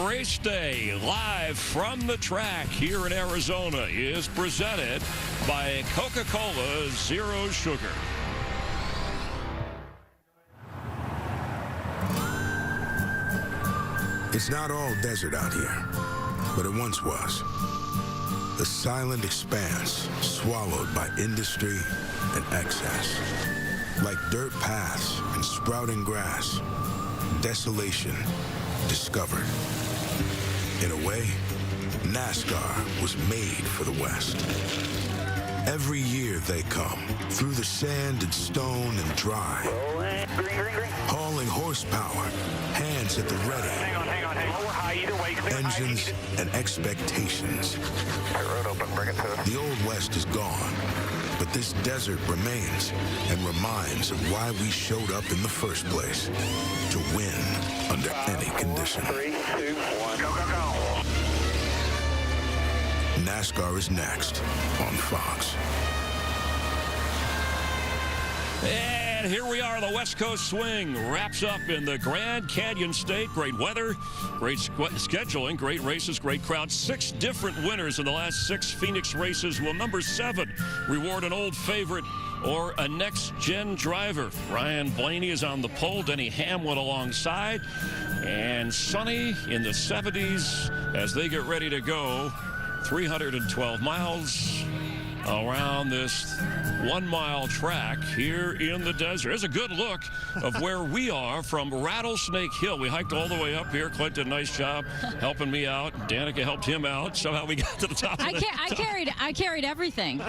Race Day, live from the track here in Arizona, is presented by Coca-Cola Zero Sugar. It's not all desert out here, but it once was. A silent expanse swallowed by industry and excess. Like dirt paths and sprouting grass, desolation discovered. In a way, NASCAR was made for the West. Every year they come, through the sand and stone and dry. Hauling horsepower, hands at the ready. Hang on. Lower high, either way. Clear Engines and expectations. Road open, bring it to. The Old West is gone, but this desert remains and reminds of why we showed up in the first place. To win under any condition. 3, 2, 1, go. NASCAR is next on Fox. And here we are, the West Coast Swing wraps up in the Grand Canyon State. Great weather, great scheduling, great races, great crowd. 6 different winners in the last 6 Phoenix races. Will number 7 reward an old favorite or a next-gen driver? Ryan Blaney is on the pole. Denny Hamlin alongside. And Sonny in the 70s as they get ready to go. 312 miles around this 1-mile track here in the desert. There's a good look of where we are from Rattlesnake Hill. We hiked all the way up here. Clint did a nice job helping me out. Danica helped him out. Somehow we got to the top. I carried everything.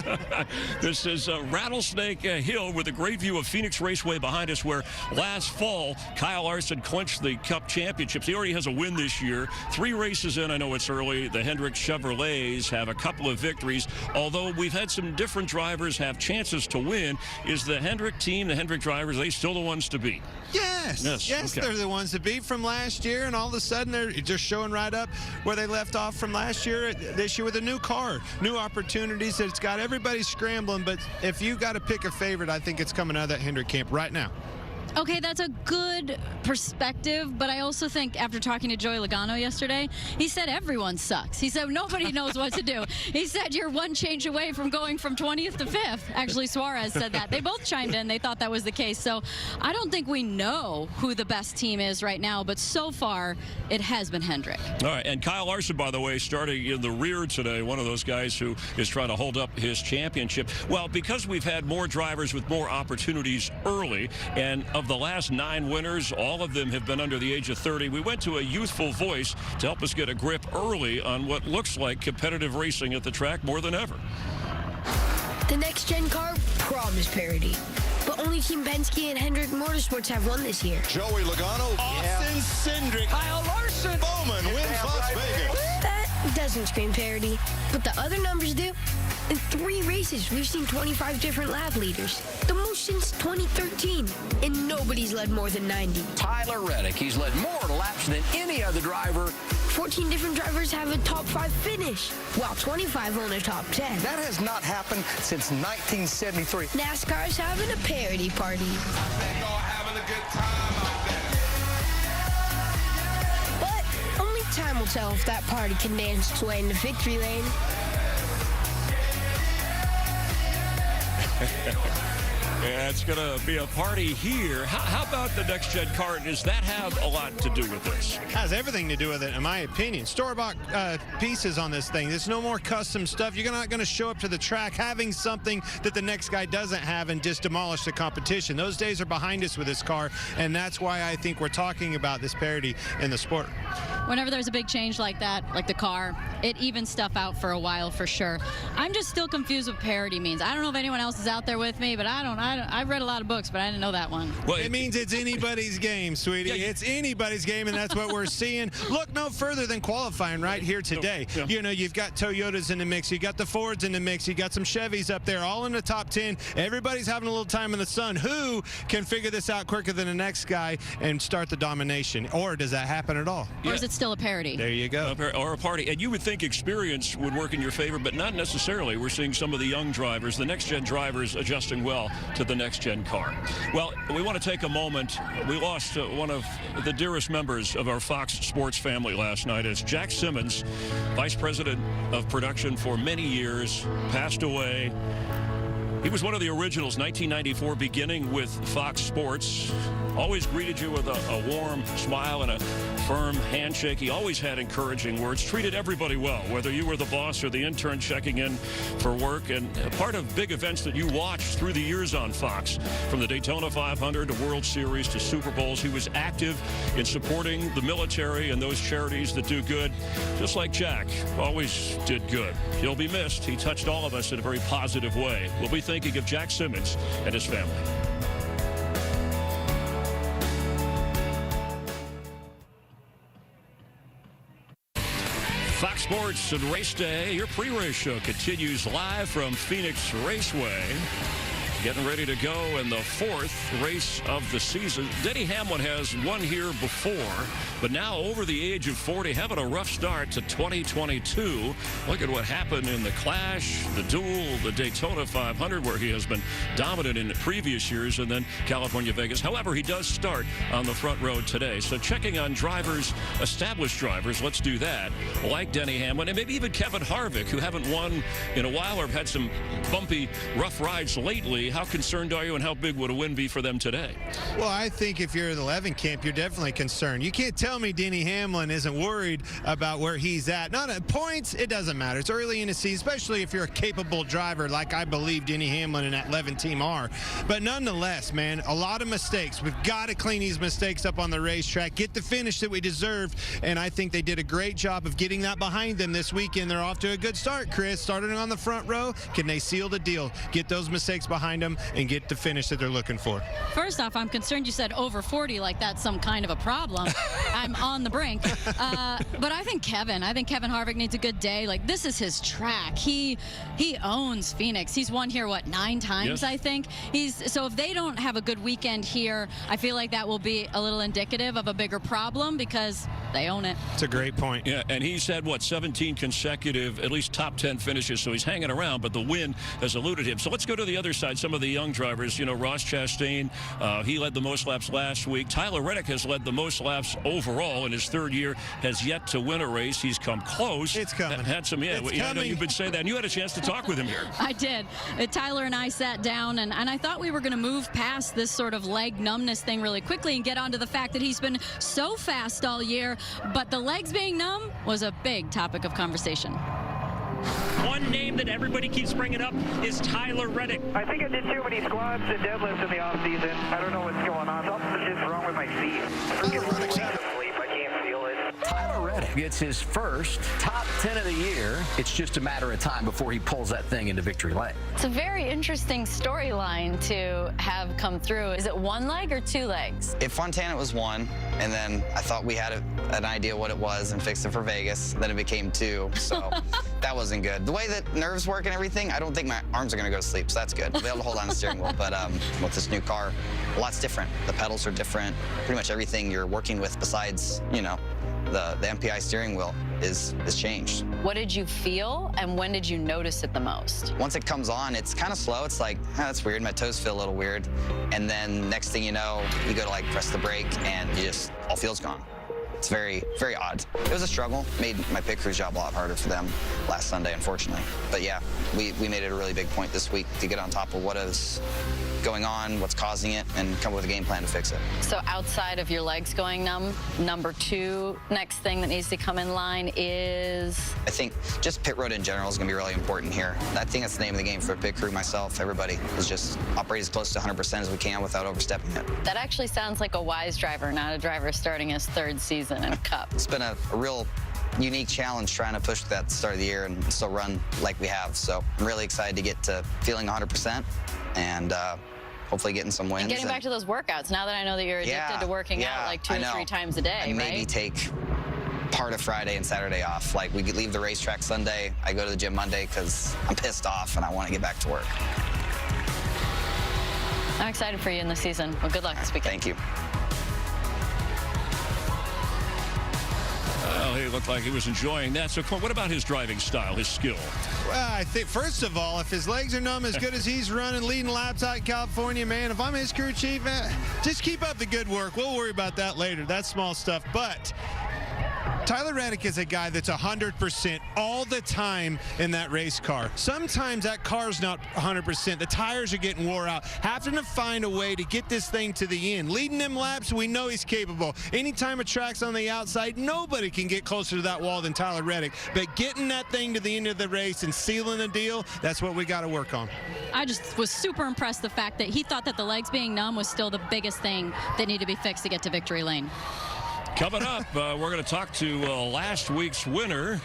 This is Rattlesnake Hill with a great view of Phoenix Raceway behind us, where last fall Kyle Larson clinched the Cup championships. He already has a win this year. 3 races in. I know it's early. The Hendrick Chevrolets have a couple of victories. Although we've had some different drivers have chances to win. Is the Hendrick team, the Hendrick drivers, are they still the ones to beat? Yes, okay. They're the ones to beat from last year, and all of a sudden they're just showing right up where they left off from last year, this year with a new car, new opportunities. It's got everybody scrambling, but if you got to pick a favorite, I think it's coming out of that Hendrick camp right now. Okay, that's a good perspective, but I also think after talking to Joey Logano yesterday, he said everyone sucks. He said nobody knows what to do. He said you're one change away from going from 20th to 5th. Actually, Suarez said that. They both chimed in. They thought that was the case. So I don't think we know who the best team is right now, but so far it has been Hendrick. All right, and Kyle Larson, by the way, starting in the rear today, one of those guys who is trying to hold up his championship. Well, because we've had more drivers with more opportunities early, and of the last 9 winners, all of them have been under the age of 30. We went to a youthful voice to help us get a grip early on what looks like competitive racing at the track more than ever. The next-gen car promised parity, but only Team Penske and Hendrick Motorsports have won this year. Joey Logano, Austin Cindric, Kyle Larson, Bowman wins Las Vegas. That doesn't scream parity, but the other numbers do. In 3 races, we've seen 25 different lap leaders, the most since 2013, and nobody's led more than 90. Tyler Reddick, he's led more laps than any other driver. 14 different drivers have a top 5 finish, while 25 own a top 10. That has not happened since 1973. NASCAR's having a parody party. They're having a good time out there. But only time will tell if that party can dance its way in the victory lane. Yeah, it's going to be a party here. How about the next-gen car? Does that have a lot to do with this? Has everything to do with it, in my opinion. Store-bought pieces on this thing. There's no more custom stuff. You're not going to show up to the track having something that the next guy doesn't have and just demolish the competition. Those days are behind us with this car, and that's why I think we're talking about this parity in the sport. Whenever there's a big change like that, like the car, it evens stuff out for a while for sure. I'm just still confused what parity means. I don't know if anyone else is out there with me, but I've read a lot of books, but I didn't know that one. Well, it means it's anybody's game, sweetie. Yeah, it's anybody's game, and that's what we're seeing. Look no further than qualifying right here today. Yeah. You know, you've got Toyotas in the mix. You got the Fords in the mix. You got some Chevys up there, all in the top 10. Everybody's having a little time in the sun. Who can figure this out quicker than the next guy and start the domination? Or does that happen at all? Or is it still a parody? There you go. Or a party. And you would think experience would work in your favor, but not necessarily. We're seeing some of the young drivers, the next-gen drivers, adjusting well to the next-gen car. Well, we want to take a moment. We lost one of the dearest members of our Fox Sports family last night. As Jack Simmons, vice president of production for many years, passed away. He was one of the originals, 1994, beginning with Fox Sports. Always greeted you with a warm smile and a firm handshake. He always had encouraging words, treated everybody well, whether you were the boss or the intern checking in for work. And part of big events that you watched through the years on Fox, from the Daytona 500 to World Series to Super Bowls, he was active in supporting the military and those charities that do good, just like Jack always did good. He'll be missed. He touched all of us in a very positive way. We'll be thinking of Jack Simmons and his family. Fox Sports and Race Day, your pre-race show continues live from Phoenix Raceway. Getting ready to go in the 4th race of the season. Denny Hamlin has won here before, but now over the age of 40, having a rough start to 2022. Look at what happened in the Clash, the Duel, the Daytona 500, where he has been dominant in previous years, and then California, Vegas. However, he does start on the front row today. So checking on drivers, established drivers, let's do that, like Denny Hamlin, and maybe even Kevin Harvick, who haven't won in a while or have had some bumpy, rough rides lately. How concerned are you, and how big would a win be for them today? Well, I think if you're the Levin camp, you're definitely concerned. You can't tell me Denny Hamlin isn't worried about where he's at. Not at points, it doesn't matter. It's early in the season, especially if you're a capable driver like I believe Denny Hamlin and that Levin team are. But nonetheless, man, a lot of mistakes. We've got to clean these mistakes up on the racetrack, get the finish that we deserved, and I think they did a great job of getting that behind them this weekend. They're off to a good start, Chris. Starting on the front row, can they seal the deal, get those mistakes behind them, and get the finish that they're looking for? First off, I'm concerned you said over 40 like that's some kind of a problem. I'm on the brink. But I think Kevin Harvick needs a good day. Like, this is his track. He owns Phoenix. He's won here, what, 9 times, yes. I think. So if they don't have a good weekend here, I feel like that will be a little indicative of a bigger problem because they own it. It's a great point. Yeah, and he's had, what, 17 consecutive, at least top 10 finishes, so he's hanging around, but the win has eluded him. So let's go to the other side. Some of the young drivers, you know, Ross Chastain, he led the most laps last week. Tyler Reddick has led the most laps overall in his 3rd year, has yet to win a race. He's come close. It's coming. Had some, yeah, it's coming. I know you've been saying that, and you had a chance to talk with him here. I did. Tyler and I sat down, and I thought we were going to move past this sort of leg numbness thing really quickly and get onto the fact that he's been so fast all year, but the legs being numb was a big topic of conversation. One name that everybody keeps bringing up is Tyler Reddick. I think I did too many squats and deadlifts in the off season. I don't know what's going on. Something's just wrong with my feet. Freaking running out of sleep. I can't feel it. Tyler Reddick gets his first top 10 of the year. It's just a matter of time before he pulls that thing into victory lane. It's a very interesting storyline to have come through. Is it 1 leg or 2 legs? At Fontana it was 1, and then I thought we had an idea what it was and fixed it for Vegas. Then it became 2, so that wasn't good. The way that nerves work and everything, I don't think my arms are going to go to sleep, so that's good. I'll be able to hold on to the steering wheel, but with this new car, a lot's different. The pedals are different. Pretty much everything you're working with besides, you know, the MPI steering wheel is changed. What did you feel, and when did you notice it the most? Once it comes on, it's kind of slow. It's like, that's weird. My toes feel a little weird. And then next thing you know, you go to like press the brake, and you just, all feel's gone. It's very, very odd. It was a struggle. Made my pit crew's job a lot harder for them last Sunday, unfortunately. But yeah, we made it a really big point this week to get on top of what is going on, what's causing it, and come up with a game plan to fix it. So outside of your legs going numb, number 2, next thing that needs to come in line is? I think just pit road in general is going to be really important here. I think that's the name of the game for pit crew, myself, everybody, is just operate as close to 100% as we can without overstepping it. That actually sounds like a wise driver, not a driver starting his 3rd season in Cup. It's been a real unique challenge trying to push that start of the year and still run like we have. So I'm really excited to get to feeling 100% and hopefully getting some wins. And getting back to those workouts, now that I know that you're addicted to working out like 2 or 3 times a day, I maybe take part of Friday and Saturday off. Like, we could leave the racetrack Sunday, I go to the gym Monday because I'm pissed off and I want to get back to work. I'm excited for you in the season. Well, good luck this weekend. Thank you. he looked like he was enjoying that. So, what about his driving style, his skill? Well, I think, first of all, if his legs are numb as good as he's running, leading laps out in California, man, if I'm his crew chief, just keep up the good work. We'll worry about that later. That's small stuff. But Tyler Reddick is a guy that's 100% all the time in that race car. Sometimes that car's not 100%. The tires are getting wore out. Having to find a way to get this thing to the end. Leading them laps, we know he's capable. Anytime a track's on the outside, nobody can get closer to that wall than Tyler Reddick. But getting that thing to the end of the race and sealing the deal, that's what we got to work on. I just was super impressed the fact that he thought that the legs being numb was still the biggest thing that needed to be fixed to get to victory lane. Coming up, we're going to talk to last week's winner.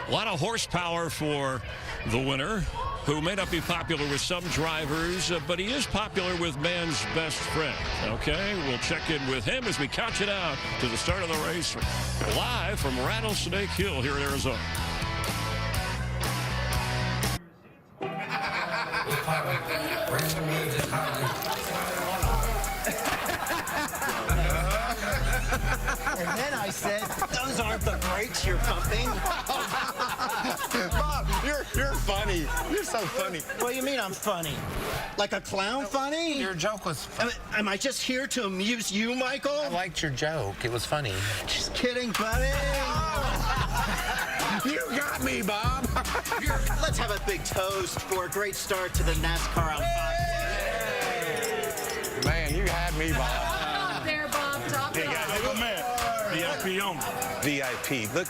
A lot of horsepower for the winner, who may not be popular with some drivers, but he is popular with man's best friend. Okay, we'll check in with him as we count it out to the start of the race, live from Rattlesnake Hill here in Arizona. And then I said, those aren't the brakes you're pumping. Bob, you're funny. You're so funny. What do you mean I'm funny? Like a clown funny? Your joke was funny. Am I just here to amuse you, Michael? I liked your joke. It was funny. Just kidding, buddy. You got me, Bob. Let's have a big toast for a great start to the NASCAR on Fox. Man, you had me, Bob. Top there, Bob. Top Hey, guys, look, man. VIP only. VIP. Look,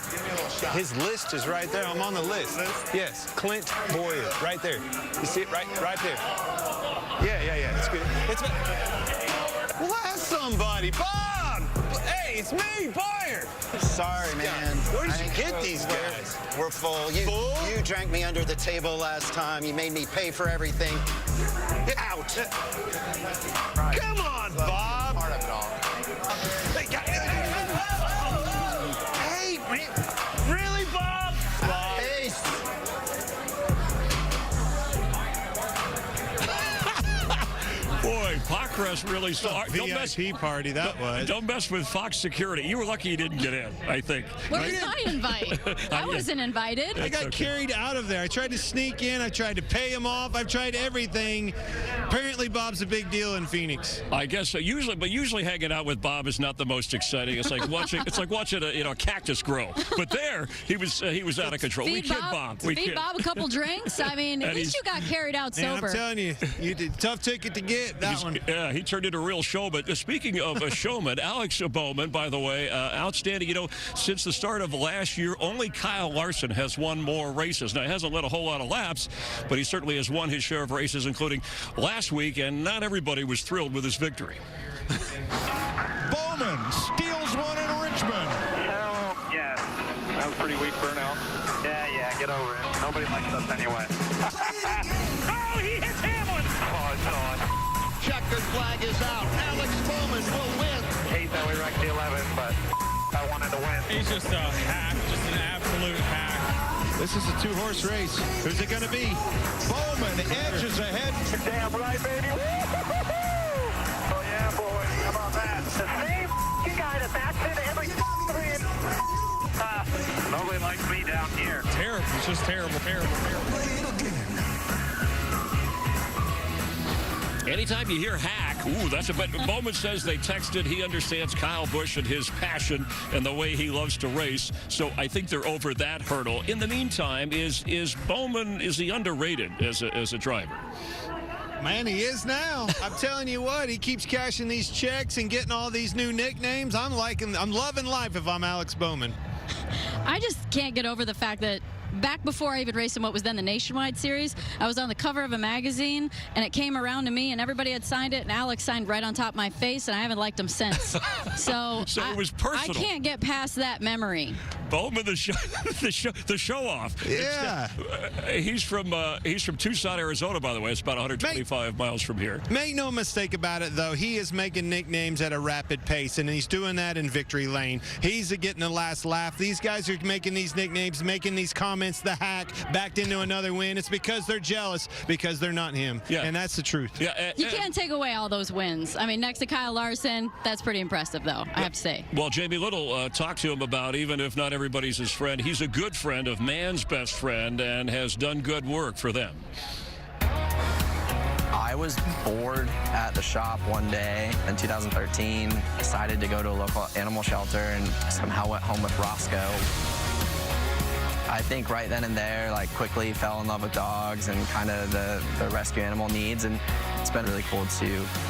his list is right there. I'm on the list. Yes, Clint Boyer, right there. You see it right there. Yeah. It's good. Well, that's somebody. Bob! Hey, it's me, Boyer. Sorry, man. Where did you get these guys? We're full. You drank me under the table last time. You made me pay for everything. Get out. Come on, Bob. Part of it all. Hey, really, Bob? Hey. Boy, Pacres really saw. VIP party that was. Don't mess with Fox security. You were lucky you didn't get in, I think. Where was my invite? I wasn't invited. I got carried out of there. I tried to sneak in. I tried to pay him off. I've tried everything. Apparently, Bob's a big deal in Phoenix. I guess so. Usually hanging out with Bob is not the most exciting. It's like watching a cactus grow. But there, he was out of control. We kid Bob. Feed Bob a couple drinks. I mean, at least you got carried out sober. Man, I'm telling you, you did tough ticket to get that one. Yeah, he turned into a real showman. Speaking of a showman, Alex Bowman, by the way, outstanding. You know, since the start of last year, only Kyle Larson has won more races. Now, he hasn't led a whole lot of laps, but he certainly has won his share of races, including last week, and not everybody was thrilled with his victory. Bowman steals one in Richmond. Hell, yeah. That was pretty weak burnout. Yeah, get over it. Nobody likes us anyway. Oh, he hits Hamlin. Oh, it's on. Checkered flag is out. Alex Bowman will win. Hate that we wrecked the 11, but I wanted to win. He's just a hack, just an absolute hack. This is a two-horse race. Who's it going to be? Bowman edges ahead. Damn right, baby. Oh, yeah, boy. How about that? The same guy that bats into every race. Nobody likes me down here. Terrible. It's just terrible. Anytime you hear hack, ooh, that's a bet. Bowman says they texted. He understands Kyle Busch and his passion and the way he loves to race. So I think they're over that hurdle. In the meantime, is Bowman, is he underrated as a driver? Man, he is now. I'm telling you what, he keeps cashing these checks and getting all these new nicknames. I'm loving life if I'm Alex Bowman. I just can't get over the fact that back before I even raced in what was then the Nationwide Series, I was on the cover of a magazine, and it came around to me, and everybody had signed it, and Alex signed right on top of my face, and I haven't liked him since. So it was personal. I can't get past that memory. Bowman, the show off. Yeah. He's from Tucson, Arizona, by the way. It's about 125 miles from here. Make no mistake about it, though. He is making nicknames at a rapid pace, and he's doing that in victory lane. He's getting the last laugh. These guys are making these nicknames, making these comments, the hack, backed into another win. It's because they're jealous, because they're not him. Yeah. And that's the truth. Yeah. You can't take away all those wins. I mean, next to Kyle Larson, that's pretty impressive, though, I have to say. Well, Jamie Little talked to him about, even if not everybody everybody's his friend. He's a good friend of man's best friend and has done good work for them. I was bored at the shop one day in 2013, decided to go to a local animal shelter, and somehow went home with Roscoe. I think right then and there, like, quickly fell in love with dogs and kind of the rescue animal needs, and it's been really cool to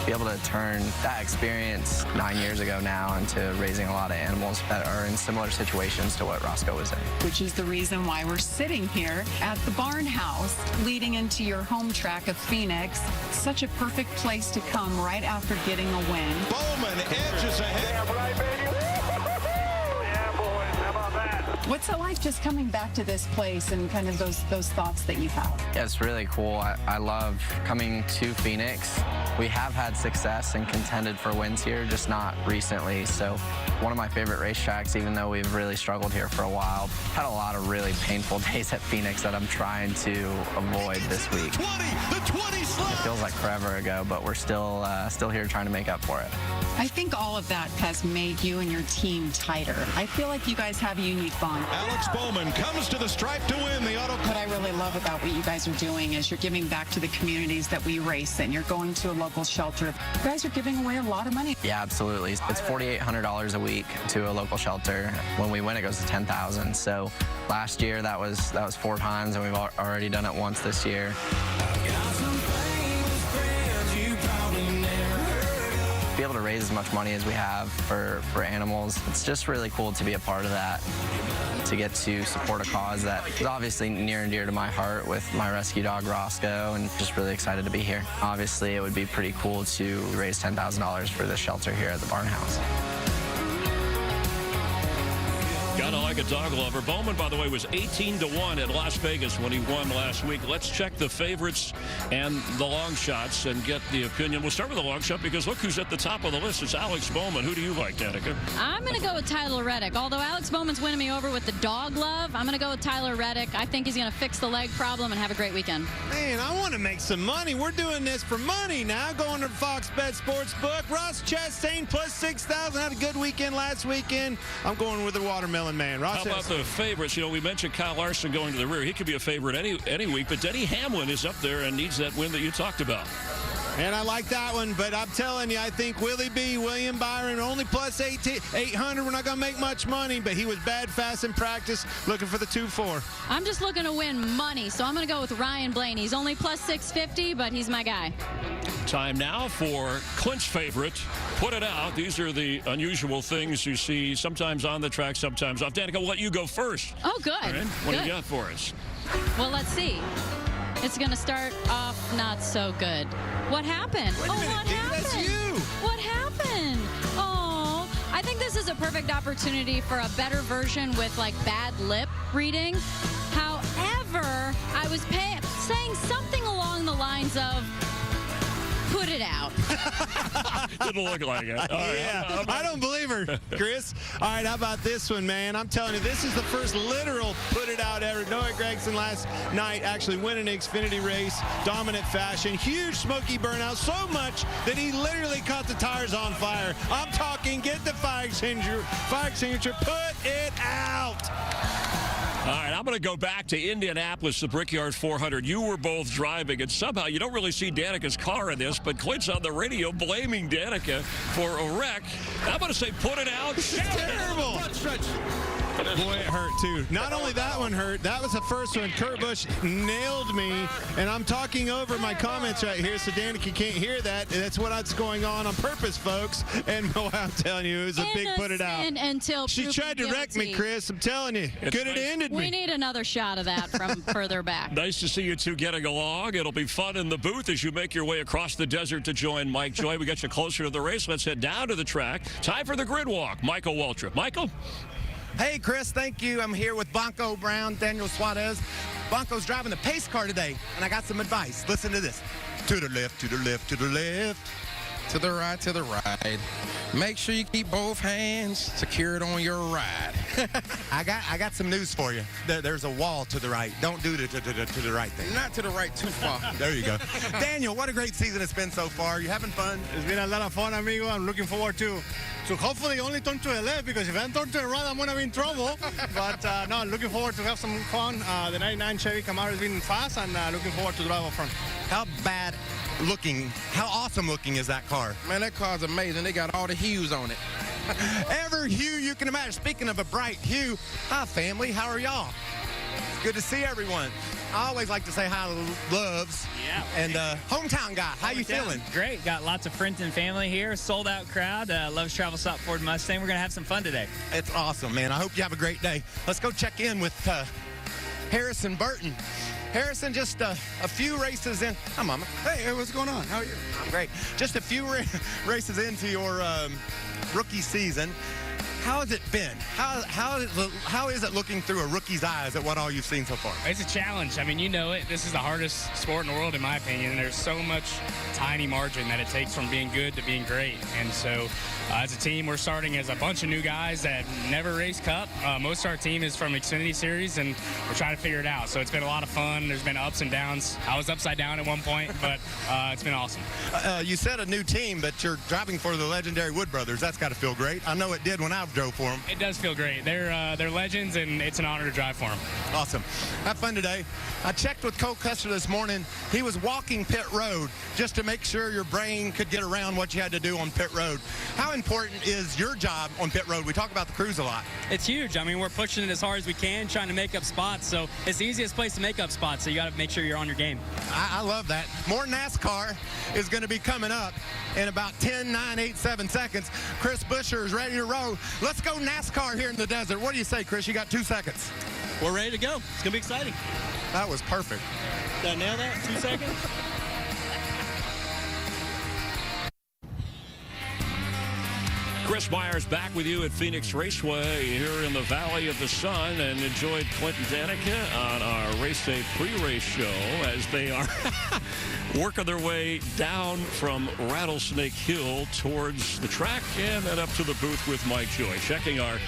be able to turn that experience 9 years ago now into raising a lot of animals that are in similar situations to what Roscoe was in. Which is the reason why we're sitting here at the barn house leading into your home track of Phoenix. Such a perfect place to come right after getting a win. Bowman edges ahead. Yeah, right, baby. Yeah, boys. How about that? What's it like just coming back to this place and kind of those thoughts that you have? Yeah, it's really cool. I love coming to Phoenix. We have had success and contended for wins here, just not recently. So one of my favorite racetracks, even though we've really struggled here for a while. Had a lot of really painful days at Phoenix that I'm trying to avoid this week. It feels like forever ago, but we're still here trying to make up for it. I think all of that has made you and your team tighter. I feel like you guys have a unique bond. Alex Bowman comes to the stripe to win the auto. What I really love about what you guys are doing is you're giving back to the communities that we race in. You're going to a local shelter. You guys are giving away a lot of money. Yeah, absolutely. It's $4,800 a week to a local shelter. When we win, it goes to $10,000. So last year that was 4 times, and we've already done it once this year. Be able to raise as much money as we have for animals, it's just really cool to be a part of that, to get to support a cause that is obviously near and dear to my heart with my rescue dog Roscoe, and just really excited to be here. Obviously, it would be pretty cool to raise $10,000 for the shelter here at the barn house. Gotta like a dog lover. Bowman, by the way, was 18-1 at Las Vegas when he won last week. Let's check the favorites and the long shots and get the opinion. We'll start with the long shot because look who's at the top of the list. It's Alex Bowman. Who do you like, Danica? I'm going to go with Tyler Reddick. Although Alex Bowman's winning me over with the dog love, I'm going to go with Tyler Reddick. I think he's going to fix the leg problem and have a great weekend. Man, I want to make some money. We're doing this for money now. Going to Fox Bet Sportsbook. Ross Chastain plus 6,000. Had a good weekend last weekend. I'm going with the watermelon man. Ross, how about the favorites? You know, we mentioned Kyle Larson going to the rear. He could be a favorite any week, but Denny Hamlin is up there and needs that win that you talked about. And I like that one, but I'm telling you, I think Willie B, William Byron, only plus 800. We're not going to make much money, but he was bad fast in practice, looking for the 2-4. I'm just looking to win money, so I'm going to go with Ryan Blaney. He's only plus 650, but he's my guy. Time now for Clint's favorite. Put it out. These are the unusual things you see sometimes on the track, sometimes off. Danica, we'll let you go first. Oh, good. Right. What do you got for us? Well, let's see. It's going to start off not so good. What happened? Wait a minute, what dude, happened? that's you. What happened? Oh, I think this is a perfect opportunity for a better version with, like, bad lip reading. However, I was saying something along the lines of, put it out. Didn't look like it. All right, Yeah, I don't believe her, Chris. All right, how about this one, man? I'm telling you, this is the first literal put it out ever. Noah Gragson last night actually winning an Xfinity race, dominant fashion, huge smoky burnout, so much that he literally caught the tires on fire. I'm talking, get the fire extinguisher, put it out. All right, I'm going to go back to Indianapolis, the Brickyard 400. You were both driving, and somehow you don't really see Danica's car in this, but Clint's on the radio blaming Danica for a wreck. I'm going to say put it out. This is terrible. Boy, it hurt, too. Not only that one hurt, that was the first one. Kurt Busch nailed me, and I'm talking over my comments right here, so Danica can't hear that. That's what's going on purpose, folks. And boy, I'm telling you, it was a big put it out. Until she tried to wreck me, Chris. I'm telling you. Could have ended me. We need another shot of that from further back. Nice to see you two getting along. It'll be fun in the booth as you make your way across the desert to join Mike Joy. We got you closer to the race. Let's head down to the track. Time for the grid walk. Michael Waltrip. Michael? Hey, Chris, thank you. I'm here with Blanco Brown, Daniel Suarez. Blanco's driving the pace car today, and I got some advice. Listen to this. To the left, to the left, to the left. To the right, to the right. Make sure you keep both hands secured on your ride. I got some news for you. There's a wall to the right. Don't do the to the right thing. Not to the right too far. There you go. Daniel, what a great season it's been so far. You having fun? It's been a lot of fun, amigo. I'm looking forward to to hopefully only turn to the left, because if I turn to the right, I'm going to be in trouble. But no, looking forward to have some fun. The 99 Chevy Camaro has been fast, and looking forward to drive up front. How bad looking, how awesome looking is that car? Man, that car's amazing. They got all the hues on it. Every hue you can imagine. Speaking of a bright hue, hi family, how are y'all? It's good to see everyone. I always like to say hi to Loves. Yeah. And hometown guy, how you feeling? Great. Got lots of friends and family here. Sold out crowd. Loves Travel Stop Ford Mustang. We're going to have some fun today. It's awesome, man. I hope you have a great day. Let's go check in with Harrison Burton. Harrison, just a few races in. Hi, Mama. Hey, what's going on? How are you? I'm great. Just a few races into your rookie season. How has it been? How is it looking through a rookie's eyes at what all you've seen so far? It's a challenge. I mean, you know it. This is the hardest sport in the world, in my opinion. And there's so much tiny margin that it takes from being good to being great. And so as a team, we're starting as a bunch of new guys that never raced Cup. Most of our team is from Xfinity Series, and we're trying to figure it out. So it's been a lot of fun. There's been ups and downs. I was upside down at one point, but it's been awesome. You said a new team, but you're driving for the legendary Wood Brothers. That's got to feel great. I know it did when I drove for them. It does feel great. They're legends, and it's an honor to drive for them. Awesome. Have fun today. I checked with Cole Custer this morning. He was walking pit road just to make sure your brain could get around what you had to do on pit road. How important is your job on pit road? We talk about the crews a lot. It's huge. I mean, we're pushing it as hard as we can, trying to make up spots. So it's the easiest place to make up spots. So you got to make sure you're on your game. I love that. More NASCAR is going to be coming up in about 10, 9, 8, 7 seconds. Chris Buescher is ready to roll. Let's go NASCAR here in the desert. What do you say, Chris? You got 2 seconds. We're ready to go. It's going to be exciting. That was perfect. Did I nail that? 2 seconds? Chris Myers back with you at Phoenix Raceway here in the Valley of the Sun, and enjoyed Clinton Danica on our race day pre-race show as they are working their way down from Rattlesnake Hill towards the track and then up to the booth with Mike Joy. Checking our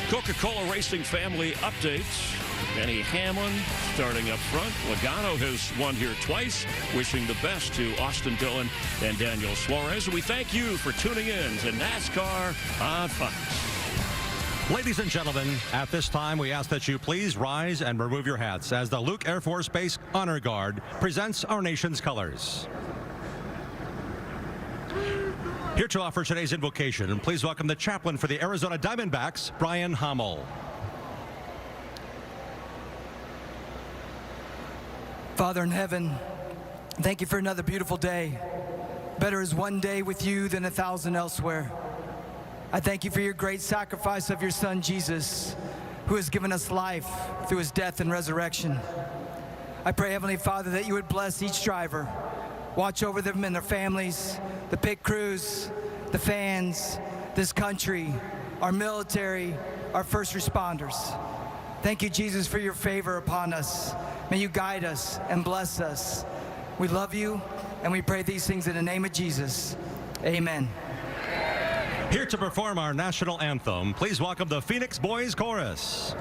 Coca-Cola Racing family updates. Benny Hamlin starting up front. Logano has won here twice. Wishing the best to Austin Dillon and Daniel Suarez. We thank you for tuning in to NASCAR on Fox. Ladies and gentlemen, at this time, we ask that you please rise and remove your hats as the Luke Air Force Base Honor Guard presents our nation's colors. Here to offer today's invocation, please welcome the chaplain for the Arizona Diamondbacks, Brian Hummel. Father in heaven, thank you for another beautiful day. Better is one day with you than 1,000 elsewhere. I thank you for your great sacrifice of your son, Jesus, who has given us life through his death and resurrection. I pray, Heavenly Father, that you would bless each driver. Watch over them and their families, the pit crews, the fans, this country, our military, our first responders. Thank you, Jesus, for your favor upon us. May you guide us and bless us. We love you, and we pray these things in the name of Jesus. Amen. Here to perform our national anthem, please welcome the Phoenix Boys Chorus.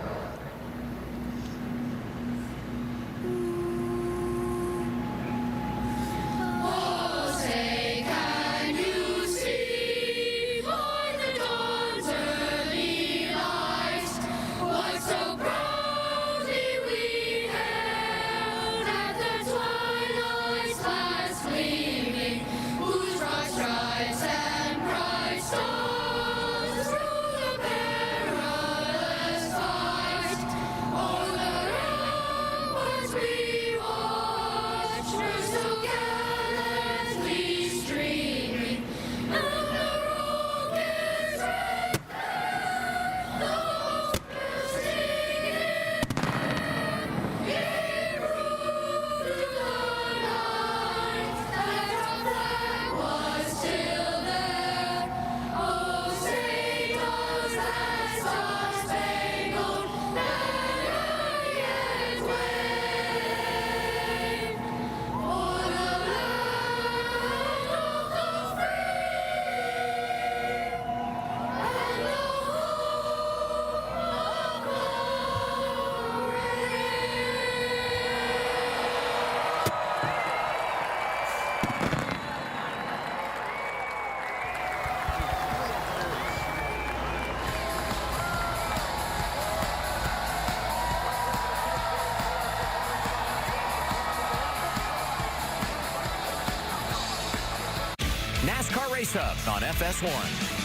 Race Hub on FS1.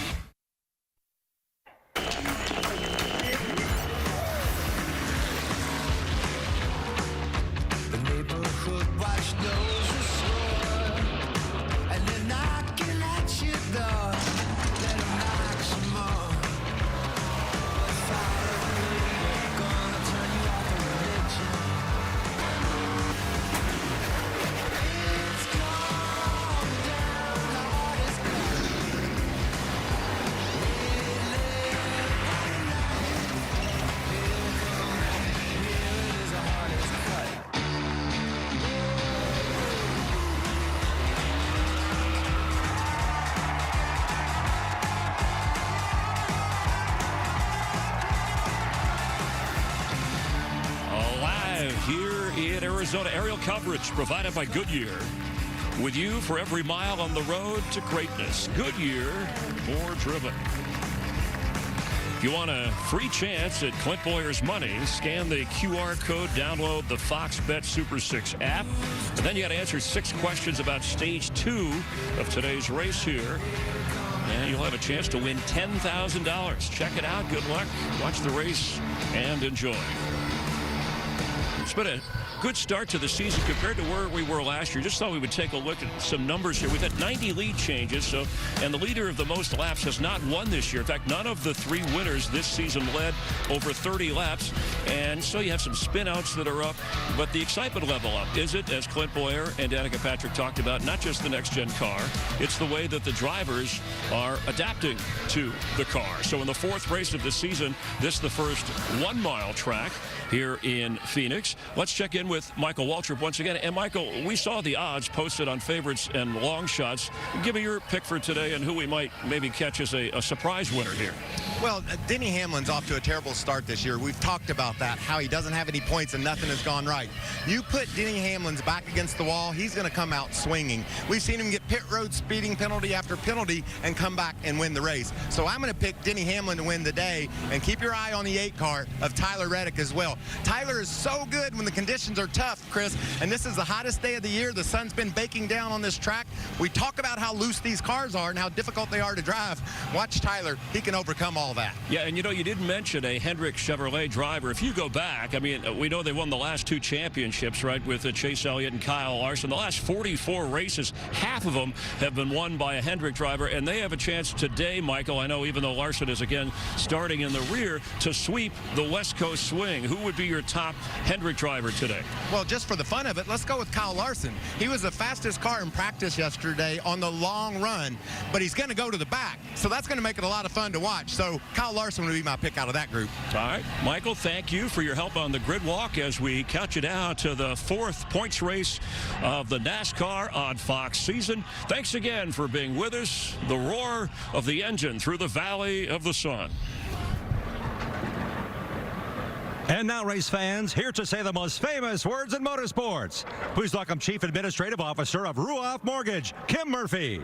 Watch those who score, and they're knocking at your door. Let them knock some more. But follow me, they're gonna turn you off the religion. It's gone down, Lord, it's gone. We live one night. Here come back, here it is, the hardest cut. Here in Arizona, aerial coverage provided by Goodyear. With you for every mile on the road to greatness. Goodyear, more driven. If you want a free chance at Clint Boyer's money, scan the QR code, download the Fox Bet Super 6 app, and then you got to answer 6 questions about stage 2 of today's race here. And you'll have a chance to win $10,000. Check it out. Good luck. Watch the race and enjoy. It's been a good start to the season compared to where we were last year. Just thought we would take a look at some numbers here. We've had 90 lead changes, and the leader of the most laps has not won this year. In fact, none of the 3 winners this season led over 30 laps, and so you have some spin-outs that are up, but the excitement level up. Is it, as Clint Boyer and Danica Patrick talked about, not just the next-gen car, it's the way that the drivers are adapting to the car. So in the 4th race of the season, this is the first 1-mile track here in Phoenix. Let's check in with Michael Waltrip once again. And Michael, we saw the odds posted on favorites and long shots. Give me your pick for today and who we might maybe catch as a surprise winner here. Well, Denny Hamlin's off to a terrible start this year. We've talked about that, how he doesn't have any points and nothing has gone right. You put Denny Hamlin's back against the wall, he's going to come out swinging. We've seen him get pit road speeding penalty after penalty and come back and win the race. So I'm going to pick Denny Hamlin to win the day, and keep your eye on the 8 car of Tyler Reddick as well. Tyler is so good when the conditions are tough, Chris, and this is the hottest day of the year. The sun's been baking down on this track. We talk about how loose these cars are and how difficult they are to drive. Watch Tyler. He can overcome all that. Yeah, and you know, you didn't mention a Hendrick Chevrolet driver. If you go back, I mean, we know they won the last 2 championships, right, with Chase Elliott and Kyle Larson. The last 44 races, half of them have been won by a Hendrick driver, and they have a chance today, Michael, I know even though Larson is again starting in the rear, to sweep the West Coast swing. Who would be your top Hendrick driver today? Well, just for the fun of it, let's go with Kyle Larson. He was the fastest car in practice yesterday on the long run, but he's going to go to the back, so that's going to make it a lot of fun to watch. So Kyle Larson would be my pick out of that group. All right, Michael, thank you for your help on the grid walk as we count you down to the 4th points race of the NASCAR on Fox season. Thanks again for being with us. The roar of the engine through the Valley of the Sun. And now, race fans, here to say the most famous words in motorsports. Please welcome Chief Administrative Officer of Rouff Mortgage, Kim Murphy.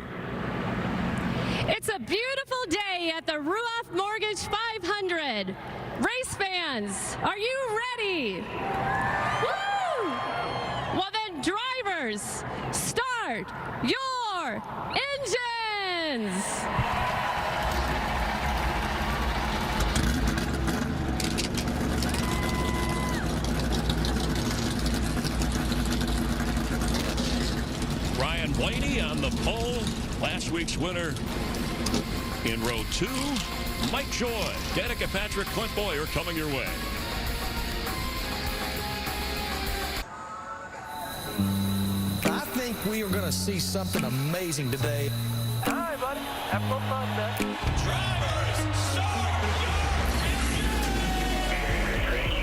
It's a beautiful day at the Rouff Mortgage 500. Race fans, are you ready? Woo! Well then, drivers, start your engines! Ryan Blaney on the pole. Last week's winner in row 2. Mike Joy, Danica Patrick, Clint Boyer coming your way. I think we are going to see something amazing today. Hi, buddy. Have a little fun, man.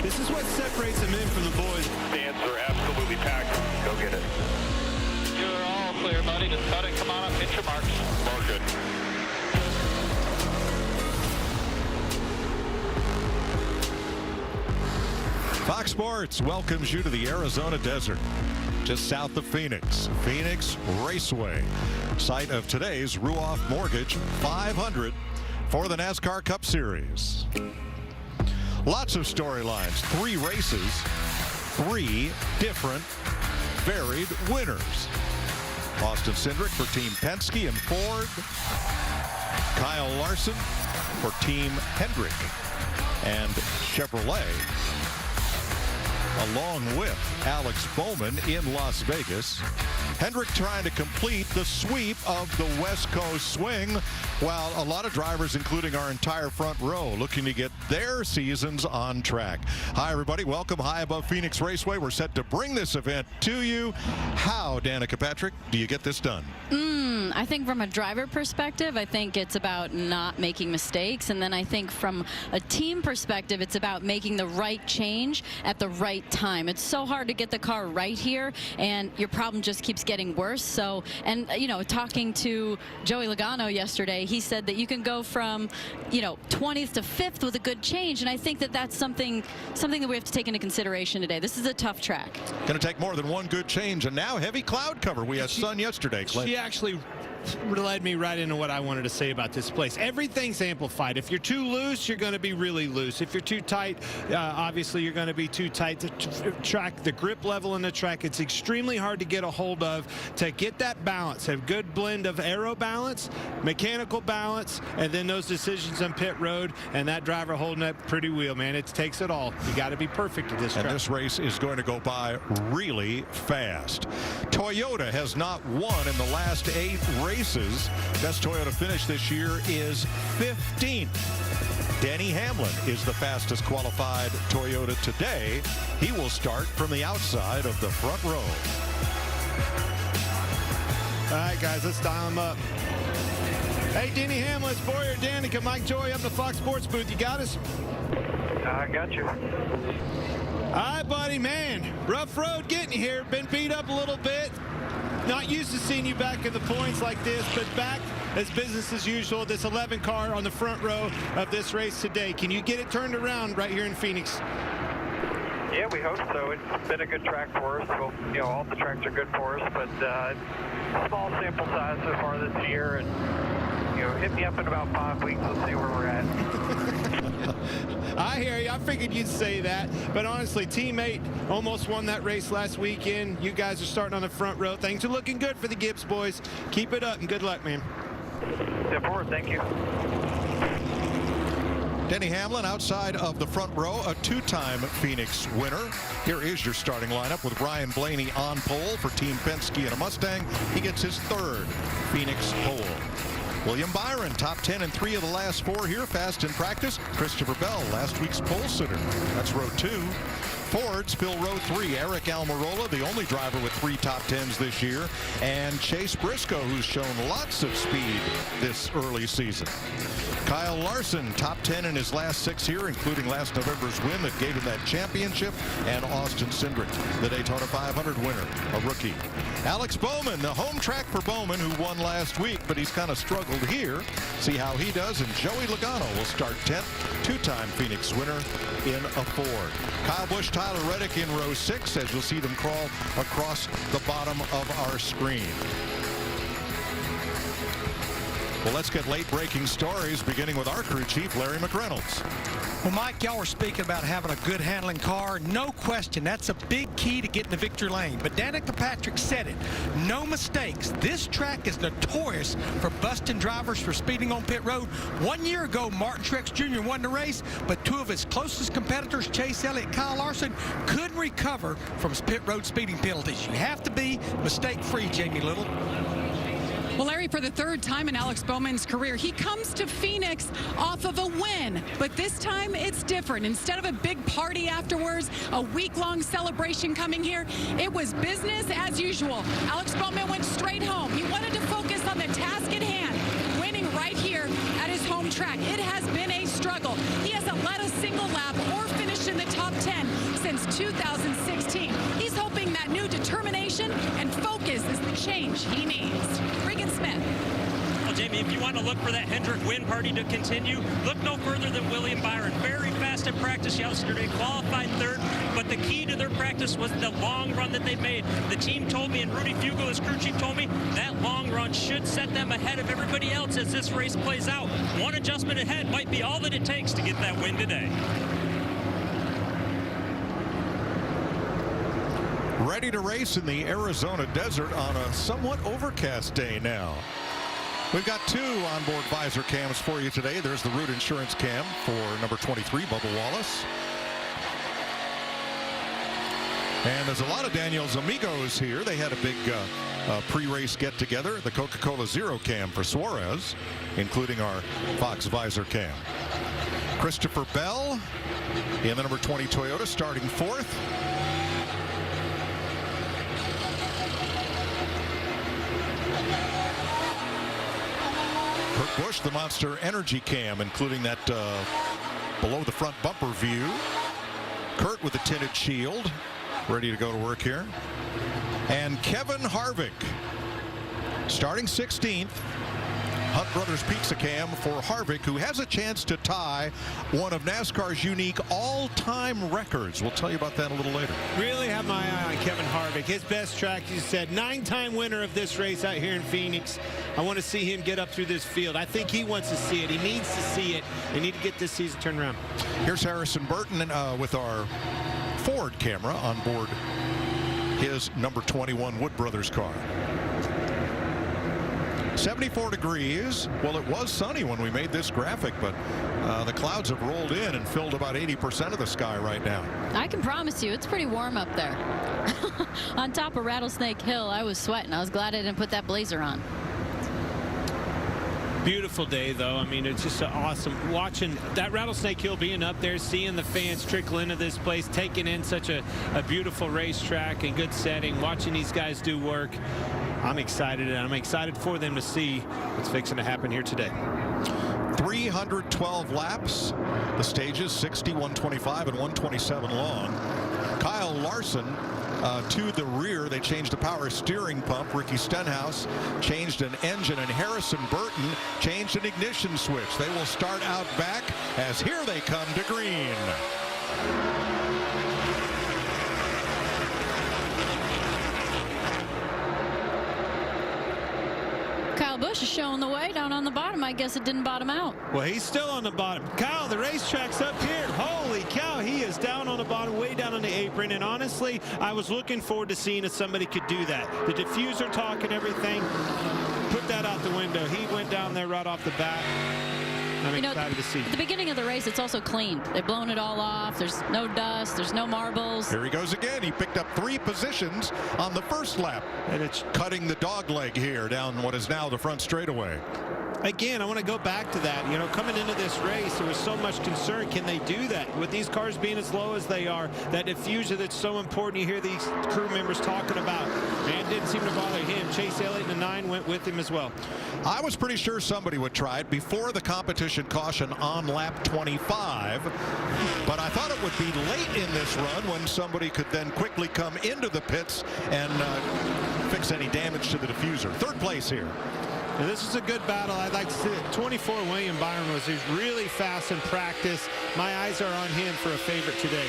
This is what separates the men from the boys. Stands are absolutely packed. Go get it. You're all clear, buddy. Just cut it. Come on up. Hit your marks. All good. Fox Sports welcomes you to the Arizona desert, just south of Phoenix. Phoenix Raceway, site of today's Rouff Mortgage 500 for the NASCAR Cup Series. Lots of storylines, 3 races, 3 different varied winners. Austin Cindric for Team Penske and Ford. Kyle Larson for Team Hendrick and Chevrolet, along with Alex Bowman in Las Vegas. Hendrick trying to complete the sweep of the West Coast swing, while a lot of drivers, including our entire front row, looking to get their seasons on track. Hi, everybody. Welcome high above Phoenix Raceway. We're set to bring this event to you. How, Danica Patrick, do you get this done? I think from a driver perspective, I think it's about not making mistakes. And then I think from a team perspective, it's about making the right change at the right time. It's so hard to get the car right here, and your problem just keeps getting worse. So, and you know, talking to Joey Logano yesterday, he said that you can go from, you know, 20th to 5th with a good change. And I think that that's something that we have to take into consideration today. This is a tough track. Going to take more than one good change, and now heavy cloud cover. We had sun yesterday, Clint. She actually led me right into what I wanted to say about this place. Everything's amplified. If you're too loose, you're going to be really loose. If you're too tight, obviously you're going to be too tight. The track, the grip level in the track, it's extremely hard to get a hold of to get that balance, a good blend of aero balance, mechanical balance, and then those decisions on pit road, and that driver holding that pretty wheel, man. It takes it all. You got to be perfect at this track. And this race is going to go by really fast. Toyota has not won in the last 8 races. Best Toyota finish this year is 15th. Denny Hamlin is the fastest qualified Toyota today. He will start from the outside of the front row. All right, guys, let's dial him up. Hey, Denny Hamlin, it's Boyer, Danica, Mike Joy up in the Fox Sports booth. You got us? I got you. All right, buddy, man. Rough road getting here. Been beat up a little bit. Not used to seeing you back in the points like this, but back as business as usual. This 11 car on the front row of this race today. Can you get it turned around right here in Phoenix? Yeah, we hope so. It's been a good track for us. Well, you know, all the tracks are good for us, but small sample size so far this year. And, you know, hit me up in about 5 weeks. Let's see where we're at. I hear you. I figured you'd say that. But honestly, Team 8 almost won that race last weekend. You guys are starting on the front row. Things are looking good for the Gibbs boys. Keep it up and good luck, man. Step forward. Thank you. Denny Hamlin outside of the front row, a 2-time Phoenix winner. Here is your starting lineup with Ryan Blaney on pole for Team Penske and a Mustang. He gets his 3rd Phoenix pole. William Byron, top 10 in 3 of the last 4 here, fast in practice. Christopher Bell, last week's pole sitter. That's row 2. Fords fill row 3. Eric Almirola, the only driver with 3 top 10s this year. And Chase Briscoe, who's shown lots of speed this early season. Kyle Larson, top 10 in his last 6 here, including last November's win that gave him that championship. And Austin Cindric, the Daytona 500 winner, a rookie. Alex Bowman, the home track for Bowman, who won last week, but he's kind of struggled here. See how he does. And Joey Logano will start 10th, 2-time Phoenix winner in a Ford. Kyle Busch, Tyler Reddick in row 6, as you'll see them crawl across the bottom of our screen. Well, let's get late-breaking stories, beginning with our crew chief, Larry McReynolds. Well, Mike, y'all were speaking about having a good handling car. No question, that's a big key to getting the victory lane. But Danica Patrick said it. No mistakes. This track is notorious for busting drivers for speeding on pit road. 1 year ago, Martin Truex Jr. won the race, but 2 of his closest competitors, Chase Elliott, Kyle Larson, couldn't recover from pit road speeding penalties. You have to be mistake-free, Jamie Little. Well, Larry, for the 3rd time in Alex Bowman's career, he comes to Phoenix off of a win. But this time, it's different. Instead of a big party afterwards, a week-long celebration coming here, it was business as usual. Alex Bowman went straight home. He wanted to focus on the task at hand, winning right here at his home track. It has been a struggle. He hasn't led a single lap or finished in the top 10 since 2016. He's hoping that new determination and focus is the change he needs. Regan Smith. Well, Jamie, if you want to look for that Hendrick win party to continue, look no further than William Byron. Very fast in practice yesterday, qualified 3rd, but the key to their practice was the long run that they made. The team told me, and Rudy Fugle, his crew chief, told me, that long run should set them ahead of everybody else as this race plays out. One adjustment ahead might be all that it takes to get that win today. Ready to race in the Arizona desert on a somewhat overcast day now. We've got 2 onboard visor cams for you today. There's the Root Insurance cam for number 23, Bubba Wallace. And there's a lot of Daniel's amigos here. They had a big pre-race get-together. The Coca-Cola Zero cam for Suarez, including our Fox visor cam. Christopher Bell in the number 20 Toyota, starting 4th. Kurt Busch, the Monster Energy cam, including that below the front bumper view. Kurt with the tinted shield, ready to go to work here. And Kevin Harvick, starting 16th. Hunt Brothers Pizza Cam for Harvick, who has a chance to tie one of NASCAR's unique all-time records. We'll tell you about that a little later. Really have my eye on Kevin Harvick. His best track, you said, 9-time winner of this race out here in Phoenix. I want to see him get up through this field. I think he wants to see it. He needs to see it. They need to get this season turned around. Here's Harrison Burton with our Ford camera on board his number 21 Wood Brothers car. 74 degrees. Well, it was sunny when we made this graphic, but the clouds have rolled in and filled about 80% of the sky right now. I can promise you it's pretty warm up there. On top of Rattlesnake Hill, I was sweating. I was glad I didn't put that blazer on. Beautiful day, though. I mean, it's just awesome watching that Rattlesnake Hill, being up there, seeing the fans trickle into this place, taking in such a beautiful racetrack and good setting, watching these guys do work. I'm excited, and I'm excited for them to see what's fixing to happen here today. 312 laps. The stages 60, 125, and 127 long. Kyle Larson to the rear. They changed the power steering pump. Ricky Stenhouse changed an engine, and Harrison Burton changed an ignition switch. They will start out back as here they come to green. Kyle Busch is showing the way down on the bottom. I guess it didn't bottom out. Well, he's still on the bottom. Kyle, the racetrack's up here. Holy cow, he is down on the bottom, way down on the apron. And honestly, I was looking forward to seeing if somebody could do that. The diffuser talk and everything, put that out the window. He went down there right off the bat. I'm excited to see. At the beginning of the race, it's also clean. They've blown it all off. There's no dust. There's no marbles. Here he goes again. He picked up 3 positions on the first lap. And it's cutting the dog leg here down what is now the front straightaway. Again, I want to go back to that. You know, coming into this race, there was so much concern. Can they do that? With these cars being as low as they are, that diffuser that's so important, you hear these crew members talking about. Man, didn't seem to bother him. Chase Elliott in the 9 went with him as well. I was pretty sure somebody would try it before the competition caution on lap 25, but I thought it would be late in this run when somebody could then quickly come into the pits and fix any damage to the diffuser. 3rd place here. Now, this is a good battle. I'd like to see it. 24 William Byron was really fast in practice. My eyes are on him for a favorite today.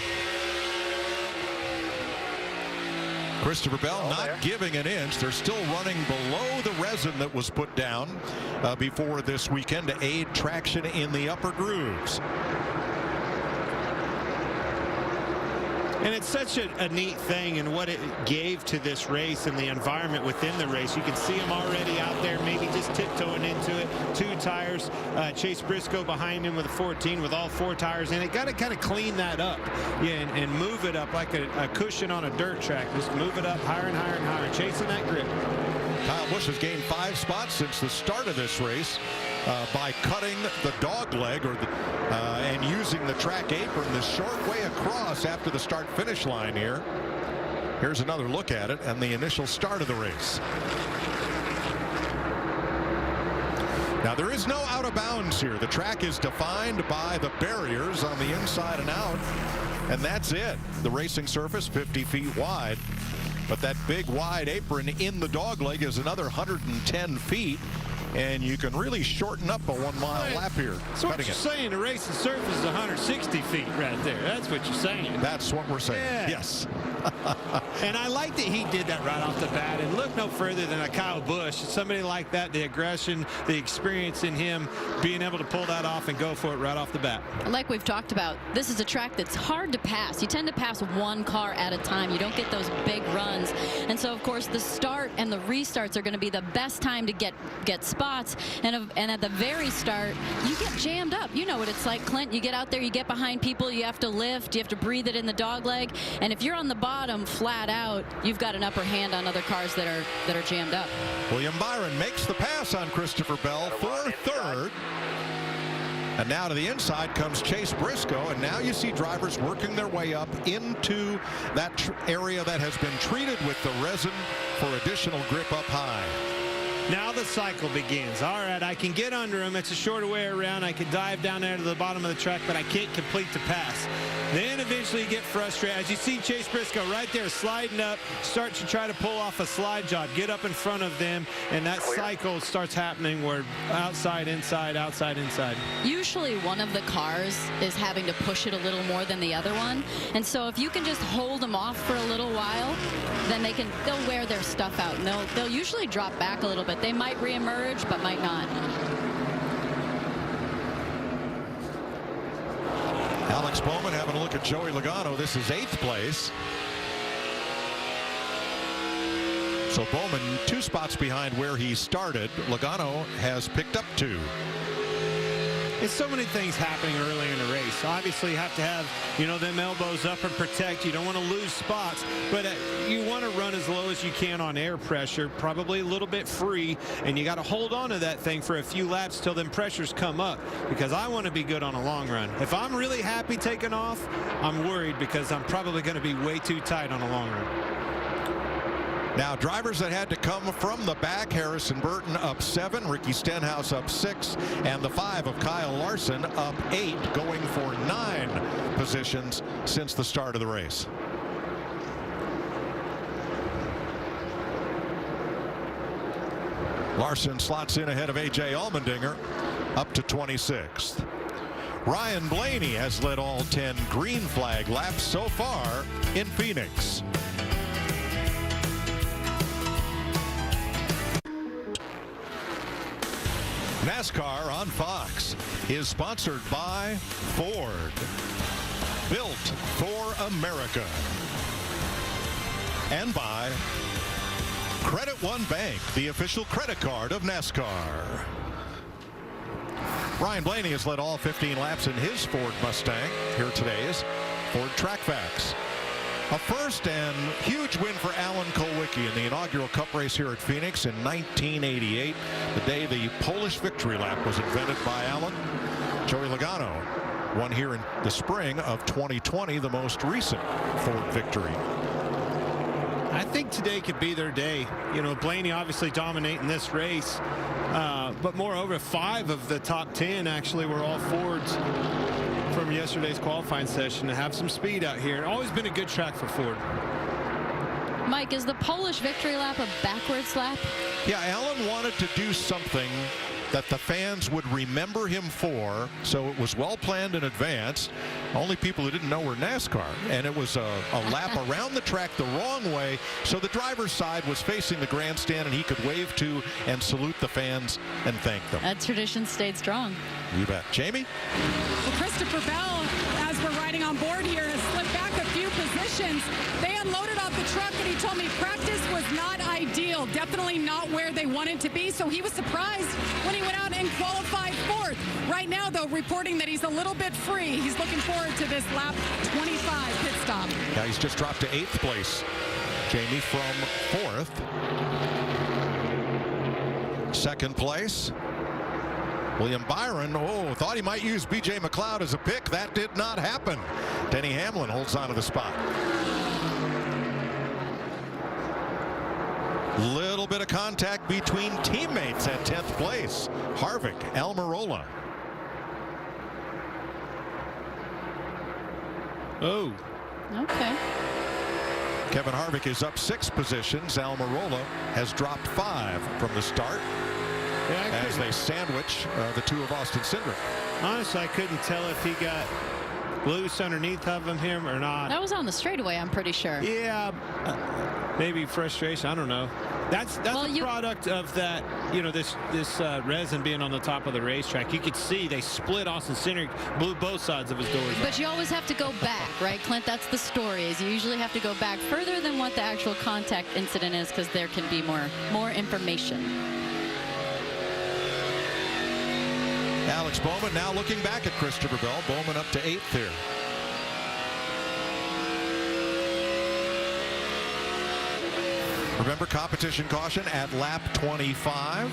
Christopher Bell not giving an inch. They're still running below the resin that was put down before this weekend to aid traction in the upper grooves. And it's such a neat thing, and what it gave to this race and the environment within the race. You can see him already out there, maybe just tiptoeing into it. 2 tires. Chase Briscoe behind him with a 14 with all 4 tires in it. Got to kind of clean that up, yeah, and move it up like a cushion on a dirt track. Just move it up higher and higher and higher, chasing that grip. Kyle Busch has gained 5 spots since the start of this race by cutting the dog leg and using the track apron the short way across after the start-finish line here. Here's another look at it and the initial start of the race. Now, there is no out of bounds here. The track is defined by the barriers on the inside and out, and that's it. The racing surface 50 feet wide, but that big wide apron in the dogleg is another 110 feet. and you can really shorten up a 1 mile lap here. So what you're saying, the racing surface is 160 feet right there. That's what you're saying. That's what we're saying. Yeah. Yes. And I like that he did that right off the bat and look no further than a Kyle Busch. Somebody like that, the aggression, the experience in him, being able to pull that off and go for it right off the bat. Like we've talked about, this is a track that's hard to pass. You tend to pass one car at a time. You don't get those big runs. And so, of course, the start and the restarts are going to be the best time to get spots. And at the very start, you get jammed up. You know what it's like, Clint. You get out there, you get behind people, you have to lift, you have to breathe it in the dog leg. And if you're on the bottom flat out, you've got an upper hand on other cars that are jammed up. William Byron makes the pass on Christopher Bell for third. And now to the inside comes Chase Briscoe, and now you see drivers working their way up into that area that has been treated with the resin for additional grip up high. Now the cycle begins. All right, I can get under him. It's a shorter way around. I can dive down there to the bottom of the track, but I can't complete the pass. Then eventually you get frustrated. As you see Chase Briscoe right there sliding up, starts to try to pull off a slide job, get up in front of them, and that cycle starts happening where outside, inside, outside, inside. Usually one of the cars is having to push it a little more than the other one. And so if you can just hold them off for a little while, then they'll wear their stuff out, and they'll usually drop back a little bit. They might reemerge, but might not. Alex Bowman having a look at Joey Logano. This is 8th place. So Bowman 2 spots behind where he started. Logano has picked up 2. It's so many things happening early in the race. Obviously, you have to have, them elbows up and protect. You don't want to lose spots, but you want to run as low as you can on air pressure, probably a little bit free, and you got to hold on to that thing for a few laps till them pressures come up, because I want to be good on a long run. If I'm really happy taking off, I'm worried because I'm probably going to be way too tight on a long run. Now, drivers that had to come from the back, Harrison Burton up 7, Ricky Stenhouse up 6, and the 5 of Kyle Larson up 8, going for 9 positions since the start of the race. Larson slots in ahead of A.J. Allmendinger, up to 26th. Ryan Blaney has led all 10 green flag laps so far in Phoenix. NASCAR on Fox is sponsored by Ford, built for America, and by Credit One Bank, the official credit card of NASCAR. Ryan Blaney has led all 15 laps in his Ford Mustang. Here today is Ford Track Facts. A first and huge win for Alan Kulwicki in the inaugural Cup race here at Phoenix in 1988, the day the Polish victory lap was invented by Alan. Joey Logano won here in the spring of 2020, the most recent Ford victory. I think today could be their day. Blaney obviously dominating this race, but moreover, 5 of the top 10 actually were all Fords from yesterday's qualifying session to have some speed out here. Always been a good track for Ford. Mike, is the Polish victory lap a backwards lap? Yeah, Alan wanted to do something that the fans would remember him for, so it was well planned in advance. Only people who didn't know were NASCAR, and it was a lap around the track the wrong way, so the driver's side was facing the grandstand and he could wave to and salute the fans and thank them. That tradition stayed strong. You bet. Jamie? Well, Christopher Bell, as we're riding on board here, has slipped back a few positions. They unloaded off the truck, and he told me practice was not ideal, definitely not where they wanted to be, so he was surprised when he went out and qualified 4th. Right now, though, reporting that he's a little bit free. He's looking forward to this lap 25 pit stop. Yeah, he's just dropped to 8th place, Jamie, from 4th. 2nd place, William Byron, thought he might use B.J. McLeod as a pick. That did not happen. Denny Hamlin holds on to the spot. Little bit of contact between teammates at 10th place. Harvick, Almirola. Oh. Okay. Kevin Harvick is up 6 positions. Almirola has dropped 5 from the start. as they sandwich the two of Austin Cindric. Honestly, I couldn't tell if he got loose underneath of him or not. That was on the straightaway, I'm pretty sure. Yeah, maybe frustration. I don't know. That's a product of that, this resin being on the top of the racetrack. You could see they split Austin Cindric, blew both sides of his doors. But you always have to go back, right, Clint? That's the story, is you usually have to go back further than what the actual contact incident is, because there can be more information. Alex Bowman now looking back at Christopher Bell. Bowman up to 8th here. Remember, competition caution at lap 25.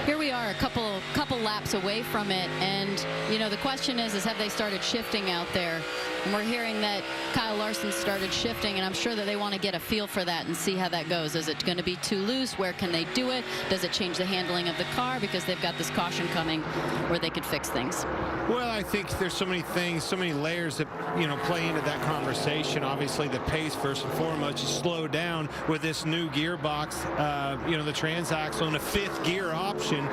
Here we are, a couple laps away from it, and the question is have they started shifting out there? And we're hearing that Kyle Larson started shifting, and I'm sure that they want to get a feel for that and see how that goes. Is it going to be too loose? Where can they do it? Does it change the handling of the car? Because they've got this caution coming where they could fix things. Well, I think there's so many things, so many layers that play into that conversation. Obviously, the pace first and foremost is slowed down with this new gearbox. The transaxle and a 5th gear option.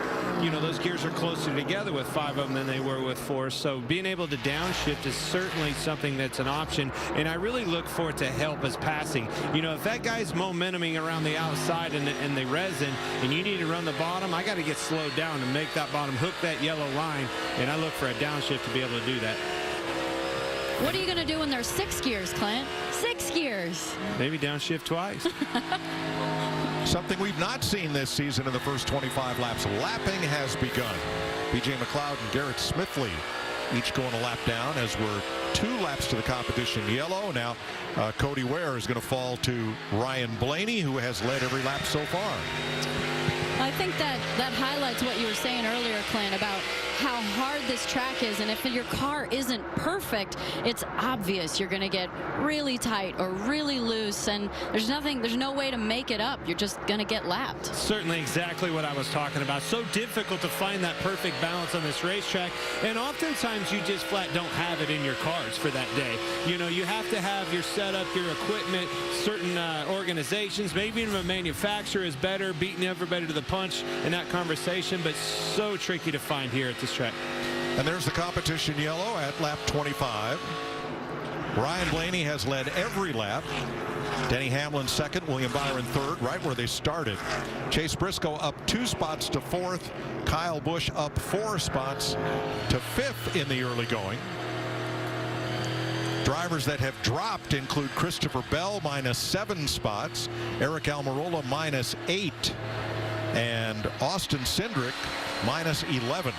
Those gears are closer together with 5 of them than they were with 4. So being able to downshift is certainly something that's an option. And I really look for it to help us passing. If that guy's momentuming around the outside and the resin, and you need to run the bottom, I got to get slowed down to make that bottom hook that yellow line. And I look for a downshift to be able to do that. What are you going to do when there's 6 gears, Clint? 6 gears. Maybe downshift twice. Something we've not seen this season in the first 25 laps. Lapping has begun. B.J. McLeod and Garrett Smithley each going a lap down as we're 2 laps to the competition yellow. Now Cody Ware is going to fall to Ryan Blaney, who has led every lap so far. I think that highlights what you were saying earlier, Clint, about how hard this track is, and if your car isn't perfect, it's obvious you're going to get really tight or really loose, and there's no way to make it up. You're just going to get lapped. Certainly exactly what I was talking about. So difficult to find that perfect balance on this racetrack, and oftentimes you just flat don't have it in your cards for that day. You have to have your setup, your equipment. Certain organizations, maybe even a manufacturer, is better, beating everybody to the punch in that conversation, but so tricky to find here at this track. And there's the competition yellow at lap 25. Ryan Blaney has led every lap. Denny Hamlin 2nd, William Byron 3rd, right where they started. Chase Briscoe up 2 spots to 4th. Kyle Busch up 4 spots to 5th in the early going. Drivers that have dropped include Christopher Bell -7 spots, Eric Almirola -8, and Austin Cindric -11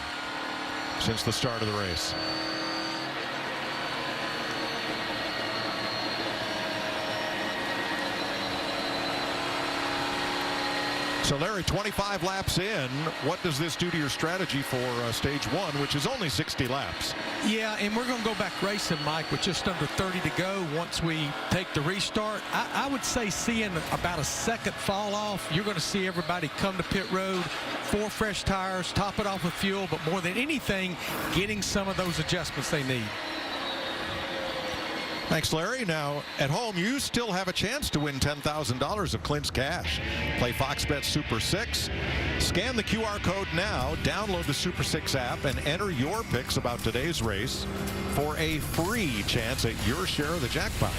since the start of the race. So, Larry, 25 laps in, what does this do to your strategy for stage 1, which is only 60 laps? Yeah, and we're going to go back racing, Mike, with just under 30 to go once we take the restart. I would say seeing about a second fall off, you're going to see everybody come to pit road, 4 fresh tires, top it off with fuel, but more than anything, getting some of those adjustments they need. Thanks, Larry. Now, at home, you still have a chance to win $10,000 of Clint's cash. Play Fox Bet Super 6. Scan the QR code now, download the Super 6 app, and enter your picks about today's race for a free chance at your share of the jackpot.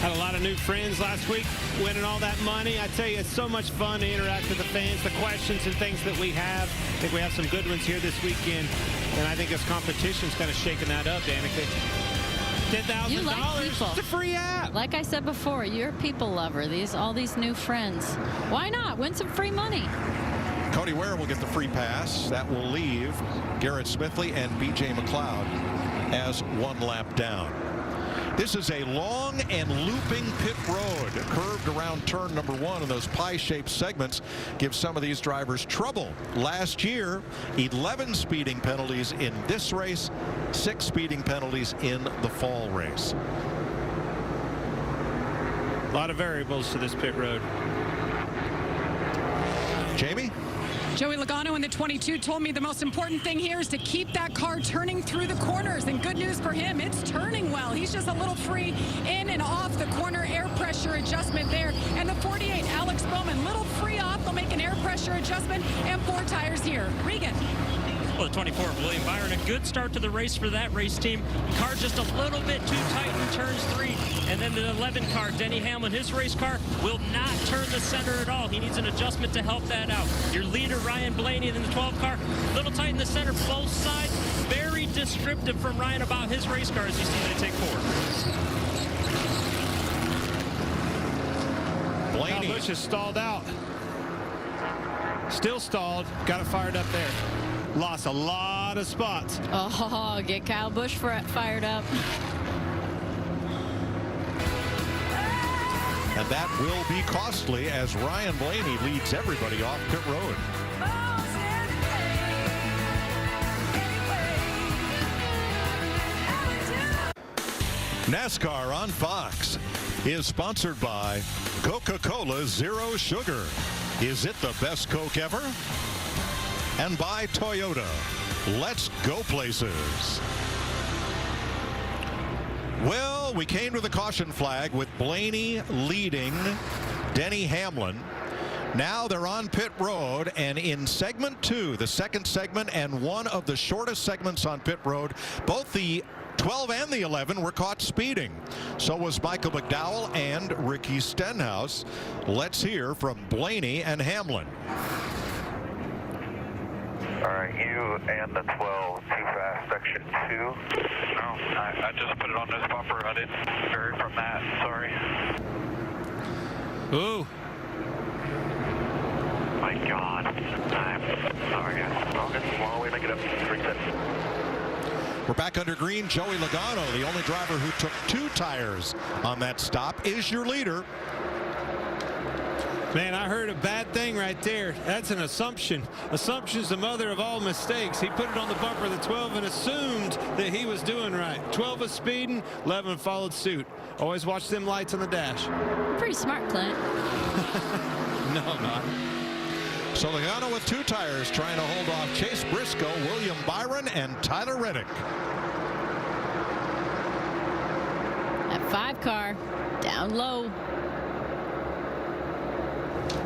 Had a lot of new friends last week winning all that money. I tell you, it's so much fun to interact with the fans, the questions and things that we have. I think we have some good ones here this weekend, and I think this competition's kind of shaking that up, Danica. $10,000. It's a free app. Like I said before, you're a people lover. All these new friends. Why not? Win some free money. Cody Ware will get the free pass. That will leave Garrett Smithley and B.J. McLeod as 1 lap down. This is a long and looping pit road, curved around turn number 1, and those pie-shaped segments give some of these drivers trouble. Last year, 11 speeding penalties in this race, 6 speeding penalties in the fall race. A lot of variables to this pit road. Jamie? Joey Logano in the 22 told me the most important thing here is to keep that car turning through the corners. And good news for him, it's turning well. He's just a little free in and off the corner, air pressure adjustment there. And the 48, Alex Bowman, little free off. They'll make an air pressure adjustment and 4 tires here. Regan. Well, the 24 of William Byron, a good start to the race for that race team. Car just a little bit too tight in turns 3. And then the 11 car, Denny Hamlin, his race car will not turn the center at all. He needs an adjustment to help that out. Your leader, Ryan Blaney, in the 12 car, a little tight in the center, both sides. Very descriptive from Ryan about his race car as you see they take 4. Blaney. Kyle Busch is stalled out. Still stalled. Got it fired up there. Lost a lot of spots. Oh, get Kyle Busch fired up. And that will be costly as Ryan Blaney leads everybody off pit road. NASCAR on Fox is sponsored by Coca-Cola Zero Sugar. Is it the best Coke ever? And by Toyota. Let's go places. Well, we came to the caution flag with Blaney leading Denny Hamlin. Now they're on pit road, and in segment 2, the second segment and one of the shortest segments on pit road, both the 12 and the 11 were caught speeding. So was Michael McDowell and Ricky Stenhouse. Let's hear from Blaney and Hamlin. All right, you and the 12, too fast, section 2. No, I just put it on this bumper. I didn't vary from that. Sorry. Ooh. My God. I'm sorry, guys. All good. Long way, make it up. 3-7. We're back under green. Joey Logano, the only driver who took 2 tires on that stop, is your leader. Man, I heard a bad thing right there. That's an assumption. Assumption's the mother of all mistakes. He put it on the bumper of the 12 and assumed that he was doing right. 12 was speeding, 11 followed suit. Always watch them lights on the dash. Pretty smart, Clint. No, not. So Logano with 2 tires trying to hold off Chase Briscoe, William Byron, and Tyler Reddick. That 5 car down low.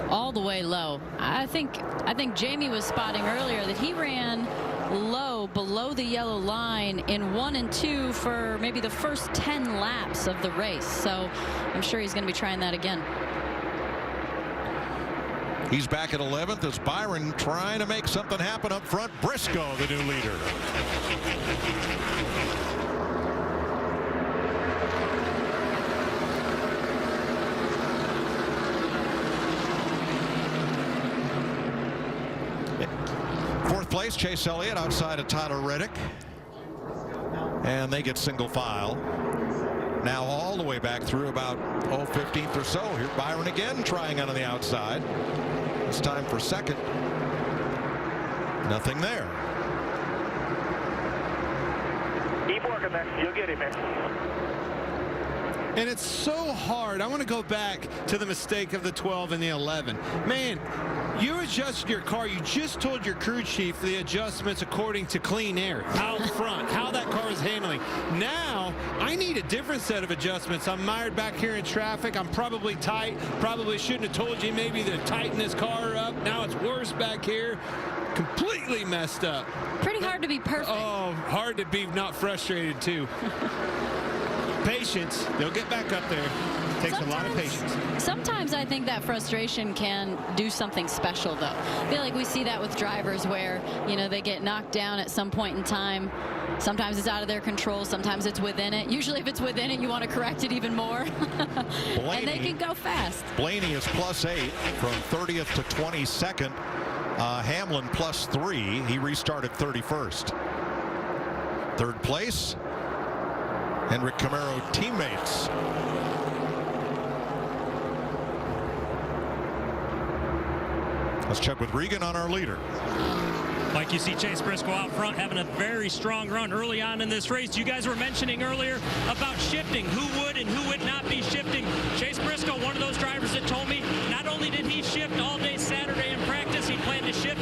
All the way low. I think Jamie was spotting earlier that he ran low below the yellow line in 1 and 2 for maybe the first 10 laps of the race. So I'm sure he's going to be trying that again. He's back at 11th as Byron trying to make something happen up front. Briscoe, the new leader. Fourth place, Chase Elliott outside of Tyler Reddick. And they get single file. Now all the way back through about 15th or so. Here Byron again trying on the outside. It's time for second. Nothing there. Keep working, man. You'll get it, man. And it's so hard. I want to go back to the mistake of the 12 and the 11. Man, you adjusted your car. You just told your crew chief the adjustments according to clean air out front, how that car is handling. Now, I need a different set of adjustments. I'm mired back here in traffic. I'm probably tight. Probably shouldn't have told you maybe to tighten this car up. Now it's worse back here. Completely messed up. Pretty hard to be perfect. Oh, hard to be not frustrated, too. Patience. They'll get back up there. Takes a lot of patience. Sometimes I think that frustration can do something special, though. I feel like we see that with drivers where, you know, they get knocked down at some point in time. Sometimes it's out of their control. Sometimes it's within it. Usually if it's within it, you want to correct it even more. And they can go fast. Blaney is +8 from 30th to 22nd. Hamlin +3. He restarted 31st. Third place. Henrik Camaro teammates. Let's check with Regan on our leader. Like you see Chase Briscoe out front having a very strong run early on in this race. You guys were mentioning earlier about shifting, who would and who would not be shifting. Chase Briscoe, one of those drivers that told me not only did he shift all day Saturday in practice, he planned to shift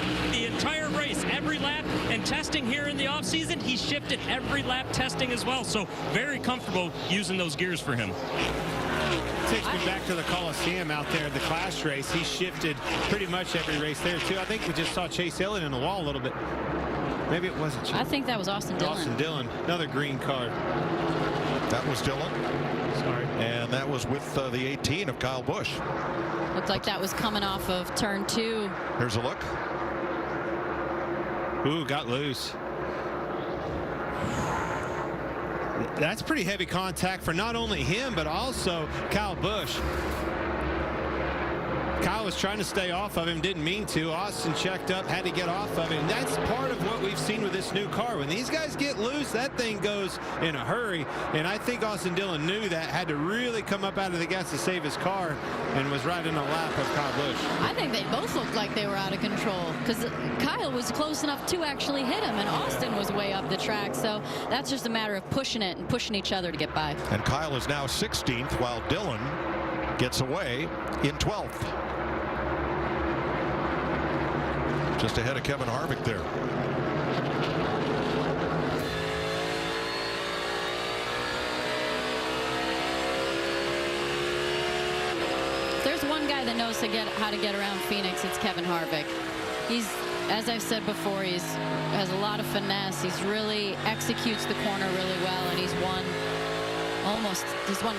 testing here in the offseason, he shifted every lap testing as well. So very comfortable using those gears for him. Takes me back to the Coliseum out there, the Clash race. He shifted pretty much every race there, too. I think we just saw Chase Elliott in the wall a little bit. Maybe it wasn't Chase. I think that was Austin Dillon. Austin Dillon, another green card. That was Dillon. Sorry. And that was with the 18 of Kyle Busch. Looked like that was coming off of turn 2. Here's a look. Ooh, got loose. That's pretty heavy contact for not only him, but also Kyle Busch. Kyle was trying to stay off of him, didn't mean to. Austin checked up, had to get off of him. And that's part of what we've seen with this new car. When these guys get loose, that thing goes in a hurry. And I think Austin Dillon knew that, had to really come up out of the gas to save his car, and was right in the lap of Kyle Busch. I think they both looked like they were out of control because Kyle was close enough to actually hit him, and Austin was way up the track. So that's just a matter of pushing it and pushing each other to get by. And Kyle is now 16th, while Dillon gets away in 12th. Just ahead of Kevin Harvick there. There's one guy that knows how to get around Phoenix. It's Kevin Harvick. He's, as I've said before, has a lot of finesse. He's really executes the corner really well, and he's won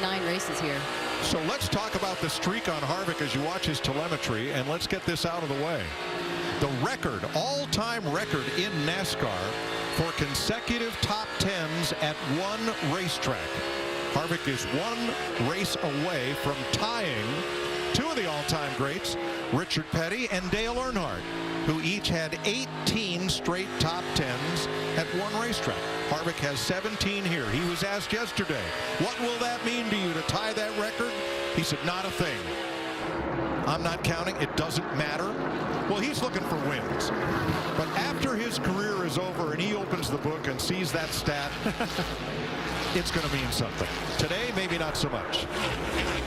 9 races here. So let's talk about the streak on Harvick as you watch his telemetry, and let's get this out of the way. The record, all-time record in NASCAR for consecutive top 10s at one racetrack. Harvick is one race away from tying two of the all-time greats, Richard Petty and Dale Earnhardt, who each had 18 straight top 10s at one racetrack. Harvick has 17 here. He was asked yesterday, what will that mean to you to tie that record? He said, not a thing. I'm not counting. It doesn't matter. Well, he's looking for wins. But after his career is over and he opens the book and sees that stat, it's going to mean something. Today, maybe not so much.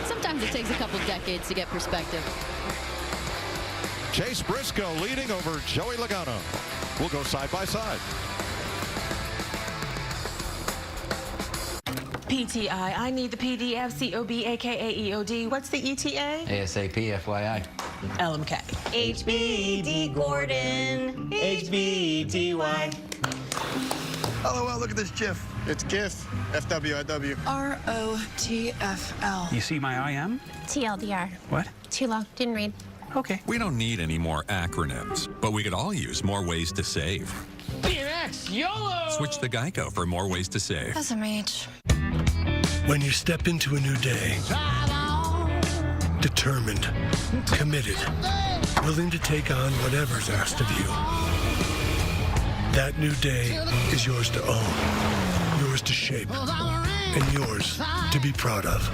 Sometimes it takes a couple decades to get perspective. Chase Briscoe leading over Joey Logano. We'll go side by side. PTI, I need the PDF, COB, AKA EOD. What's the ETA? ASAP, FYI. LMK. HBD Gordon. HBDY. Oh, well, look at this GIF. It's GIF, FWIW. ROTFL. You see my IM? TLDR. What? Too long, didn't read. Okay. We don't need any more acronyms, but we could all use more ways to save. BMX, YOLO! Switch to Geico for more ways to save. SMH. When you step into a new day, determined, committed, willing to take on whatever's asked of you, that new day is yours to own, yours to shape, and yours to be proud of.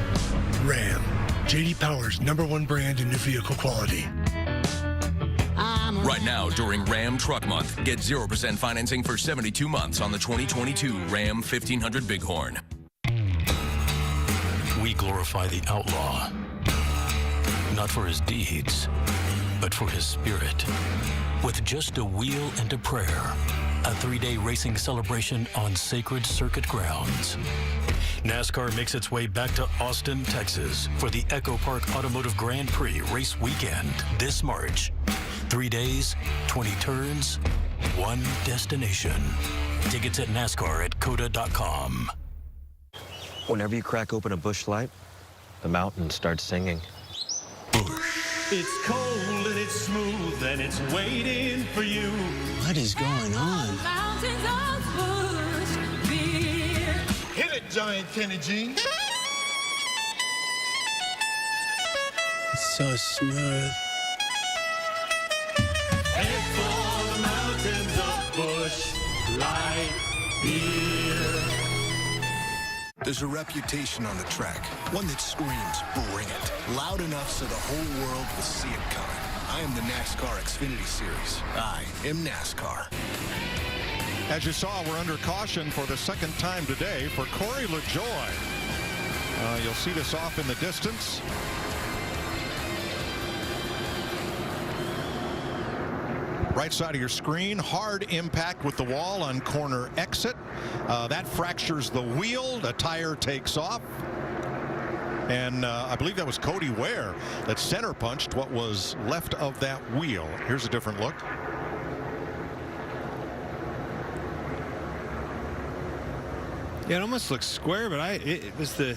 Ram, J.D. Power's #1 brand in new vehicle quality. Right now, during Ram Truck Month, get 0% financing for 72 months on the 2022 Ram 1500 Bighorn. We glorify the outlaw, not for his deeds, but for his spirit. With just a wheel and a prayer, a 3-day racing celebration on sacred circuit grounds. NASCAR makes its way back to Austin, Texas for the Echo Park Automotive Grand Prix race weekend this March. 3 days, 20 turns, one destination. Tickets at NASCAR@COTA.com. Whenever you crack open a Busch Light, the mountain starts singing. It's cold and it's smooth and it's waiting for you. What is going on? Mountains of Busch beer. Hit it, Giant Kenny G. It's so smooth. Head for the mountains of Busch Light beer. There's a reputation on the track, one that screams, bring it, loud enough so the whole world will see it coming. I am the NASCAR Xfinity Series. I am NASCAR. As you saw, we're under caution for the second time today for Corey LaJoie. You'll see this off in the distance. Right side of your screen, hard impact with the wall on corner exit. That fractures the wheel. The tire takes off. And I believe that was Cody Ware that center punched what was left of that wheel. Here's a different look. Yeah, it almost looks square, but it was the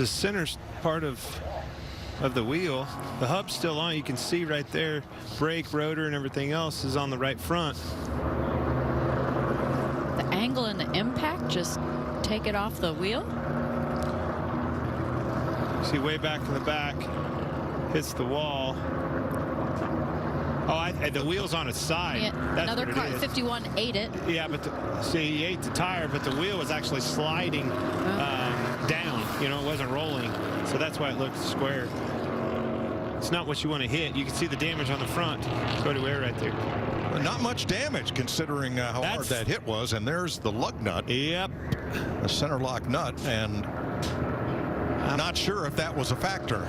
center part of the wheel. The hub's still on. You can see right there, brake, rotor, and everything else is on the right front. The angle and the impact just take it off the wheel. See way back in the back, hits the wall. Oh, the wheel's on its side. Yeah, That's another what car, it is. 51, ate it. Yeah, but see, he ate the tire, but the wheel was actually sliding down. You know, it wasn't rolling, so that's why it looked square. It's not what you want to hit. You can see the damage on the front. Cody Ware right there. Not much damage considering how hard that hit was. And there's the lug nut. Yep. The center lock nut. And I'm not sure if that was a factor.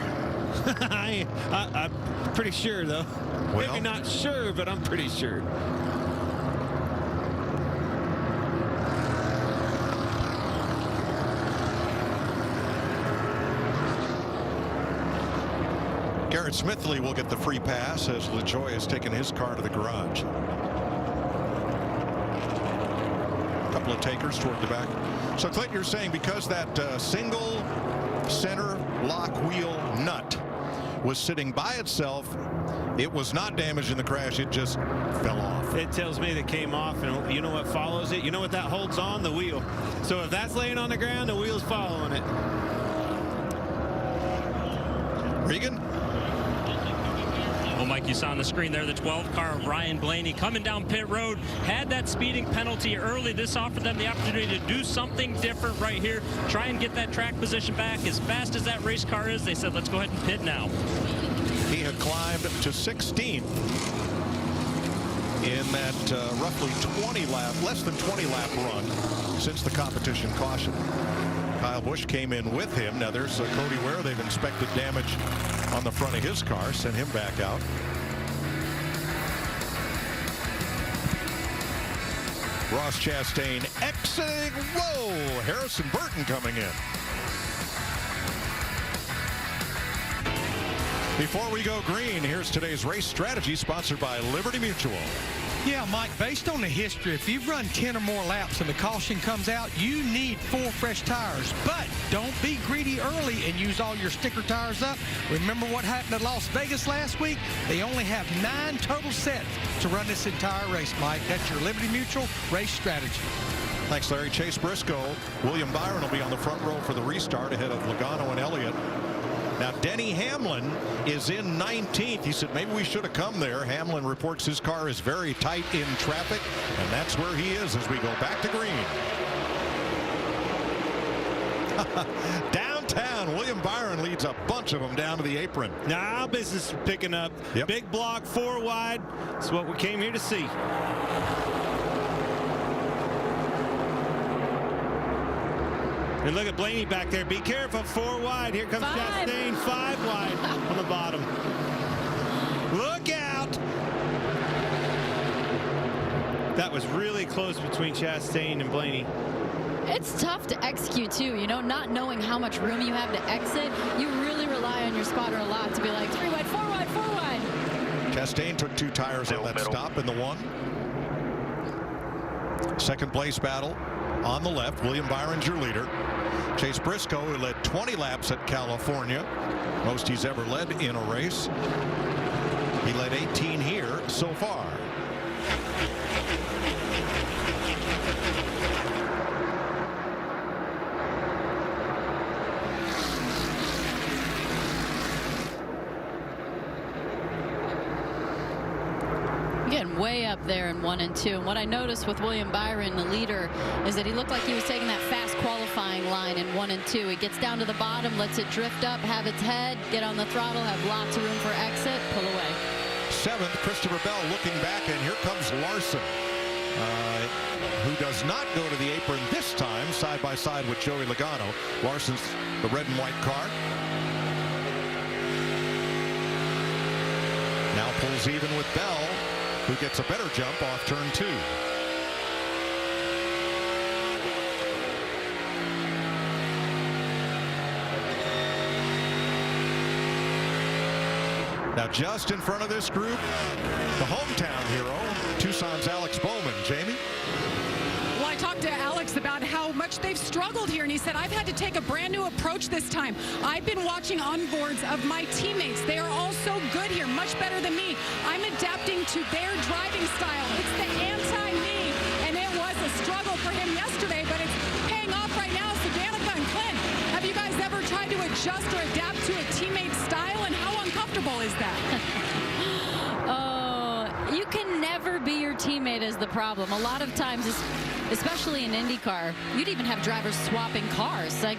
I'm pretty sure, though. Well, maybe not sure, but I'm pretty sure. Garrett Smithley will get the free pass as LaJoy has taken his car to the garage. A couple of takers toward the back. So Clayton, you're saying because that single center lock wheel nut was sitting by itself, it was not damaged in the crash, it just fell off. It tells me that it came off, and you know what follows it? You know what that holds on? The wheel. So if that's laying on the ground, the wheel's following it. Regan? Well, Mike, you saw on the screen there the 12 car of Ryan Blaney coming down pit road, had that speeding penalty early. This offered them the opportunity to do something different right here, try and get that track position back. As fast as that race car is, they said, let's go ahead and pit now. He had climbed to 16th in that roughly 20 lap, less than 20 lap run since the competition caution. Kyle Busch came in with him. Now there's Cody Ware. They've inspected damage on the front of his car, sent him back out. Ross Chastain exiting. Whoa! Harrison Burton coming in. Before we go green, here's today's race strategy sponsored by Liberty Mutual. Yeah, Mike, based on the history, if you've run 10 or more laps and the caution comes out, you need 4 fresh tires. But don't be greedy early and use all your sticker tires up. Remember what happened at Las Vegas last week? They only have 9 total sets to run this entire race, Mike. That's your Liberty Mutual race strategy. Thanks, Larry. Chase Briscoe, William Byron will be on the front row for the restart ahead of Logano and Elliott. Now, Denny Hamlin is in 19th. He said maybe we should have come there. Hamlin reports his car is very tight in traffic, and that's where he is as we go back to green. Downtown, William Byron leads a bunch of them down to the apron. Now business is picking up. Yep. Big block, 4 wide. That's what we came here to see. And look at Blaney back there. Be careful, 4 wide. Here comes Chastain, 5 wide on the bottom. Look out! That was really close between Chastain and Blaney. It's tough to execute too, you know, not knowing how much room you have to exit. You really rely on your spotter a lot to be like 3 wide, 4 wide, 4 wide. Chastain took 2 tires on that stop in the 1. Second place battle on the left. William Byron's your leader. Chase Briscoe, who led 20 laps at California, most he's ever led in a race. He led 18 here so far. Getting way up there in 1 and 2. And what I noticed with William Byron, the leader, is that he looked like he was taking that fast qualifying line in 1 and 2. He gets down to the bottom, lets it drift up, have its head, get on the throttle, have lots of room for exit, pull away. 7th, Christopher Bell looking back, and here comes Larson, who does not go to the apron this time, side by side with Joey Logano. Larson's the red and white car. Now pulls even with Bell, who gets a better jump off turn 2. Now just in front of this group, the hometown hero, Tucson's Alex Bowman. Jamie? Well, I talked to Alex about how much they've struggled here, and he said, I've had to take a brand new approach this time. I've been watching onboards of my teammates. They are all so good here, much better than me. I'm adapting to their driving style. It's the anti-me, and it was a struggle for him yesterday, but it's paying off right now. So Danica and Clint, have you guys ever tried to adjust or adapt to a teammate's style, and how uncomfortable is that? You can never be your teammate is the problem. A lot of times, especially in IndyCar, you'd even have drivers swapping cars. Like,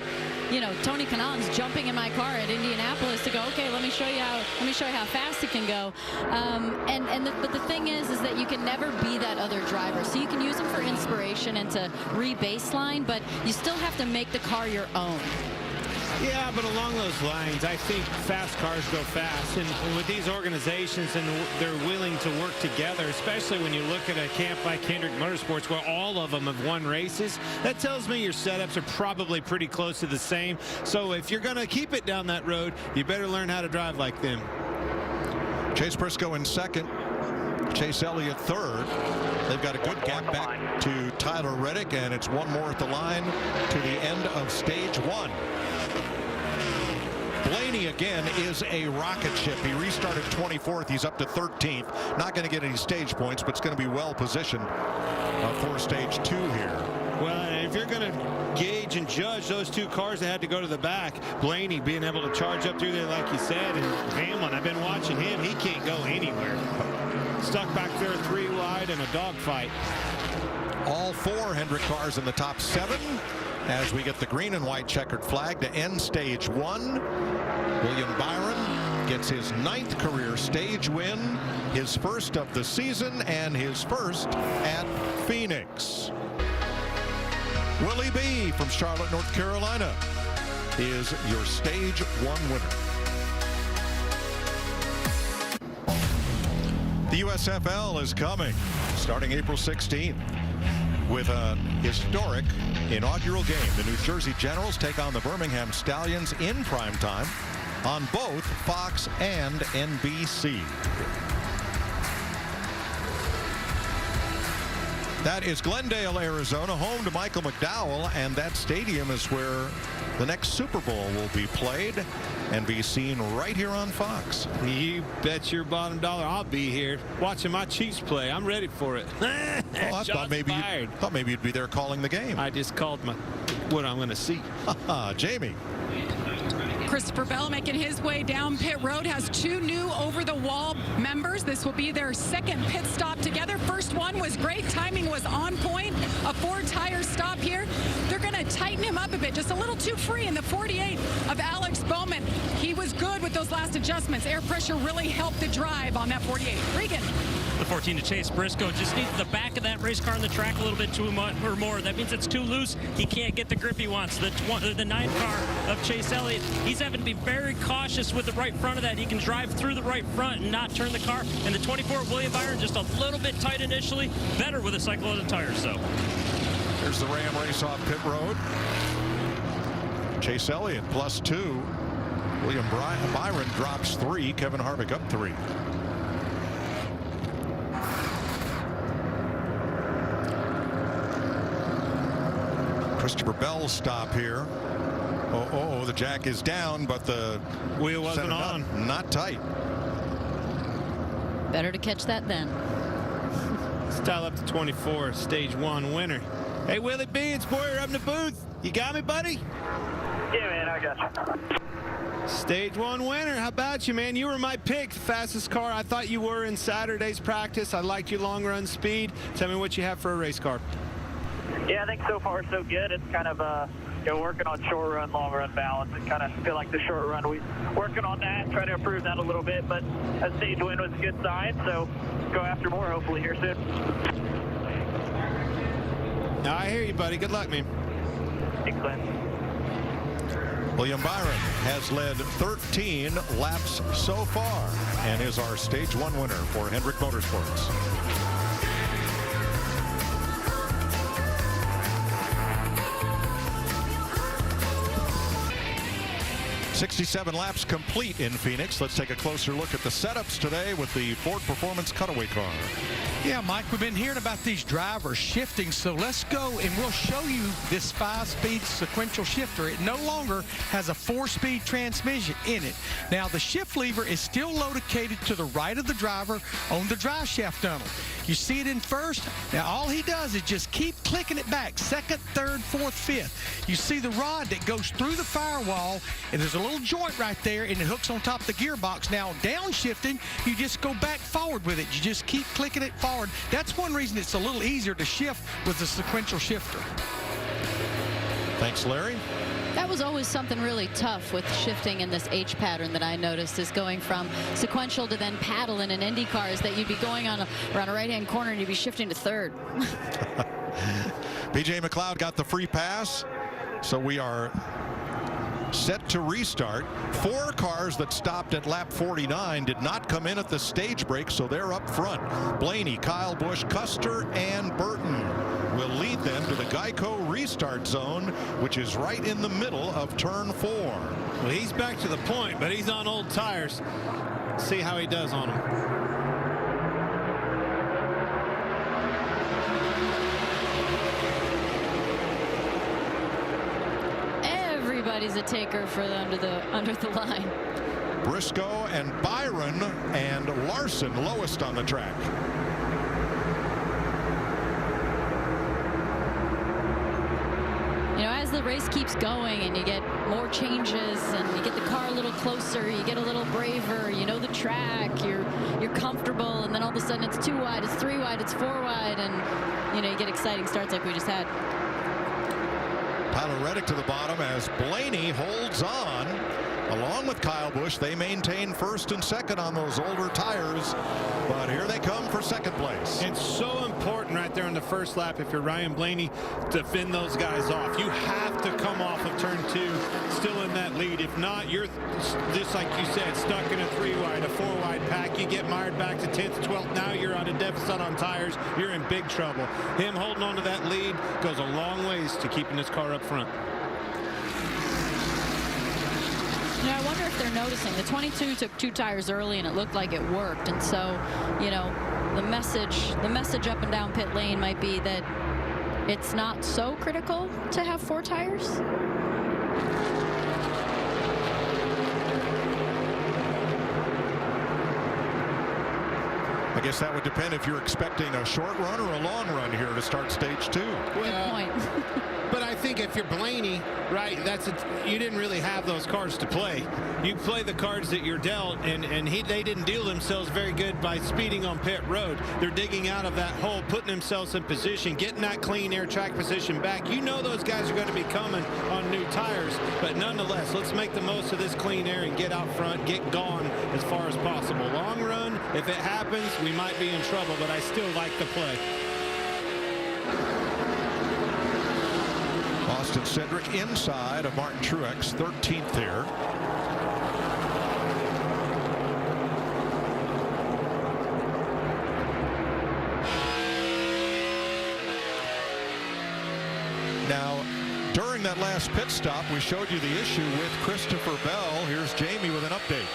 you know, Tony Kanon's jumping in my car at Indianapolis to go, okay, let me show you how fast it can go. But the thing is that you can never be that other driver. So you can use them for inspiration and to re-baseline, but you still have to make the car your own. Yeah, but along those lines, I think fast cars go fast. And with these organizations, and they're willing to work together, especially when you look at a camp like Hendrick Motorsports where all of them have won races, that tells me your setups are probably pretty close to the same. So if you're going to keep it down that road, you better learn how to drive like them. Chase Briscoe in second. Chase Elliott third. They've got a good gap back to Tyler Reddick, and it's one more at the line to the end of stage 1. Blaney again is a rocket ship. He restarted 24th. He's up to 13th. Not going to get any stage points, but it's going to be well positioned for stage 2 here. Well, if you're going to gauge and judge those two cars that had to go to the back, Blaney being able to charge up through there like you said, and Hamlin, I've been watching him. He can't go anywhere. Stuck back there 3 wide in a dogfight. All 4 Hendrick cars in the top 7 as we get the green and white checkered flag to end stage 1. William Byron gets his 9th career stage win, his first of the season, and his first at Phoenix. Willie B from Charlotte, North Carolina is your stage 1 winner. The USFL is coming starting April 16th with a historic inaugural game. The New Jersey Generals take on the Birmingham Stallions in prime time on both Fox and NBC. That is Glendale, Arizona, home to Michael McDowell, and that stadium is where the next Super Bowl will be played and be seen right here on Fox. You bet your bottom dollar I'll be here watching my Chiefs play. I'm ready for it. Oh, I thought maybe you'd be there calling the game. I just called what I'm going to see. Jamie. Christopher Bell making his way down pit road, has 2 new over-the-wall members. This will be their 2nd pit stop together. First one was great. Timing was on point. A 4-tire stop here. They're going to tighten him up a bit. Just a little too free in the 48 of Alex Bowman. He was good with those last adjustments. Air pressure really helped the drive on that 48. Regan. The 14 to Chase Briscoe just needs the back of that race car on the track a little bit too much or more. That means it's too loose. He can't get the grip he wants. The 9 car of Chase Elliott, he's having to be very cautious with the right front of that. He can drive through the right front and not turn the car. And the 24 of William Byron just a little bit tight initially. Better with a cycle of the tires, though. There's the Ram race off pit road. Chase Elliott +2. William Byron drops 3. Kevin Harvick up 3. Christopher Bell's stop here. Oh, the jack is down, but the wheel wasn't on. Not tight. Better to catch that then. Style up to 24, stage 1 winner. Hey, Willie B, it's Boyer up in the booth. You got me, buddy? Yeah, man, I got you. Stage 1 winner. How about you, man? You were my pick, the fastest car. I thought you were in Saturday's practice. I liked your long run speed. Tell me what you have for a race car. Yeah, I think so far so good. It's kind of working on short run, long run balance. And kind of feel like the short run, we're working on that, trying to improve that a little bit. But a stage win was a good sign, so go after more hopefully here soon. I hear you, buddy. Good luck, man. Thanks, Glenn. William Byron has led 13 laps so far and is our Stage 1 winner for Hendrick Motorsports. 67 laps complete in Phoenix. Let's take a closer look at the setups today with the Ford Performance Cutaway car. Yeah, Mike, we've been hearing about these drivers shifting, so let's go and we'll show you this 5-speed sequential shifter. It no longer has a 4-speed transmission in it. Now, the shift lever is still located to the right of the driver on the drive shaft tunnel. You see it in first. Now, all he does is just keep clicking it back, second, third, fourth, fifth. You see the rod that goes through the firewall, and there's a little joint right there, and it hooks on top of the gearbox. Now, downshifting, you just go back forward with it. You just keep clicking it forward. That's one reason it's a little easier to shift with the sequential shifter. Thanks, Larry. That was always something really tough with shifting in this H pattern that I noticed, is going from sequential to then paddle in an Indy car, is that you'd be going on around a right-hand corner and you'd be shifting to third. BJ McLeod got the free pass, so we are set to restart. 4 cars that stopped at lap 49 did not come in at the stage break, so they're up front. Blaney, Kyle Busch, Custer, and Burton will lead them to the Geico restart zone, which is right in the middle of turn 4. Well, he's back to the point, but he's on old tires. See how he does on them. Everybody's a taker for the under the line. Briscoe and Byron and Larson lowest on the track. You know, as the race keeps going and you get more changes and you get the car a little closer, you get a little braver, you know the track, you're comfortable, and then all of a sudden it's 2 wide, it's 3 wide, it's 4 wide, and you know, you get exciting starts like we just had. Tyler Reddick to the bottom as Blaney holds on. Along with Kyle Busch, they maintain first and second on those older tires, but here they come for second place. It's so important right there on the first lap, if you're Ryan Blaney, to fend those guys off. You have to come off of turn 2 still in that lead. If not, you're just like you said, stuck in a 3 wide, a 4 wide pack. You get mired back to 10th, 12th. Now you're on a deficit on tires. You're in big trouble. Him holding on to that lead goes a long ways to keeping this car up front. You know, I wonder if they're noticing the 22 took 2 tires early and it looked like it worked, and so, you know, the message up and down pit lane might be that it's not so critical to have 4 tires. I guess that would depend if you're expecting a short run or a long run here to start stage 2. Good point. But I think if you're Blaney, right, you didn't really have those cards to play. You play the cards that you're dealt, and they didn't deal themselves very good by speeding on pit road. They're digging out of that hole, putting themselves in position, getting that clean air track position back. You know those guys are going to be coming on new tires, but nonetheless, let's make the most of this clean air and get out front, get gone as far as possible. Long run, if it happens, we might be in trouble, but I still like the play. Austin Cindric inside of Martin Truex, 13th here. Now, during that last pit stop, we showed you the issue with Christopher Bell. Here's Jamie with an update.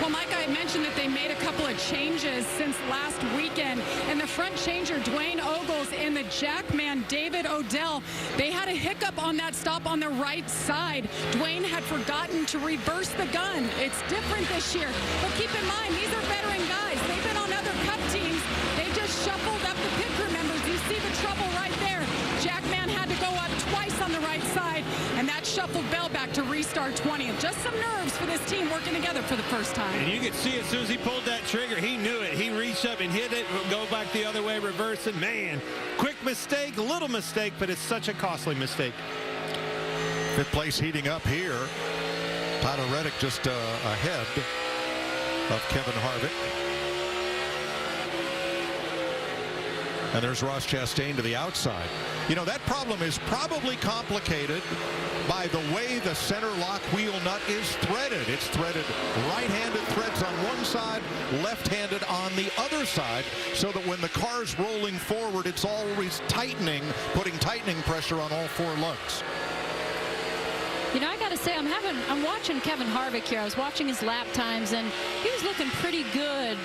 Well, Mike, I mentioned that they made a couple of changes since last weekend. And the front changer, Dwayne Ogles, and the jackman, David Odell, they had a hiccup on that stop on the right side. Dwayne had forgotten to reverse the gun. It's different this year. But keep in mind, these are veteran guys. They've been on other Cup teams. They just shuffled up the pit crew members. You see the trouble right there. Jackman had to go up twice on the right side, and that shuffled Bell back to restart 20. Just some nerves for this team working together for the first time. And you could see as soon as he pulled that trigger, he knew it. He reached up and hit it, go back the other way, reverse it. Man, quick mistake, little mistake, but it's such a costly mistake. 5th place heating up here. Tyler Reddick just ahead of Kevin Harvick. And there's Ross Chastain to the outside. You know, that problem is probably complicated by the way the center lock wheel nut is threaded. It's threaded right-handed threads on one side, left-handed on the other side, so that when the car's rolling forward, it's always tightening, putting tightening pressure on all four lugs. You know, I got to say, I'm watching Kevin Harvick here. I was watching his lap times, and he was looking pretty good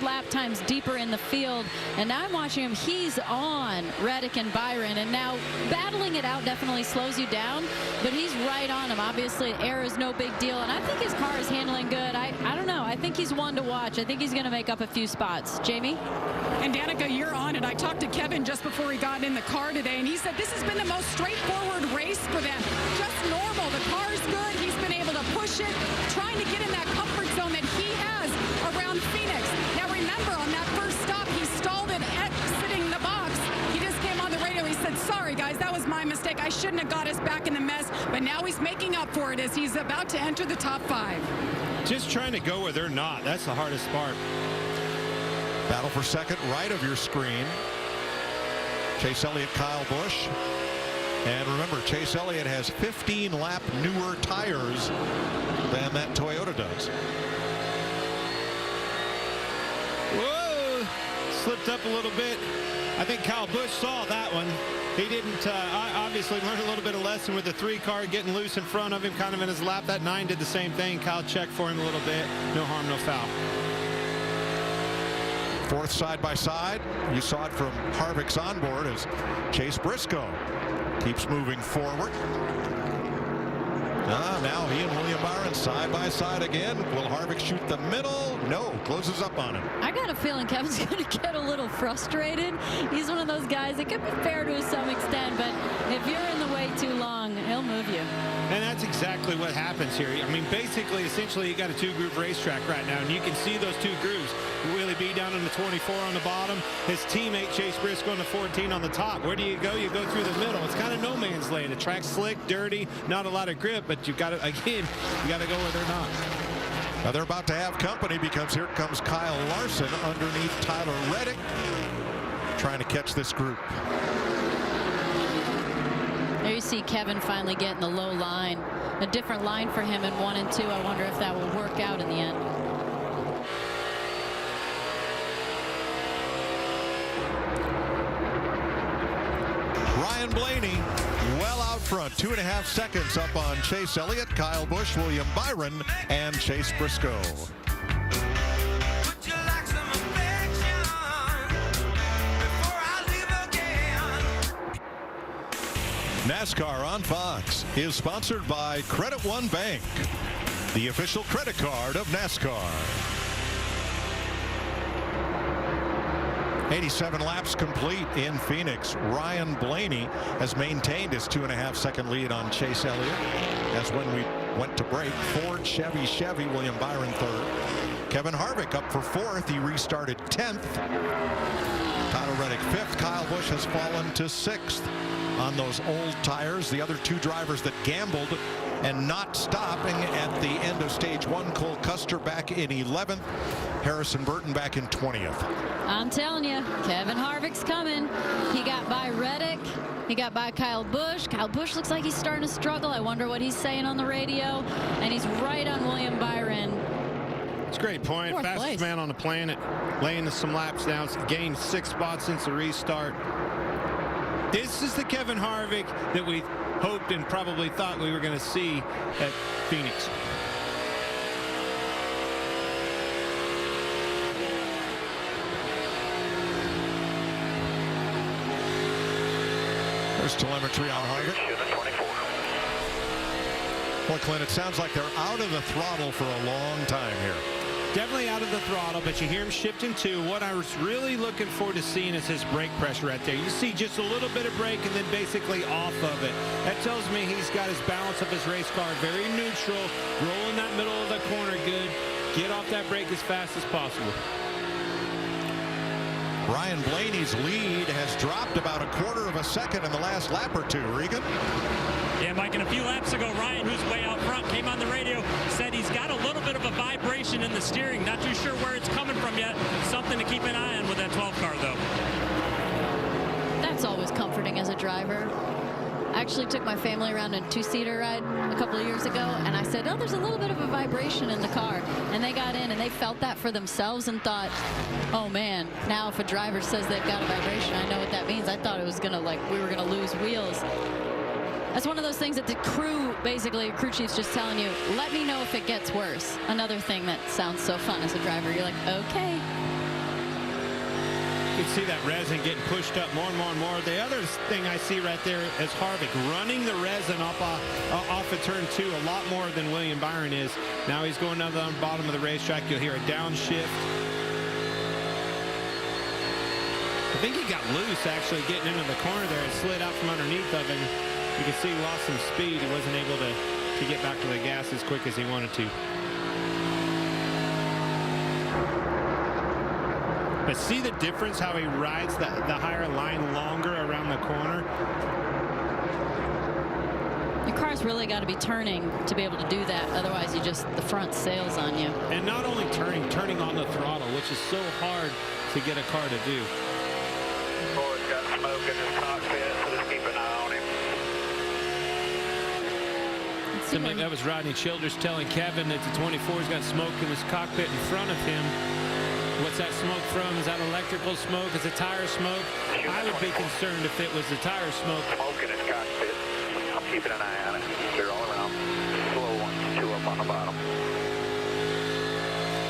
lap times deeper in the field. And now I'm watching him. He's on Reddick and Byron, and now battling it out definitely slows you down, but he's right on him. Obviously, air is no big deal, and I think his car is handling good. I don't know. I think he's one to watch. I think he's going to make up a few spots. Jamie? And Danica, you're on it. I talked to Kevin just before he got in the car today, and he said this has been the most straightforward race for them. Just normal. The car's good. He's been able to push it, trying to get in that comfort zone that he has around Phoenix. Now remember, on that first stop, he stalled it exiting the box. He just came on the radio. He said, sorry, guys, that was my mistake. I shouldn't have got us back in the mess. But now he's making up for it as he's about to enter the top 5. Just trying to go where they're not. That's the hardest part. Battle for second, right of your screen. Chase Elliott, Kyle Busch. And remember, Chase Elliott has 15-lap newer tires than that Toyota does. Whoa! Slipped up a little bit. I think Kyle Busch saw that one. He didn't obviously learn a little bit of lesson with the 3 car getting loose in front of him, kind of in his lap. That 9 did the same thing. Kyle checked for him a little bit. No harm, no foul. Fourth side by side. You saw it from Harvick's onboard as Chase Briscoe keeps moving forward. Now he and William Byron side by side again. Will Harvick shoot the middle? No, closes up on him. I got a feeling Kevin's going to get a little frustrated. He's one of those guys that could be fair to some extent, but if you're in the way too long, he'll move you. And that's exactly what happens here. I mean, basically, essentially, you got a 2-group racetrack right now, and you can see those 2 groups. Willie B down on the 24 on the bottom. His teammate Chase Briscoe on the 14 on the top. Where do you go? You go through the middle. It's kind of no man's land. The track's slick, dirty, not a lot of grip, but you've got to, again, you got to go where they're not. Now they're about to have company because here comes Kyle Larson underneath Tyler Reddick, trying to catch this group. There you see Kevin finally getting the low line. A different line for him in 1 and 2. I wonder if that will work out in the end. Ryan Blaney well out front. 2.5 seconds up on Chase Elliott, Kyle Busch, William Byron, and Chase Briscoe. NASCAR on Fox is sponsored by Credit One Bank, the official credit card of NASCAR. 87 laps complete in Phoenix. Ryan Blaney has maintained his 2.5-second lead on Chase Elliott. As when we went to break, Ford, Chevy, William Byron third. Kevin Harvick up for 4th. He restarted 10th. Tyler Reddick 5th. Kyle Busch has fallen to 6th on those old tires. The other 2 drivers that gambled and not stopping at the end of stage 1. Cole Custer back in 11th. Harrison Burton back in 20th. I'm telling you, Kevin Harvick's coming. He got by Reddick. He got by Kyle Busch. Kyle Busch looks like he's starting to struggle. I wonder what he's saying on the radio. And he's right on William Byron. It's a great point. Fastest man on the planet. Laying some laps down. Gained 6 spots since the restart. This is the Kevin Harvick that we hoped and probably thought we were going to see at Phoenix. There's telemetry on Harvick. Boy, Clint, it sounds like they're out of the throttle for a long time here. Definitely out of the throttle, but you hear him shifting too. What I was really looking forward to seeing is his brake pressure right there. You see just a little bit of brake and then basically off of it. That tells me he's got his balance of his race car very neutral, rolling that middle of the corner good, get off that brake as fast as possible. Ryan Blaney's lead has dropped about 1/4 second in the last lap or 2. Regan? Yeah, Mike, and a few laps ago, Ryan, who's way out front, came on the radio, said he's got a little bit of a vibration in the steering. Not too sure where it's coming from yet. Something to keep an eye on with that 12 car, though. as a driver. I actually took my family around in a 2-seater ride a couple of years ago, and I said, oh, there's a little bit of a vibration in the car. And they got in and they felt that for themselves and thought, oh man, now if a driver says they've got a vibration, I know what that means. I thought it was gonna, like, we were gonna lose wheels. That's one of those things that the crew, basically, crew chief's just telling you, let me know if it gets worse. Another thing that sounds so fun as a driver. You're like, okay. You can see that resin getting pushed up more and more and more. The other thing I see right there is Harvick running the resin off of turn 2 a lot more than William Byron is. Now he's going down the bottom of the racetrack. You'll hear a downshift. I think he got loose actually getting into the corner there and slid out from underneath of him. You can see he lost some speed. He wasn't able to get back to the gas as quick as he wanted to. But see the difference how he rides the higher line longer around the corner? Your car's really got to be turning to be able to do that. Otherwise, the front sails on you. And not only turning on the throttle, which is so hard to get a car to do. Boy's got smoke in his cockpit, so just keep an eye on him. That was Rodney Childers telling Kevin that the 24's got smoke in his cockpit in front of him. What's that smoke from? Is that electrical smoke? Is it tire smoke? I would be concerned if it was the tire smoke. Smoke in his cockpit. I'm keeping an eye on it. They're all around. Slow ones, 2 up on the bottom.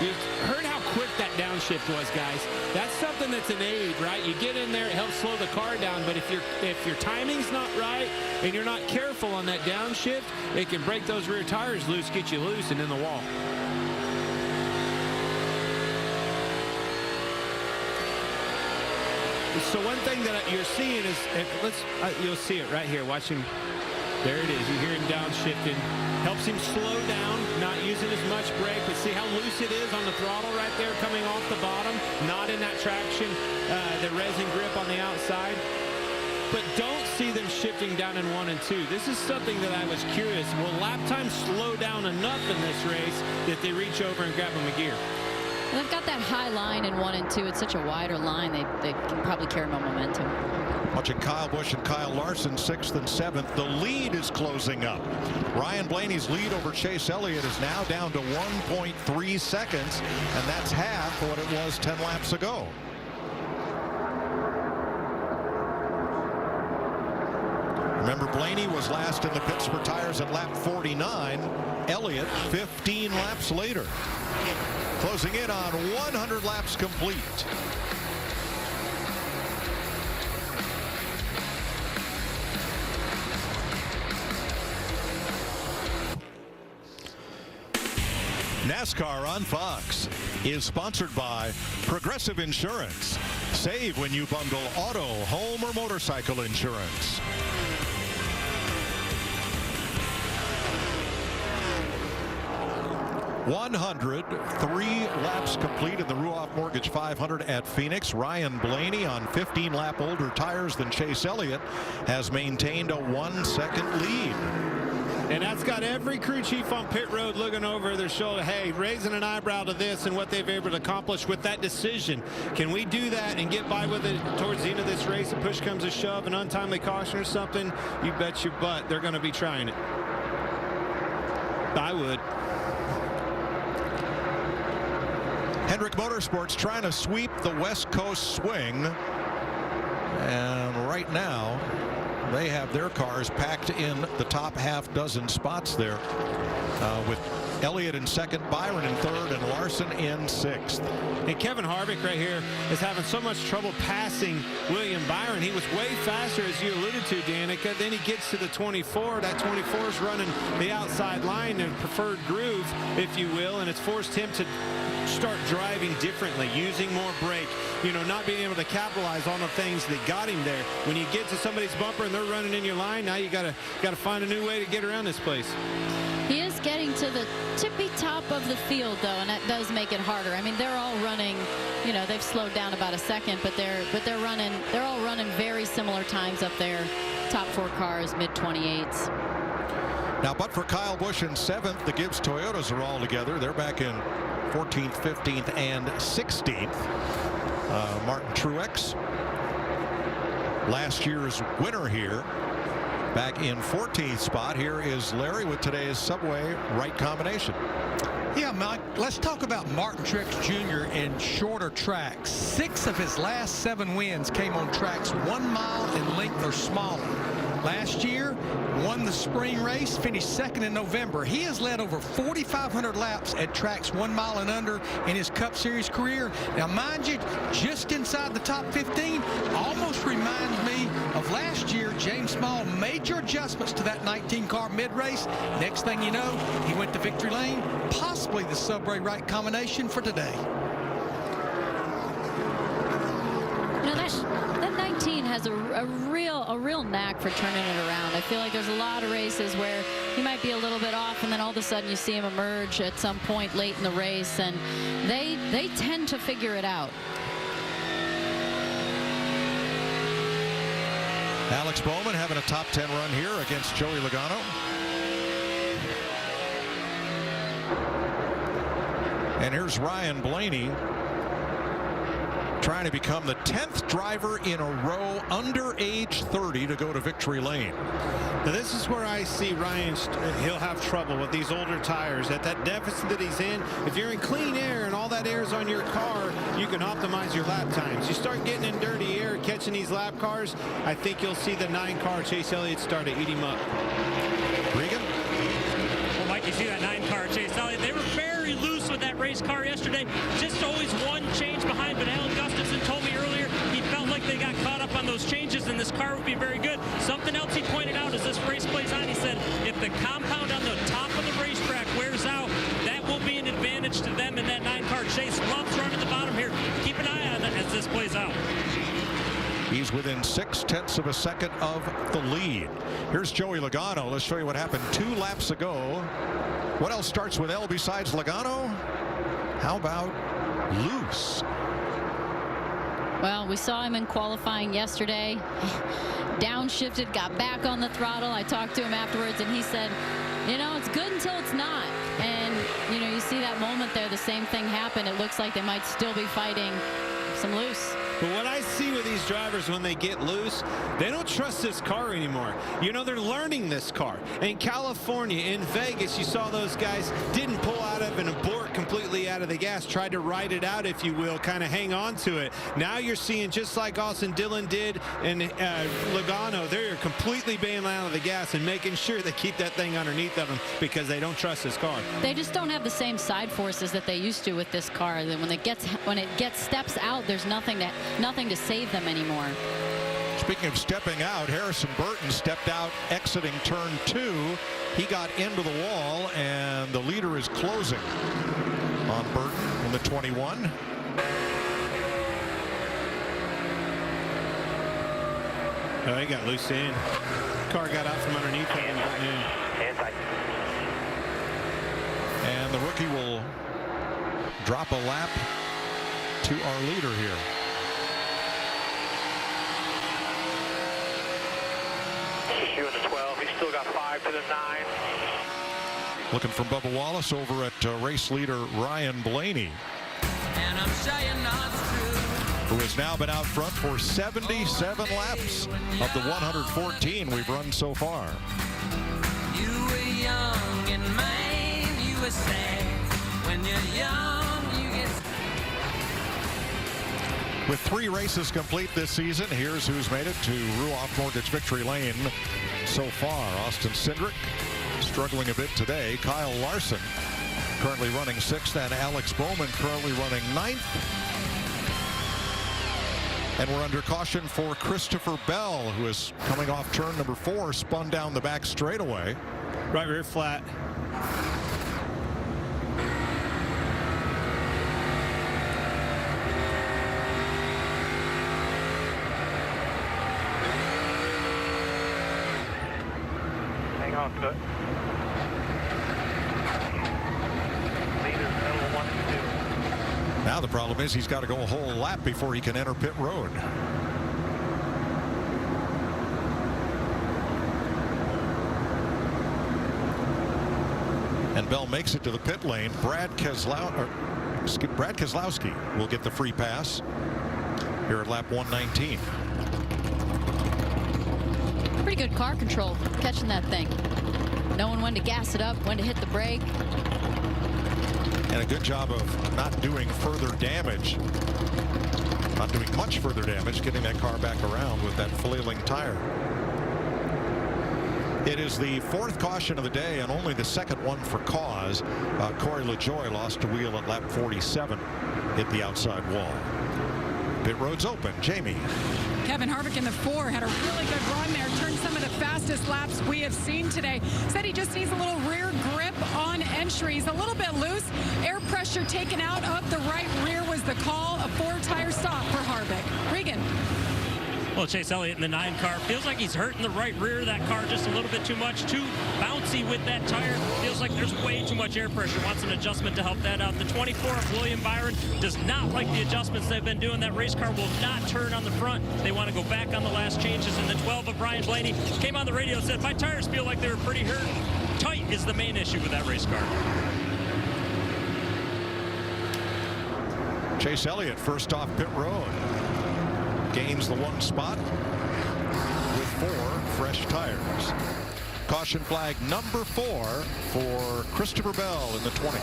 You heard how quick that downshift was, guys. That's something that's an aid, right? You get in there, it helps slow the car down, but if your timing's not right and you're not careful on that downshift, it can break those rear tires loose, get you loose and in the wall. So one thing that you're seeing is, you'll see it right here. Watch him. There it is. You hear him downshifting. Helps him slow down, not using as much brake. But see how loose it is on the throttle right there coming off the bottom. Not in that traction, the resin grip on the outside. But don't see them shifting down in 1 and 2. This is something that I was curious. Will lap time slow down enough in this race that they reach over and grab them a gear? They've got that high line in 1 and 2. It's such a wider line. They can probably carry more momentum. Watching Kyle Busch and Kyle Larson 6th and 7th. The lead is closing up. Ryan Blaney's lead over Chase Elliott is now down to 1.3 seconds, and that's half what it was 10 laps ago. Remember, Blaney was last in the pits for tires at lap 49. Elliott 15 laps later. Closing in on 100 laps complete. NASCAR on Fox is sponsored by Progressive Insurance. Save when you bundle auto, home, or motorcycle insurance. (103 laps complete in the Rouff Mortgage 500 at Phoenix. Ryan Blaney on 15 lap older tires than Chase Elliott has maintained a 1-second lead. And that's got every crew chief on pit road looking over their shoulder, hey, raising an eyebrow to this and what they've been able to accomplish with that decision. Can we do that and get by with it towards the end of this race? If push comes to shove, an untimely caution or something, you bet your butt they're going to be trying it. I would. Hendrick Motorsports trying to sweep the West Coast swing. And right now, they have their cars packed in the top half dozen spots there, with Elliott in second, Byron in third, and Larson in sixth. And Kevin Harvick right here is having so much trouble passing William Byron. He was way faster, as you alluded to, Danica. Then he gets to the 24. That 24 is running the outside line in preferred groove, if you will, and it's forced him to start driving differently, using more brake, not being able to capitalize on the things that got him there. When you get to somebody's bumper and they're running in your line, now you gotta find a new way to get around this place. He is getting to the tippy top of the field, though, and that does make it harder. I mean, they're all running, they've slowed down about a second, but they're all running very similar times up there. Top 4 cars, mid-28s. Now, but for Kyle Busch in 7th, the Gibbs Toyotas are all together. They're back in 14th, 15th, and 16th. Martin Truex last year's winner here. Back in 14th spot, here is Larry with today's Subway right combination. Yeah, Mike, let's talk about Martin Truex Jr. in shorter tracks. 6 of his last 7 wins came on tracks 1 mile in length or smaller. Last year, won the spring race, finished 2nd in November. He has led over 4,500 laps at tracks 1 mile and under in his Cup Series career. Now, mind you, just inside the top 15, almost reminds me of last year. James Small major adjustments to that 19-car mid-race. Next thing you know, he went to victory lane, possibly the Subway right combination for today. You know, that 19 has a real knack for turning it around. I feel like there's a lot of races where he might be a little bit off, and then all of a sudden you see him emerge at some point late in the race, and they tend to figure it out. Alex Bowman having a top 10 run here against Joey Logano. And here's Ryan Blaney trying to become the 10th driver in a row under age 30 to go to victory lane. Now this is where I see Ryan, he'll have trouble with these older tires. At that deficit that he's in, if you're in clean air and all that air is on your car, you can optimize your lap times. You start getting in dirty air, catching these lap cars, I think you'll see the 9-car Chase Elliott start to eat him up. Regan? Well, Mike, you see that 9-car Chase Elliott. They were very loose with that race car yesterday. Just always one change behind, but Alan Gustafson told me earlier he felt like they got caught up on those changes and this car would be very good. Something else he pointed out as this race plays on, he said if the compound on the top of the racetrack wears out, that will be an advantage to them in that 9-car Chase. Loves running the bottom here. Keep an eye on it as this plays out. He's within 0.6 of a second of the lead. Here's Joey Logano. Let's show you what happened 2 laps ago. What else starts with L besides Logano? How about loose? Well, we saw him in qualifying yesterday. Downshifted, got back on the throttle. I talked to him afterwards, and he said, you know, it's good until it's not. And, you know, you see that moment there, the same thing happened. It looks like they might still be fighting some loose. But what I see with these drivers when they get loose, they don't trust this car anymore. You know, they're learning this car. In California, in Vegas, you saw those guys didn't pull out of and abort completely out of the gas, tried to ride it out, if you will, kind of hang on to it. Now you're seeing, just like Austin Dillon did and Logano, they're completely bailing out of the gas and making sure they keep that thing underneath of them because they don't trust this car. They just don't have the same side forces that they used to with this car. That when it gets steps out, there's nothing to save them anymore. Speaking of stepping out, Harrison Burton stepped out exiting turn 2. He got into the wall, and the leader is closing on Burton in the 21. Oh, he got loose in. Car got out from underneath him. And the rookie will drop a lap to our leader here. Shoe in the 12. He's still got 5 to the 9. Looking from Bubba Wallace over at race leader Ryan Blaney, And I'm saying not true. who has now been out front for 77 laps of the 114 we've run so far. You were young and man, you were sad. When you're young, you get. With 3 races complete this season, here's who's made it to Rouff Mortgage victory lane so far. Austin Cindric struggling a bit today. Kyle Larson currently running 6th, and Alex Bowman currently running 9th. And we're under caution for Christopher Bell, who is coming off turn number 4, spun down the back straightaway. Right rear flat. Hang on to it. Leaders middle 1 and 2. Now the problem is he's got to go a whole lap before he can enter pit road. And Bell makes it to the pit lane. Brad Keselowski will get the free pass here at lap 119. Pretty good car control, catching that thing. Knowing when to gas it up, when to hit the brake. And a good job of not doing further damage. Not doing much further damage, getting that car back around with that flailing tire. It is the fourth caution of the day and only the second one for cause. Corey LaJoie lost a wheel at lap 47, hit the outside wall. Pit road's open. Jamie. Kevin Harvick in the 4 had a really good run there, turned some of the fastest laps we have seen today. Said he just needs a little rear grip on entries, a little bit loose. Air pressure taken out of the right rear was the call. A 4-tire stop for Harvick. Regan. Well, Chase Elliott in the 9 car feels like he's hurting the right rear of that car just a little bit too much. Too bouncy with that tire. Feels like there's way too much air pressure. Wants an adjustment to help that out. The 24 of William Byron does not like the adjustments they've been doing. That race car will not turn on the front. They want to go back on the last changes. And the 12 of Brian Blaney came on the radio and said, my tires feel like they were pretty hurt. Tight is the main issue with that race car. Chase Elliott first off pit road. Gains the 1 spot with 4 fresh tires. Caution flag number 4 for Christopher Bell in the 20.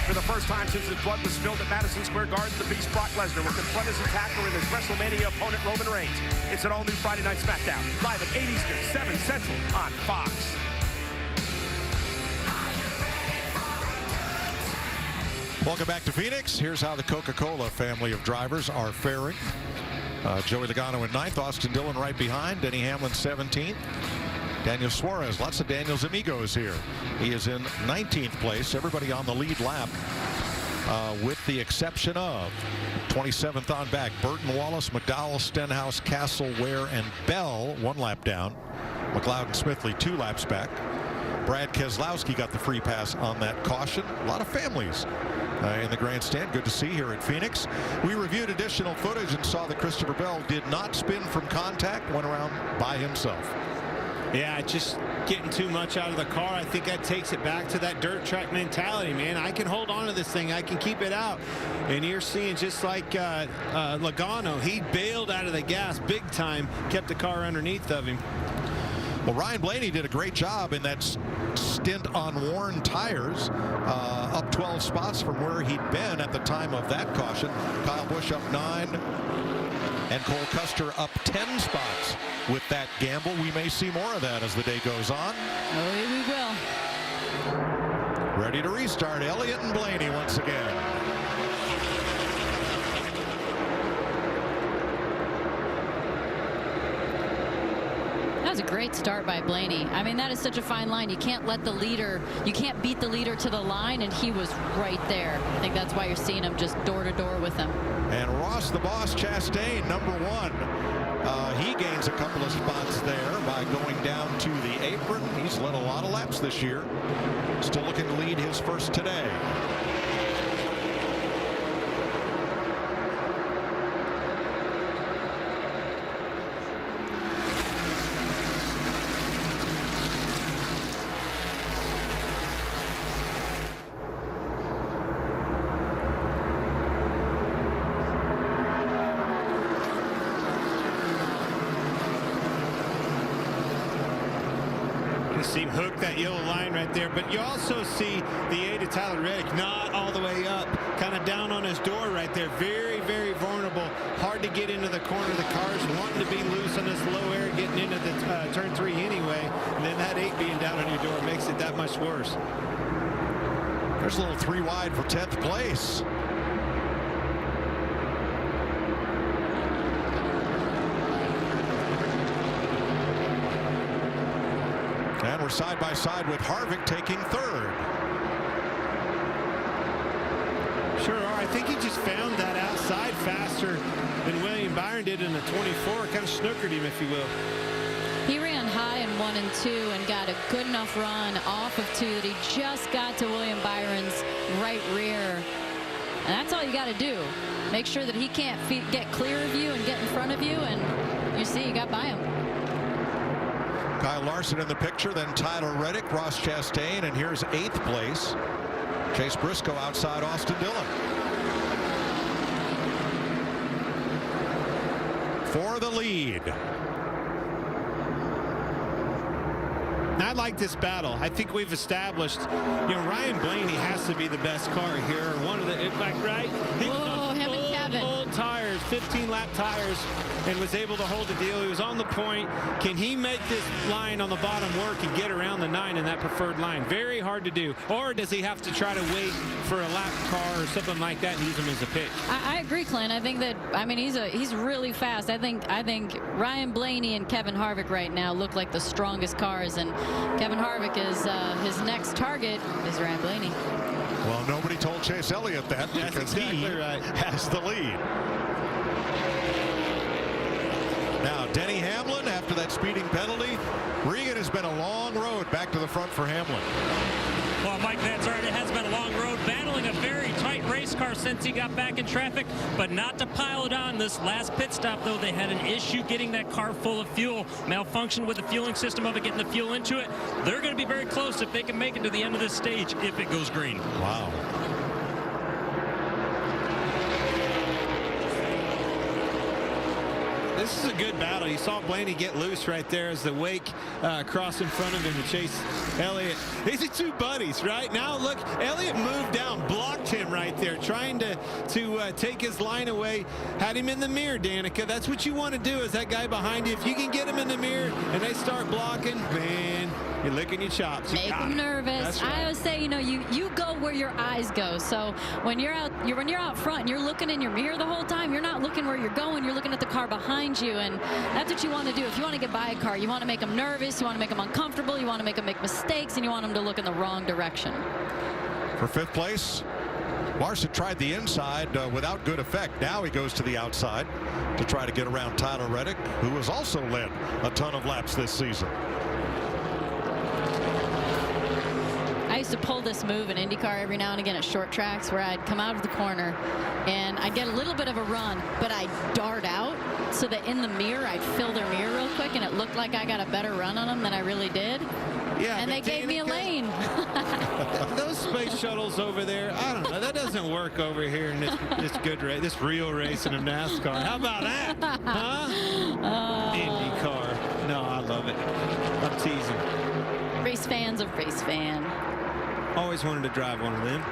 For the first time since his blood was spilled at Madison Square Garden, the Beast Brock Lesnar will confront his attacker and his WrestleMania opponent Roman Reigns. It's an all-new Friday Night SmackDown, live at 8 Eastern, 7 Central on Fox. Welcome back to Phoenix. Here's how the Coca-Cola family of drivers are faring. Joey Logano in 9th, Austin Dillon right behind, Denny Hamlin 17th. Daniel Suarez, lots of Daniel's amigos here. He is in 19th place. Everybody on the lead lap, with the exception of 27th on back. Burton, Wallace, McDowell, Stenhouse, Castle, Ware, and Bell 1 lap down. McLeod and Smithley 2 laps back. Brad Keselowski got the free pass on that caution. A lot of families in the grandstand. Good to see here at Phoenix. We reviewed additional footage and saw that Christopher Bell did not spin from contact, went around by himself. Yeah, just getting too much out of the car. I think that takes it back to that dirt track mentality, man. I can hold on to this thing. I can keep it out. And you're seeing just like Logano, he bailed out of the gas big time, kept the car underneath of him. Well, Ryan Blaney did a great job in that stint on worn tires, up 12 spots from where he'd been at the time of that caution. Kyle Busch up 9 and Cole Custer up 10 spots with that gamble. We may see more of that as the day goes on. Oh, we will. Ready to restart. Elliott and Blaney once again. That was a great start by Blaney. I mean, that is such a fine line. You can't let the leader, you can't beat the leader to the line, and he was right there. I think that's why you're seeing him just door to door with him. And Ross the Boss Chastain, number 1. He gains a couple of spots there by going down to the apron. He's led a lot of laps this year. Still looking to lead his first today. See him hook that yellow line right there, but you also see the 8 of Tyler Reddick not all the way up, kind of down on his door right there. Very, very vulnerable. Hard to get into the corner. The car's wanting to be loose on this low air, getting into the turn 3 anyway. And then that 8 being down on your door makes it that much worse. There's a little 3 wide for 10th place. And we're side by side with Harvick taking 3rd. Sure are. I think he just found that outside faster than William Byron did in the 24. Kind of snookered him, if you will. He ran high in 1 and 2 and got a good enough run off of 2 that he just got to William Byron's right rear. And that's all you got to do. Make sure that he can't get clear of you and get in front of you, and you see you got by him. Kyle Larson in the picture, then Tyler Reddick, Ross Chastain, and here's 8th place. Chase Briscoe outside Austin Dillon. for the lead. I like this battle. I think we've established, Ryan Blaney has to be the best car here. One of the, in fact, right? He was him and Kevin. Old tires, 15-lap tires, and was able to hold the deal. He was on the point. Can he make this line on the bottom work and get around the 9 in that preferred line? Very hard to do. Or does he have to try to wait for a lap car or something like that and use him as a pick? I agree, Clint. I think that, he's really fast. I think Ryan Blaney and Kevin Harvick right now look like the strongest cars, and Kevin Harvick is his next target is Ryan Blaney. Well, nobody told Chase Elliott that because he has the lead. Now, Denny Hamlin, after that speeding penalty, Regan has been a long road back to the front for Hamlin. Well, Mike, that's right. It has been a long road, battling a very tight race car since he got back in traffic, but not to pile it on this last pit stop, though. They had an issue getting that car full of fuel, malfunction with the fueling system of it, getting the fuel into it. They're going to be very close if they can make it to the end of this stage if it goes green. Wow. This is a good battle. You saw Blaney get loose right there as the wake crossed in front of him to chase Elliott. These are two buddies, right? Now look, Elliott moved down, blocked him right there, trying to take his line away. Had him in the mirror, Danica. That's what you want to do, is that guy behind you. If you can get him in the mirror and they start blocking, man, you're licking your chops. Make them nervous. That's right. I always say, you go where your eyes go. So when you're out front and you're looking in your mirror the whole time, you're not looking where you're going. You're looking at the car behind you, and that's what you want to do. If you want to get by a car, you want to make them nervous, you want to make them uncomfortable, you want to make them make mistakes, and you want them to look in the wrong direction. For 5th place, Larson tried the inside without good effect. Now he goes to the outside to try to get around Tyler Reddick, who has also led a ton of laps this season. I used to pull this move in IndyCar every now and again at short tracks, where I'd come out of the corner and I'd get a little bit of a run, but I'd dart out so that in the mirror I'd fill their mirror real quick, and it looked like I got a better run on them than I really did. Yeah, and they gave me a lane. Those space shuttles over there, I don't know. That doesn't work over here in this good race, this real racing of NASCAR. How about that? Huh? IndyCar. No, I love it. I'm teasing. Race fan's a race fan. Always wanted to drive one of them.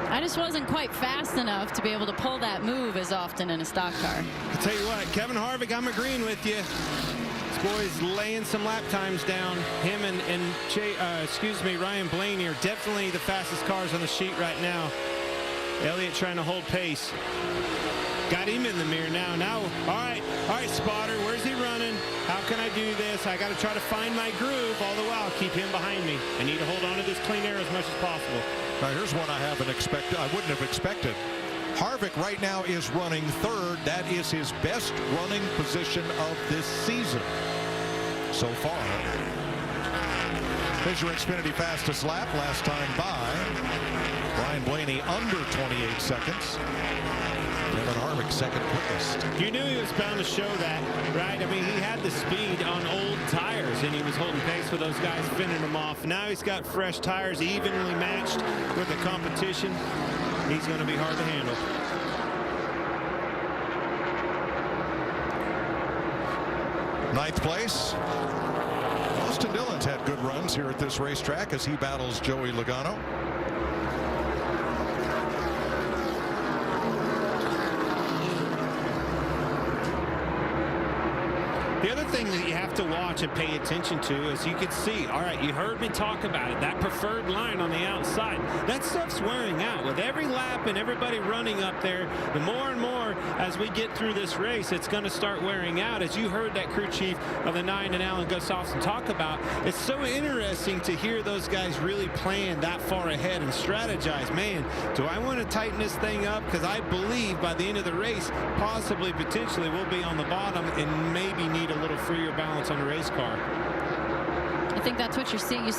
I just wasn't quite fast enough to be able to pull that move as often in a stock car. I'll tell you what, Kevin Harvick, I'm agreeing with you. This boy's laying some lap times down. Him and Ryan Blaney are definitely the fastest cars on the sheet right now. Elliott trying to hold pace. Got him in the mirror now. All right, spotter, where's he running? How can I do this? I got to try to find my groove, all the while keep him behind me. I need to hold on to this clean air as much as possible. Now here's one I wouldn't have expected. Harvick right now is running 3rd. That is his best running position of this season so far. There's your Xfinity fastest lap last time by. Ryan Blaney under 28 seconds. Kevin Harvick second quickest. You knew he was bound to show that, right? I mean, he had the speed on old tires, and he was holding pace with those guys, fending them off. Now he's got fresh tires, evenly matched with the competition. He's going to be hard to handle. Ninth place. Austin Dillon's had good runs here at this racetrack as he battles Joey Logano. The other thing that you have to watch and pay attention to is you can see, all right, you heard me talk about it, that preferred line on the outside. That stuff's wearing out. With every lap and everybody running up there, the more and more as we get through this race, it's going to start wearing out. As you heard that crew chief of the 9 and Alan Gustafson talk about, it's so interesting to hear those guys really plan that far ahead and strategize. Man, do I want to tighten this thing up? Because I believe by the end of the race, possibly, potentially, we'll be on the bottom and maybe need a little freer balance on the race car. I think that's what you're seeing. You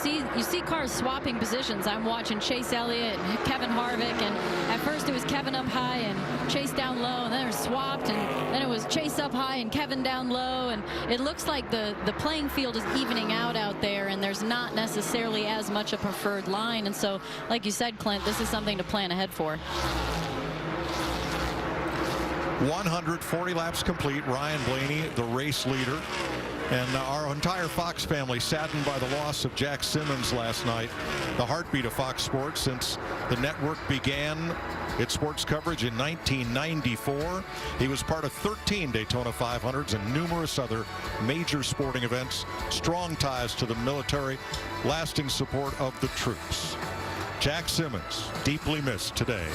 see cars swapping positions. I'm watching Chase Elliott and Kevin Harvick, and at first it was Kevin up high and Chase down low, and then it was swapped, and then it was Chase up high and Kevin down low, and it looks like the playing field is evening out there, and there's not necessarily as much a preferred line. And so, like you said, Clint, this is something to plan ahead for. 140 laps complete. Ryan Blaney, the race leader. And our entire Fox family saddened by the loss of Jack Simmons last night, the heartbeat of Fox Sports since the network began its sports coverage in 1994. He was part of 13 Daytona 500s and numerous other major sporting events, strong ties to the military, lasting support of the troops. Jack Simmons, deeply missed today.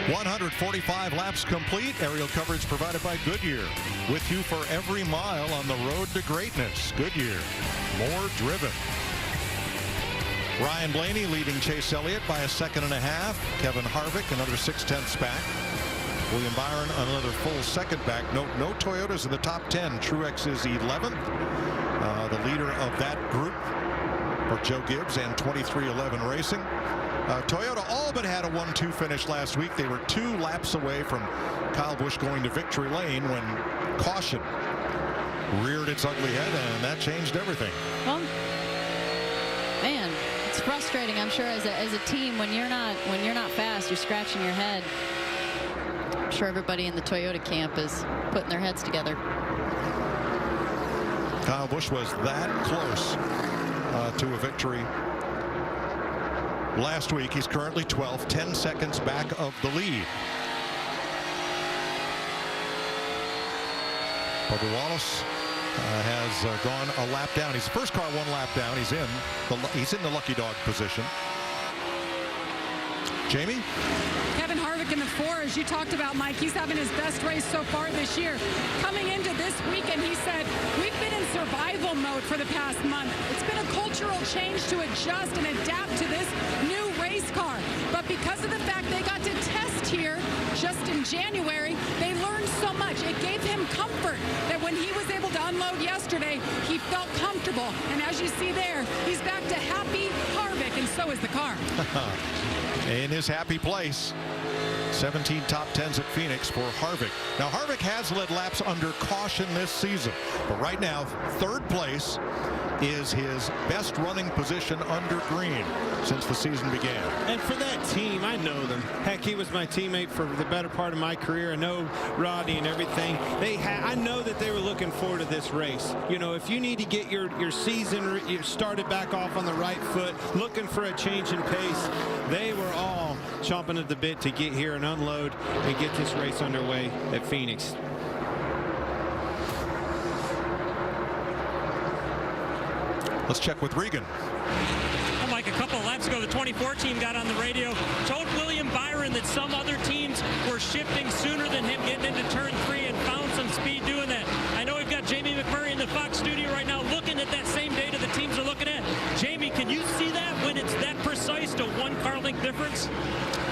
.145 laps complete. Aerial coverage provided by Goodyear. With you for every mile on the road to greatness. Goodyear, more driven. Ryan Blaney leading Chase Elliott by a second and a half. Kevin Harvick another 0.6 back. William Byron another full second back. No Toyotas in the top 10. Truex is 11th. The leader of that group for Joe Gibbs and 2311 Racing. Toyota all but had a 1-2 finish last week. They were 2 laps away from Kyle Busch going to victory lane when caution reared its ugly head, and that changed everything. Well, man, it's frustrating. I'm sure as a team when you're not fast, you're scratching your head. I'm sure everybody in the Toyota camp is putting their heads together. Kyle Busch was that close to a victory last week. He's currently 12th, 10 seconds back of the lead. Bubba Wallace has gone a lap down. He's the first car 1 lap down. He's in the lucky dog position. Jamie? Kevin Harvick in the 4, as you talked about, Mike, he's having his best race so far this year. Coming into this weekend, he said, we've been in survival mode for the past month. It's been a cultural change to adjust and adapt to this new race car. But because of the fact they got to test here just in January, they learned so much. It gave him comfort that when he was able to unload yesterday, he felt comfortable. And as you see there, he's back to happy Harvick, and so is the car. In his happy place. 17 top 10s at Phoenix for Harvick. Now Harvick has led laps under caution this season, but right now 3rd place is his best running position under green since the season began. And for that team, I know them. Heck, he was my teammate for the better part of my career. I know Rodney and everything. I know that they were looking forward to this race. You know, if you need to get your season started back off on the right foot, looking for a change in pace, they were all chomping at the bit to get here and unload and get this race underway at Phoenix. Let's check with Regan. Like a couple of laps ago, the 24 team got on the radio, told William Byron that some other teams were shifting sooner than him getting into turn 3 and found some speed doing that. I know we've got Jamie McMurray in the Fox studio right now looking at that same data the teams are looking at. Jamie, can you see that when it's that precise to 1 car length difference?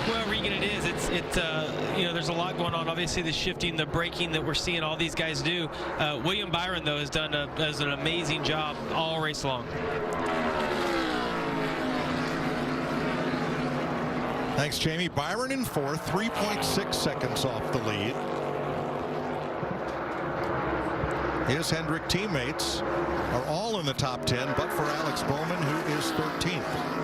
Well, Regan, it is. You know, there's a lot going on. Obviously, the shifting, the braking that we're seeing all these guys do. William Byron, though, has done an amazing job all race long. Thanks, Jamie. Byron in 4th, 3.6 seconds off the lead. His Hendrick teammates are all in the top 10, but for Alex Bowman, who is 13th.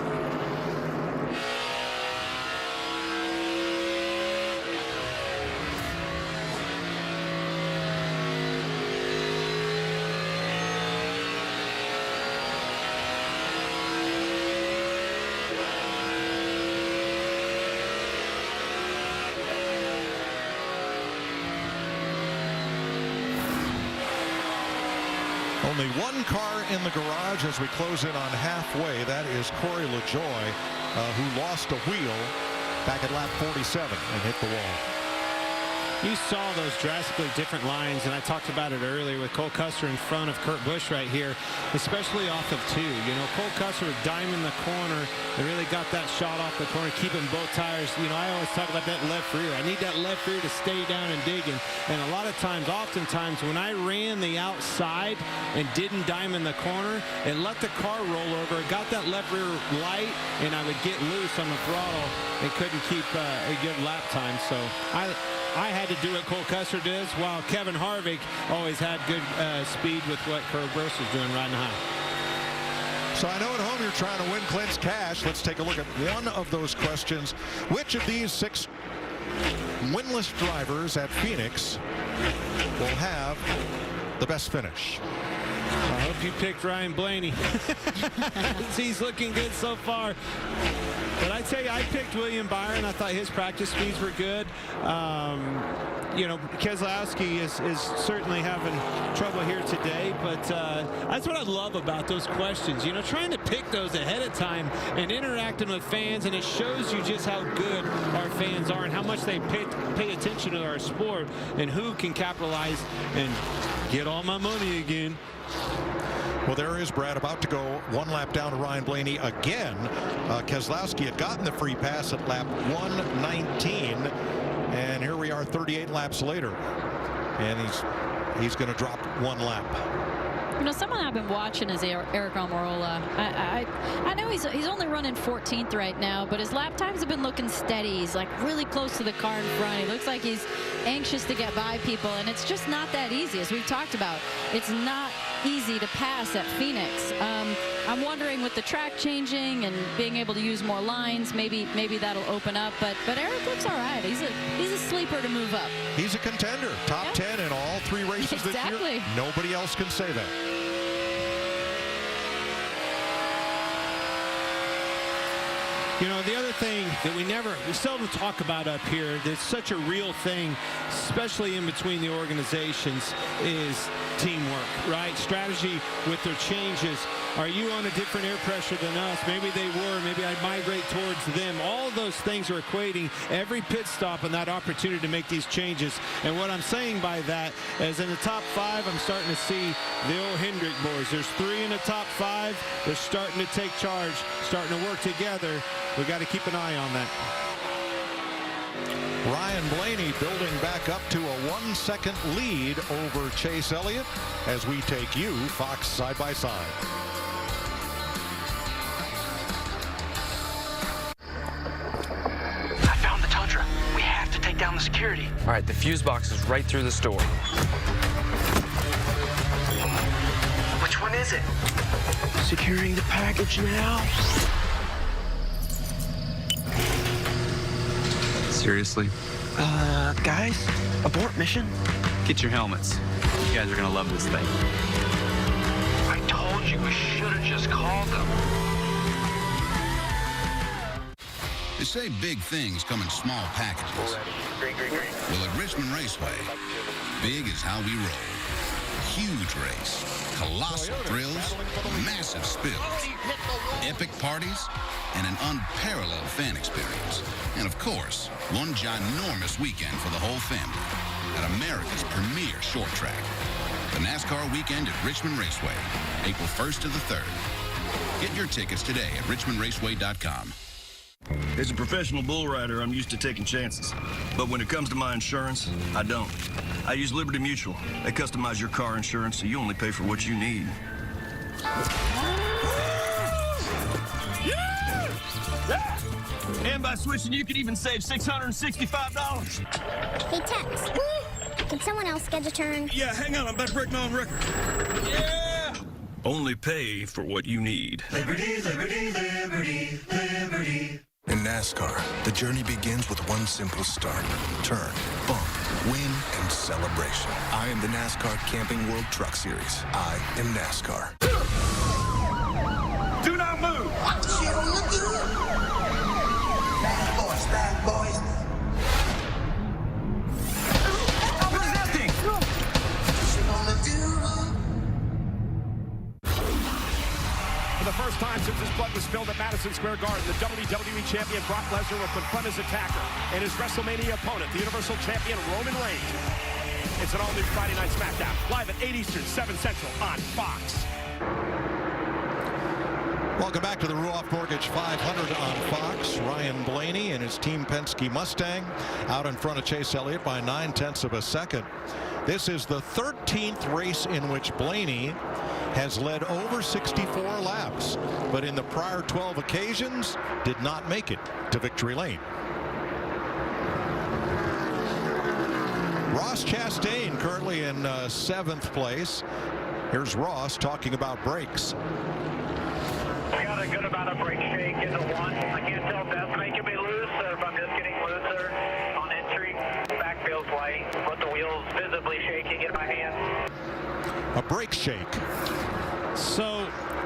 Only 1 car in the garage as we close in on halfway. That is Corey LaJoie, who lost a wheel back at lap 47 and hit the wall. You saw those drastically different lines, and I talked about it earlier with Cole Custer in front of Kurt Busch right here, especially off of 2. You know, Cole Custer was diming the corner and really got that shot off the corner, keeping both tires. You know, I always talk about that left rear. I need that left rear to stay down and dig. And a lot of times, oftentimes, when I ran the outside and didn't dime in the corner, it let the car roll over. It got that left rear light, and I would get loose on the throttle and couldn't keep a good lap time. So I had to do what Cole Custer does, while Kevin Harvick always had good speed with what Kurt Busch was doing riding high. So I know at home you're trying to win Clint's cash. Let's take a look at one of those questions. Which of these 6 winless drivers at Phoenix will have the best finish? I hope you picked Ryan Blaney. He's looking good so far. But I tell you, I picked William Byron. I thought his practice speeds were good. You know, Keselowski is certainly having trouble here today, but that's what I love about those questions. You know, trying to pick those ahead of time and interacting with fans, and it shows you just how good our fans are and how much they pay attention to our sport and who can capitalize and get all my money again. Well, there is Brad about to go 1 lap down to Ryan Blaney again. Keselowski had gotten the free pass at lap 119, and here we are 38 laps later, and he's going to drop 1 lap. You know, someone I've been watching is Eric Almirola. I know he's only running 14th right now, but his lap times have been looking steady. He's like really close to the car in front. He looks like he's anxious to get by people, and it's just not that easy, as we've talked about. It's not easy to pass at Phoenix. I'm wondering, with the track changing and being able to use more lines, maybe that'll open up. But Eric looks all right. He's a sleeper to move up. He's a contender. Top 10 in all 3 races this year. Nobody else can say that. You know, the other thing that we seldom talk about up here, that's such a real thing, especially in between the organizations, is teamwork, right? Strategy with their changes. Are you on a different air pressure than us? Maybe they were. Maybe I'd migrate towards them. All of those things are equating every pit stop and that opportunity to make these changes. And what I'm saying by that is, in the top 5, I'm starting to see the old Hendrick boys. There's 3 in the top 5. They're starting to take charge, starting to work together. We got to keep an eye on that. Ryan Blaney building back up to a 1-second lead over Chase Elliott as we take you Fox side by side. I found the Tundra. We have to take down the security. All right, the fuse box is right through the store. Which one is it? Securing the package now. Seriously? Guys, abort mission. Get your helmets. You guys are gonna love this thing. I told you we should have just called them. They say big things come in small packages. Well, at Richmond Raceway, big is how we roll. Huge race, colossal thrills, massive spills, epic parties, and an unparalleled fan experience. And of course, one ginormous weekend for the whole family at America's premier short track. The NASCAR weekend at Richmond Raceway, April 1st to the 3rd. Get your tickets today at richmondraceway.com. As a professional bull rider, I'm used to taking chances. But when it comes to my insurance, I don't. I use Liberty Mutual. They customize your car insurance so you only pay for what you need. Yeah! And by switching, you could even save $665. Hey, Tex, can someone else get a turn? Yeah, hang on, I'm about to break my own record. Yeah! Only pay for what you need. Liberty, liberty, liberty, liberty. In NASCAR, the journey begins with one simple start. Turn, bump, win, and celebration. I am the NASCAR Camping World Truck Series. I am NASCAR. Do not move! Watch you on the do. Bad boys, bad boys. What is that thing? What you gonna do? For the first time since his blood was spilled at Madison Square Garden, the WWE Champion Brock Lesnar will confront his attacker and his WrestleMania opponent, the Universal Champion Roman Reigns. It's an all-new Friday Night SmackDown, live at 8 Eastern, 7 Central on Fox. Welcome back to the Rouff Mortgage 500 on Fox. Ryan Blaney and his Team Penske Mustang out in front of Chase Elliott by 9/10 of a second. This is the 13th race in which Blaney has led over 64 laps, but in the prior 12 occasions did not make it to victory lane. Ross Chastain currently in 7th place. Here's Ross talking about brakes. feeling good about a brake shake in the one. I can't tell if that's making me loose or if I'm just getting looser on entry. Back feels light, but the wheel's visibly shaking in my hand. A brake shake. So,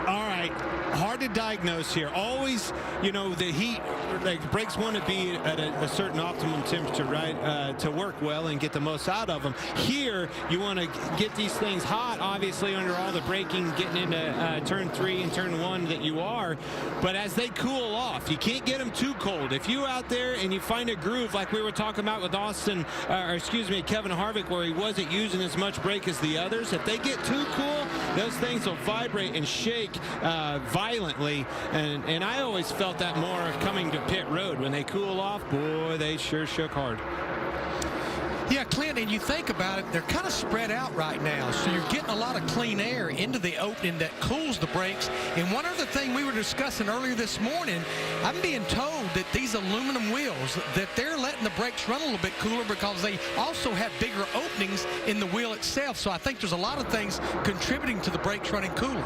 all right, hard to diagnose here. Always, you know, the heat, like brakes want to be at a certain optimum temperature, right, to work well and get the most out of them. Here, you want to get these things hot, obviously, under all the braking, getting into turn 3 and turn 1 that you are. But as they cool off, you can't get them too cold. If you out there and you find a groove like we were talking about with Kevin Harvick, where he wasn't using as much brake as the others, if they get too cool, those things will vibrate and shake violently, and I always felt that more coming to pit road. When they cool off, boy, they sure shook hard. Yeah, Clint, and you think about it, they're kind of spread out right now, so you're getting a lot of clean air into the opening that cools the brakes. And one other thing we were discussing earlier this morning, I'm being told that these aluminum wheels, that they're letting the brakes run a little bit cooler because they also have bigger openings in the wheel itself. So I think there's a lot of things contributing to the brakes running cooler.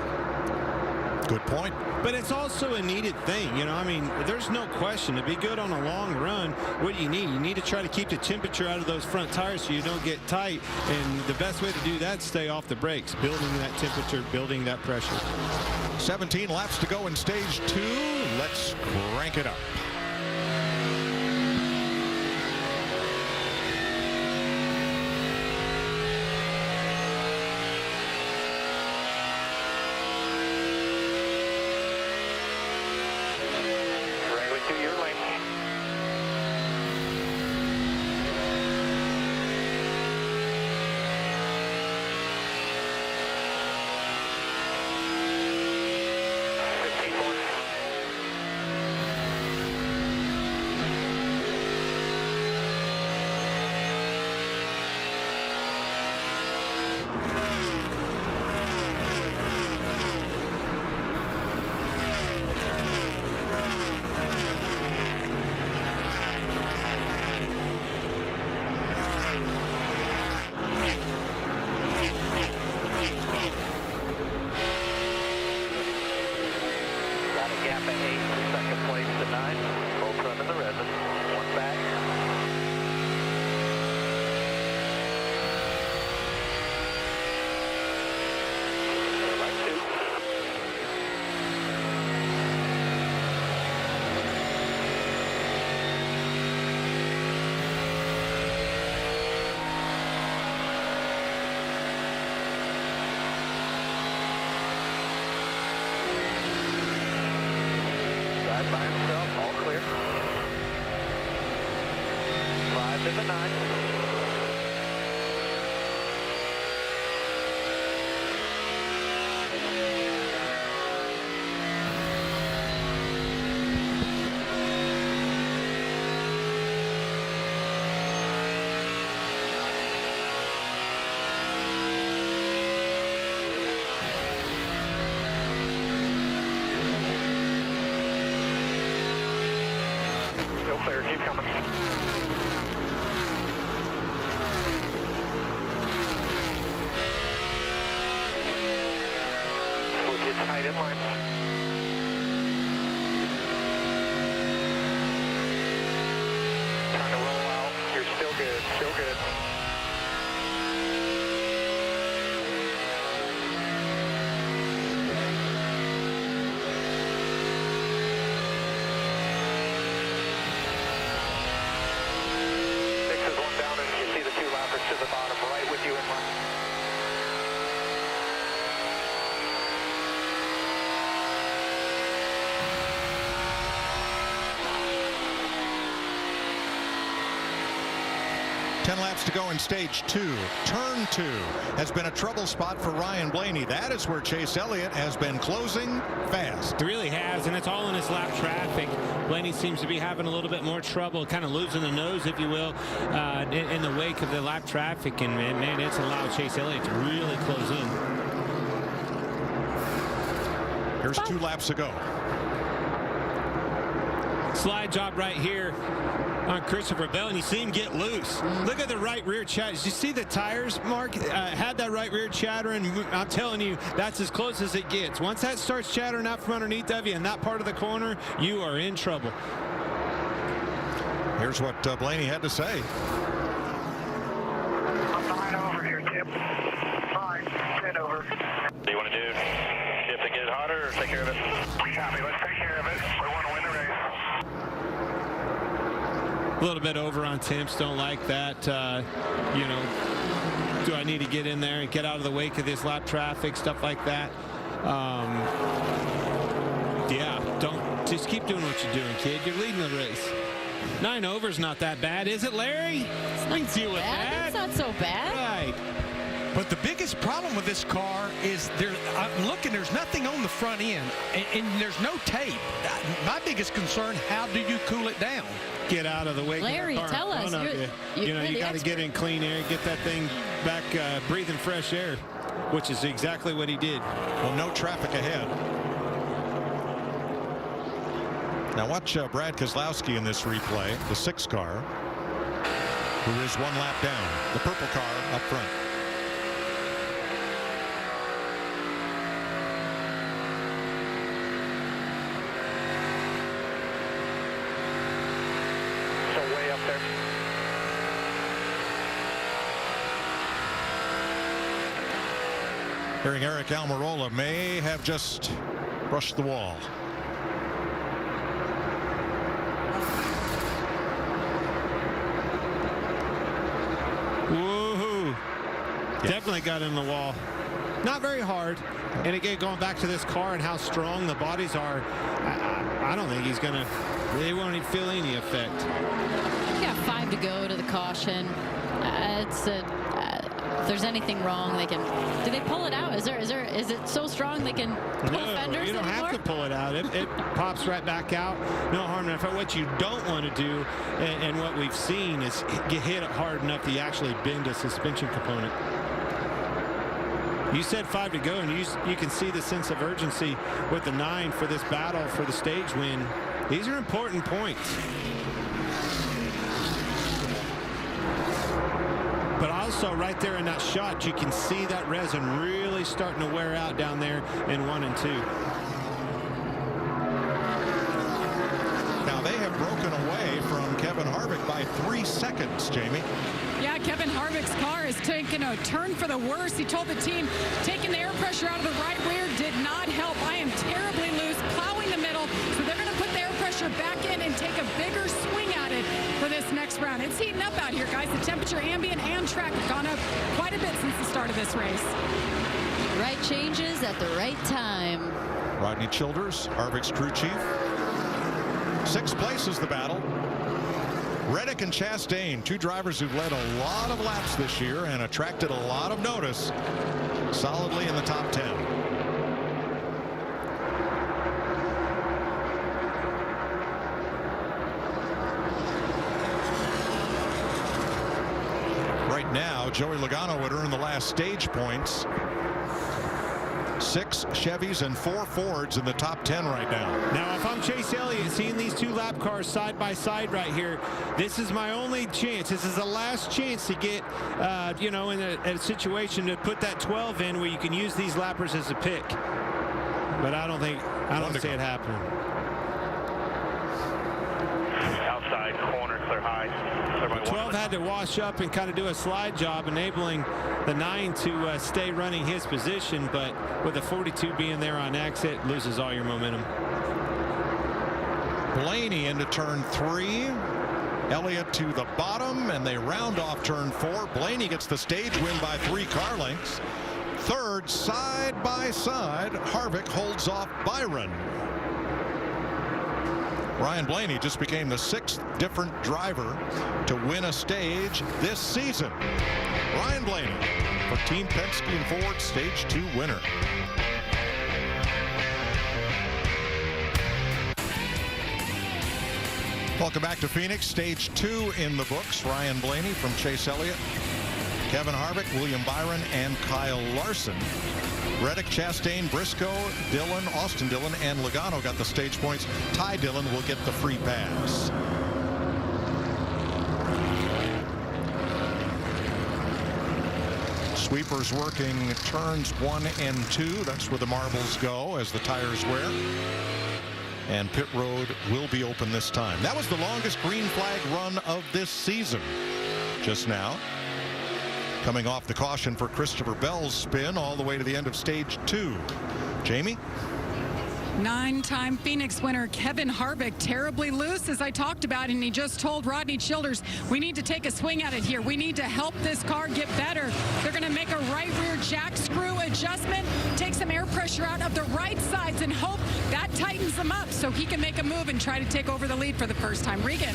Good point. But it's also a needed thing, you know. I mean, there's no question. To be good on a long run, what do you need? You need to try to keep the temperature out of those front tires so you don't get tight. And the best way to do that is stay off the brakes, building that temperature, building that pressure. 17 laps to go in stage 2. Let's crank it up. By himself, all clear. 5 to the 9. Clear, keep coming. We'll get tight in line. Trying to roll out. You're still good, still good. To the bottom, right with you in line. Laps to go in stage 2. Turn 2 has been a trouble spot for Ryan Blaney. That is where Chase Elliott has been closing fast. It really has, and it's all in his lap traffic. Blaney seems to be having a little bit more trouble, kind of losing the nose, if you will, in the wake of the lap traffic. And man, it's allowed Chase Elliott to really close in. Here's 2 laps to go. Slide job right here. on Christopher Bell, and you see him get loose. Look at the right rear chatter. Did you see the tires, Mark? Had that right rear chattering. I'm telling you, that's as close as it gets. Once that starts chattering out from underneath of you in that part of the corner, you are in trouble. Here's what Blaney had to say. I'm 9 over here, Tim. 10 over. What do you want to do? Shift and get it hotter or take care of it? Copy, let's take care of it. We want to win the race. A little bit over on temps. Don't like that. You know, do I need to get in there and get out of the wake of this lap traffic, stuff like that? Yeah, don't just keep doing what you're doing, kid. You're leading the race. 9 over is not that bad, is it, Larry? I can deal with that. It's not so bad. Right. But the biggest problem with this car is I'm looking, there's nothing on the front end, and there's no tape. My biggest concern, how do you cool it down? Get out of the way. Larry, tell us. You know, you got to get in clean air, get that thing back breathing fresh air, which is exactly what he did. Well, no traffic ahead. Now watch Brad Keselowski in this replay, the 6 car, who is 1 lap down, the purple car up front. So way up there. Hearing Eric Almirola may have just brushed the wall. Woohoo! Definitely got in the wall. Not very hard. And again, going back to this car and how strong the bodies are, I don't think he's going to, they won't even feel any effect. You got 5 to go to the caution. If there's anything wrong, they can. Do they pull it out? Is it so strong they can pull fenders? You don't have to pull it out. It pops right back out. No harm enough. What you don't want to do, and what we've seen, is get hit hard enough that you actually bend a suspension component. You said 5 to go, and you can see the sense of urgency with the 9 for this battle for the stage win. These are important points. But also right there in that shot, you can see that resin really starting to wear out down there in 1 and 2. Now they have broken away from Kevin Harvick by 3 seconds, Jamie. Yeah, Kevin Harvick's car is taking a turn for the worse. He told the team, taking the air pressure out of the right rear did not help. I am terribly loose, plowing the middle. So they're going to put the air pressure back in and take a bigger swing at it for this next round. It's heating up out here, guys. The temperature, ambient, and track have gone up quite a bit since the start of this race. Right changes at the right time. Rodney Childers, Harvick's crew chief. 6th place is the battle. Reddick and Chastain, 2 drivers who've led a lot of laps this year and attracted a lot of notice, solidly in the top 10. Right now, Joey Logano would earn the last stage points. 6 Chevys and 4 Fords in the top 10 right now. Now, if I'm Chase Elliott, seeing these 2 lap cars side by side right here, this is my only chance. This is the last chance to get, you know, in a situation to put that 12 in where you can use these lappers as a pick. But I don't see it happening. Outside corner, clear high. 12 had to wash up and kind of do a slide job, enabling the 9 to stay running his position, but with the 42 being there on exit, loses all your momentum. Blaney into turn 3. Elliott to the bottom, and they round off turn 4. Blaney gets the stage win by 3 car lengths. 3rd, side by side, Harvick holds off Byron. Ryan Blaney just became the 6th different driver to win a stage this season. Ryan Blaney for Team Penske and Ford Stage 2 winner. Welcome back to Phoenix. Stage 2 in the books. Ryan Blaney from Chase Elliott, Kevin Harvick, William Byron, and Kyle Larson. Reddick, Chastain, Briscoe, Dillon, Austin Dillon, and Logano got the stage points. Ty Dillon will get the free pass. 12 had to wash up and kind of do a slide job, enabling the 9 to stay running his position, but with the 42 being there on exit, loses all your momentum. Reddick, Chastain, Briscoe, Dillon, Austin Dillon, and Logano got the stage points. Ty Dillon will get the free pass. Sweepers working turns 1 and 2. That's where the marbles go as the tires wear. And pit road will be open this time. That was the longest green flag run of this season. Just now, coming off the caution for Christopher Bell's spin all the way to the end of stage 2. Jamie? 9-time Phoenix winner Kevin Harvick terribly loose, as I talked about, and he just told Rodney Childers, we need to take a swing at it here. We need to help this car get better. They're going to make a right rear jack screw adjustment, take some air pressure out of the right sides, and hope that tightens them up so he can make a move and try to take over the lead for the first time. Regan.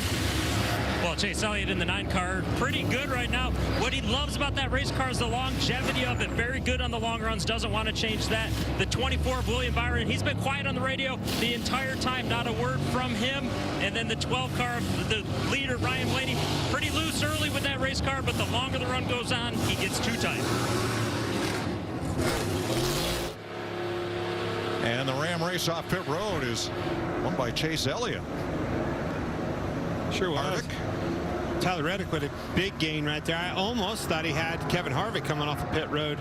Well, Chase Elliott in the 9 car, pretty good right now. What he loves about that race car is the longevity of it. Very good on the long runs, doesn't want to change that. The 24 of William Byron, he's been quiet on the radio the entire time, not a word from him. And then the 12 car, the leader, Ryan Blaney, pretty loose early with that race car, but the longer the run goes on, he gets too tight. And the Ram race off pit road is won by Chase Elliott. Sure was. Harvick. Tyler Reddick with a big gain right there. I almost thought he had Kevin Harvick coming off the pit road.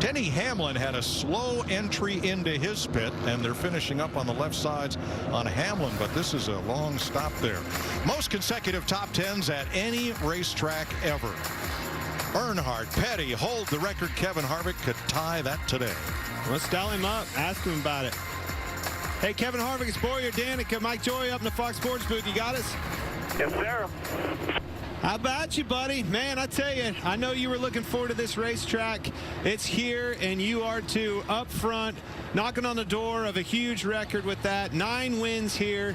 Denny Hamlin had a slow entry into his pit, and they're finishing up on the left sides on Hamlin, but this is a long stop there. Most consecutive top 10s at any racetrack ever. Earnhardt, Petty hold the record. Kevin Harvick could tie that today. Let's dial him up. Ask him about it. Hey, Kevin Harvick, it's Boyer Danica. Mike Joy up in the Fox Sports booth. You got us? Yes, sir. How about you, buddy? Man, I tell you, I know you were looking forward to this racetrack. It's here, and you are too, up front, knocking on the door of a huge record with that. 9 wins here.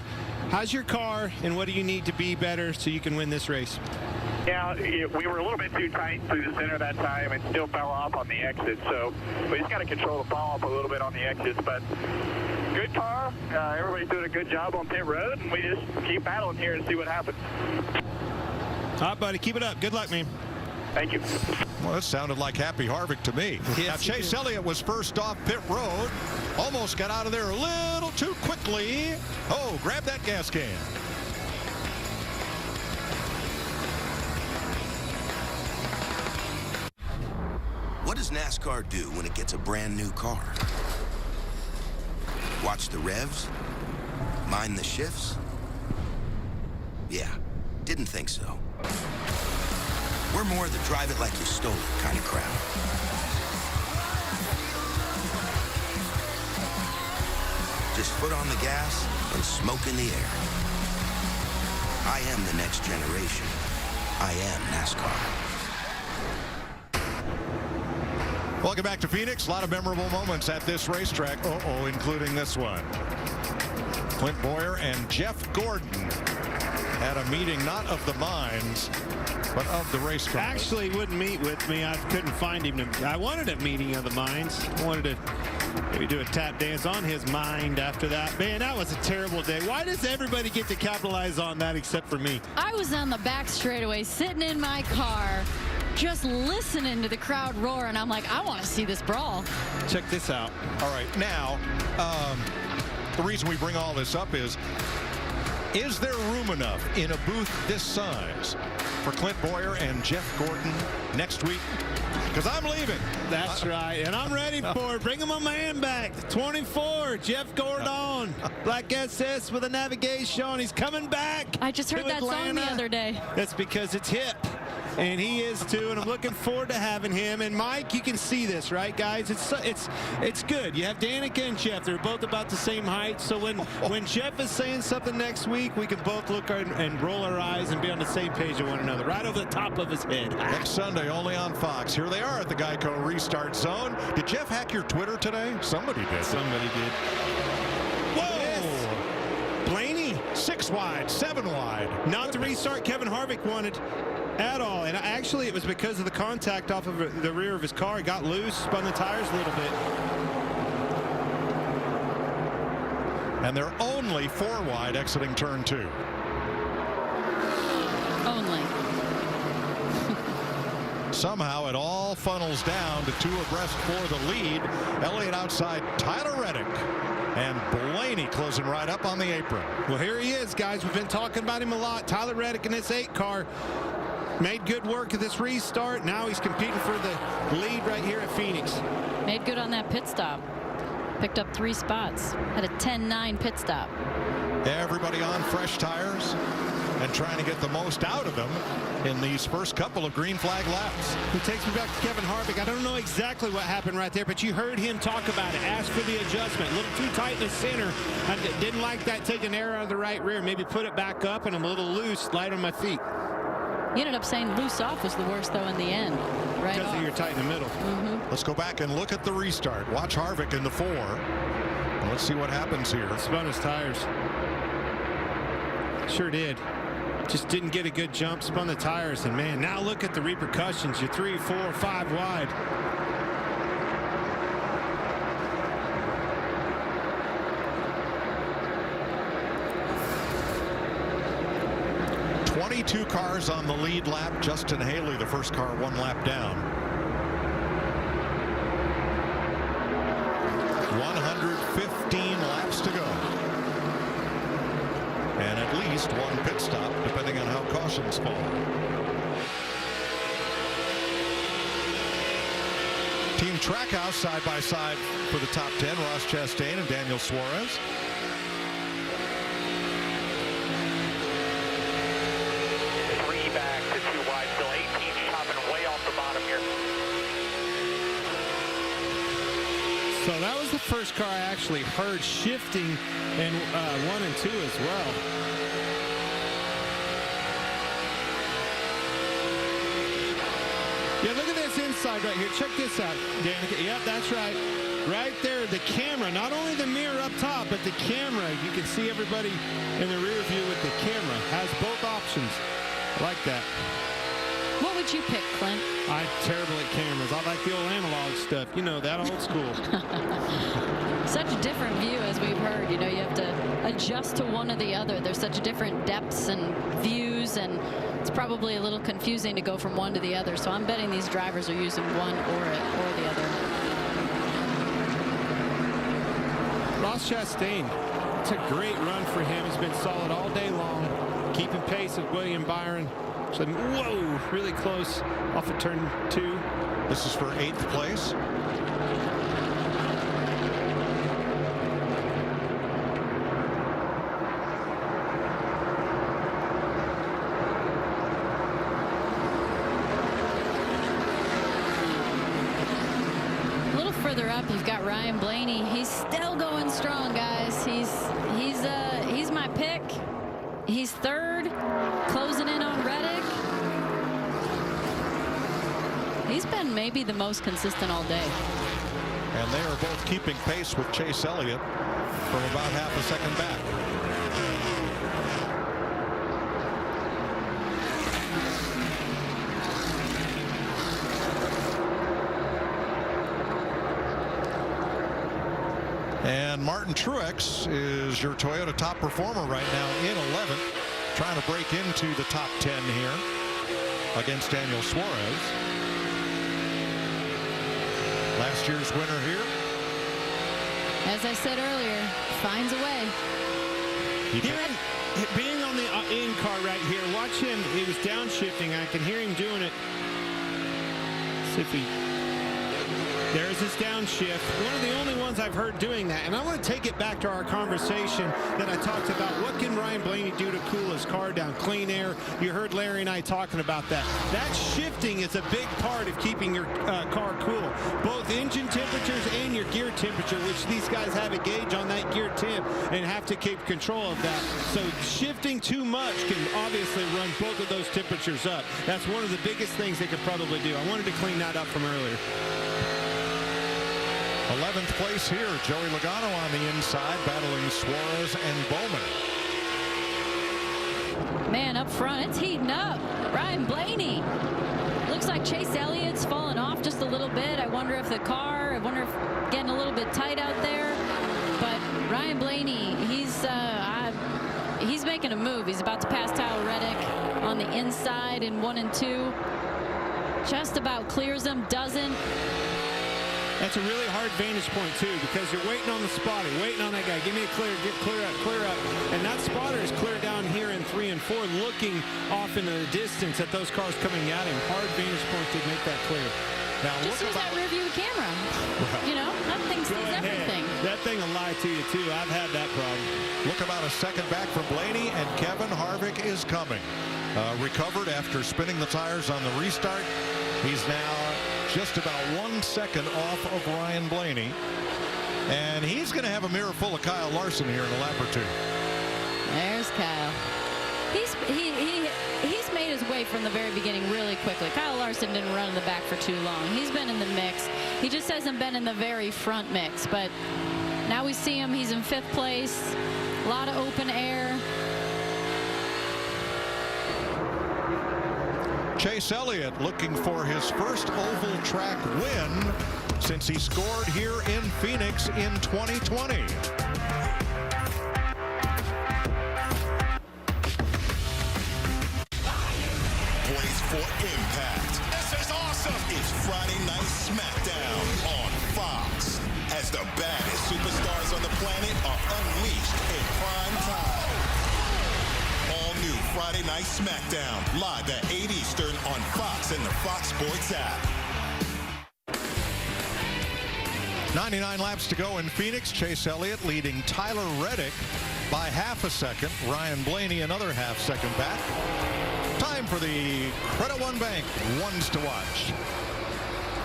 How's your car, and what do you need to be better so you can win this race? Yeah, we were a little bit too tight through the center that time and still fell off on the exit. So we just got to control the fall off a little bit on the exits. But good car. Everybody's doing a good job on pit road, and we just keep battling here and see what happens. All right, buddy. Keep it up. Good luck, man. Thank you. Well, that sounded like Happy Harvick to me. Yes, now, Chase Elliott was first off pit road. Almost got out of there a little too quickly. Oh, grab that gas can. What does NASCAR do when it gets a brand new car? Watch the revs? Mind the shifts? Yeah, didn't think so. We're more the drive it like you stole it kind of crowd. Just foot on the gas and smoke in the air. I am the next generation. I am NASCAR. Welcome back to Phoenix. A lot of memorable moments at this racetrack. Including this one. Clint Boyer and Jeff Gordon had a meeting, not of the minds, but of the race car. Actually wouldn't meet with me. I couldn't find him. I wanted a meeting of the minds. I wanted to maybe do a tap dance on his mind after that. Man, that was a terrible day. Why does everybody get to capitalize on that except for me? I was on the back straightaway, sitting in my car, just listening to the crowd roar, and I'm like, I want to see this brawl. Check this out. All right, now, the reason we bring all this up is there room enough in a booth this size for Clint Boyer and Jeff Gordon next week? Because I'm leaving. That's right, and I'm ready for it. Bring my man back. 24, Jeff Gordon. Black SS with a navigation. He's coming back. I just heard that Atlanta. song the other day. That's because it's hip. And he is too, and I'm looking forward to having him. And Mike, you can see this, right, guys? It's good. You have Danica and Jeff. They're both about the same height. So when Jeff is saying something next week, we can both look and roll our eyes and be on the same page with one another, right over the top of his head. Next Sunday, only on Fox. Here they are at the Geico Restart Zone. Did Jeff hack your Twitter today? Somebody did. Somebody did. Whoa! Yes. Blaney. 6 wide, 7 wide. Not the restart Kevin Harvick wanted at all. And actually, it was because of the contact off of the rear of his car. It got loose, spun the tires a little bit. And they're only 4 wide exiting turn 2. Only. Somehow it all funnels down to 2 abreast for the lead. Elliott outside Tyler Reddick. And Blaney closing right up on the apron. Well, here he is, guys. We've been talking about him a lot. Tyler Reddick in this 8 car. Made good work of this restart. Now he's competing for the lead right here at Phoenix. Made good on that pit stop. Picked up 3 spots. Had a 10-9 pit stop. Everybody on fresh tires and trying to get the most out of them in these first couple of green flag laps. It takes me back to Kevin Harvick. I don't know exactly what happened right there, but you heard him talk about it. Ask for the adjustment. A little too tight in the center. I didn't like that. Take an air out of the right rear. Maybe put it back up, and I'm a little loose, light on my feet. He ended up saying loose off was the worst, though, in the end. Right because off. you're tight in the middle. Let's go back and look at the restart. Watch Harvick in the 4. And let's see what happens here. Spun his tires. Sure did. Just didn't get a good jump, spun the tires, and man, now look at the repercussions. You're 3, 4, 5 wide. Two cars on the lead lap. Justin Haley, the first car, 1 lap down. 115 laps to go. And at least 1 pit stop, depending on how cautions fall. Team Trackhouse side by side for the top 10, Ross Chastain and Daniel Suarez. Back to 2 wide, still 18, chopping way off the bottom here. So that was the first car I actually heard shifting in 1 and 2 as well. Yeah, look at this inside right here. Check this out, Danica. Yep, that's right. Right there, the camera, not only the mirror up top, but the camera. You can see everybody in the rear view with the camera. Has both options. I like that. What would you pick, Clint? I'm terrible at cameras. I like the old analog stuff. You know, that old school. Such a different view, as we've heard. You know, you have to adjust to one or the other. There's such different depths and views, and it's probably a little confusing to go from one to the other. So I'm betting these drivers are using one or the other. Ross Chastain, it's a great run for him. He's been solid all day long, keeping pace with William Byron. So, whoa, really close off of turn 2. This is for 8th place. A little further up, you've got Ryan Blaney. He's still going strong, guys. He's my pick. He's 3rd, closing in on Reddick. He's been maybe the most consistent all day. And they are both keeping pace with Chase Elliott from about half a second back. And Martin Truex is your Toyota top performer right now in 11th, trying to break into the top 10 here against Daniel Suarez. Last year's winner here. As I said earlier, finds a way. Being on the in car right here, watch him. He was downshifting. I can hear him doing it. See if he... There's his downshift. One of the only ones I've heard doing that. And I want to take it back to our conversation that I talked about. What can Ryan Blaney do to cool his car down? Clean air. You heard Larry and I talking about that. That shifting is a big part of keeping your car cool. Both engine temperatures and your gear temperature, which these guys have a gauge on that gear temp and have to keep control of that. So shifting too much can obviously run both of those temperatures up. That's one of the biggest things they could probably do. I wanted to clean that up from earlier. 11th place here, Joey Logano on the inside, battling Suarez and Bowman. Man, up front, it's heating up. Ryan Blaney. Looks like Chase Elliott's fallen off just a little bit. I wonder if getting a little bit tight out there. But Ryan Blaney, he's making a move. He's about to pass Tyler Reddick on the inside in 1 and 2. Just about clears him, doesn't. That's a really hard vantage point, too, because you're waiting on the spotter, waiting on that guy. Give me a clear, get clear up. And that spotter is clear down here in 3 and 4, looking off into the distance at those cars coming at him. Hard vantage point to make that clear. Now, just use that rear view camera. Well, you know, that thing sees everything. That thing will lie to you, too. I've had that problem. Look about a second back from Blaney, and Kevin Harvick is coming. Recovered after spinning the tires on the restart. He's now just about 1 second off of Ryan Blaney. And he's going to have a mirror full of Kyle Larson here in a lap or two. There's Kyle. He's made his way from the very beginning really quickly. Kyle Larson didn't run in the back for too long. He's been in the mix. He just hasn't been in the very front mix. But now we see him. He's in 5th place. A lot of open air. Chase Elliott looking for his first oval track win since he scored here in Phoenix in 2020. Brace for impact. This is awesome. It's Friday Night SmackDown on Fox as the baddest superstars on the planet are unleashed in prime time. All new Friday Night SmackDown live at 8 Eastern on Fox and the Fox Sports app. 99 laps to go in Phoenix. Chase Elliott leading Tyler Reddick by ½ second. Ryan Blaney another ½ second back. Time for the Credit One Bank ones to watch.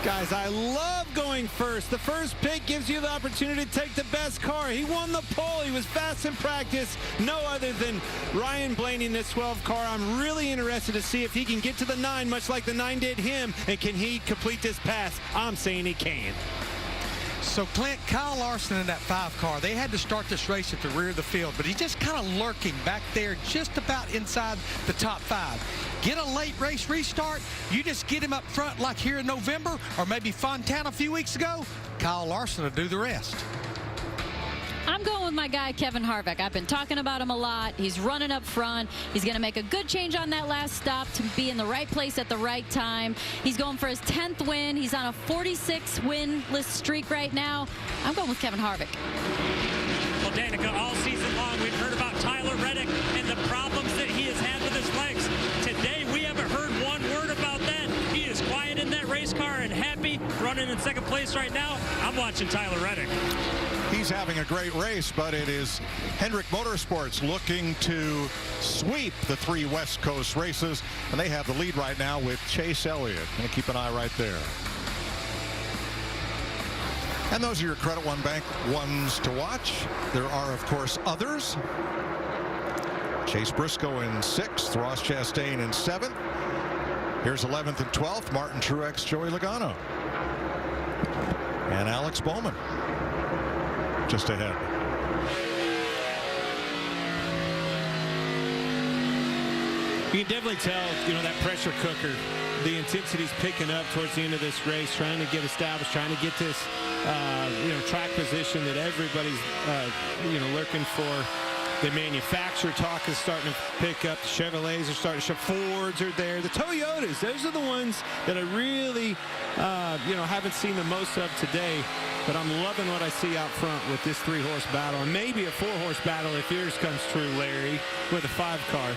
Guys, I love going first. The first pick gives you the opportunity to take the best car. He won the pole. He was fast in practice. No other than Ryan Blaney in this 12 car. I'm really interested to see if he can get to the 9, much like the 9 did him. And can he complete this pass? I'm saying he can. So, Clint, Kyle Larson in that 5 car, they had to start this race at the rear of the field, but he's just kind of lurking back there just about inside the top 5. Get a late race restart, you just get him up front like here in November, or maybe Fontana a few weeks ago, Kyle Larson will do the rest. I'm going with my guy, Kevin Harvick. I've been talking about him a lot. He's running up front. He's going to make a good change on that last stop to be in the right place at the right time. He's going for his 10th win. He's on a 46 winless streak right now. I'm going with Kevin Harvick. Well, Danica, all season long, we've heard about Tyler Reddick and the problems that he has had with his legs. Today, we haven't heard one word about that. He is quiet in that race car and happy, running in 2nd place right now. I'm watching Tyler Reddick. He's having a great race, but it is Hendrick Motorsports looking to sweep the 3 West Coast races, and they have the lead right now with Chase Elliott. Going to keep an eye right there. And those are your Credit One Bank ones to watch. There are, of course, others. Chase Briscoe in 6th, Ross Chastain in 7th. Here's 11th and 12th, Martin Truex, Joey Logano. And Alex Bowman just ahead. You can definitely tell, that pressure cooker, the intensity's picking up towards the end of this race, trying to get established, trying to get this, track position that everybody's, looking for. The manufacturer talk is starting to pick up. The Chevrolets are starting to show. Fords are there. The Toyotas, those are the ones that I really, haven't seen the most of today. But I'm loving what I see out front with this 3-horse battle, and maybe a 4-horse battle if yours comes true, Larry, with a 5 car.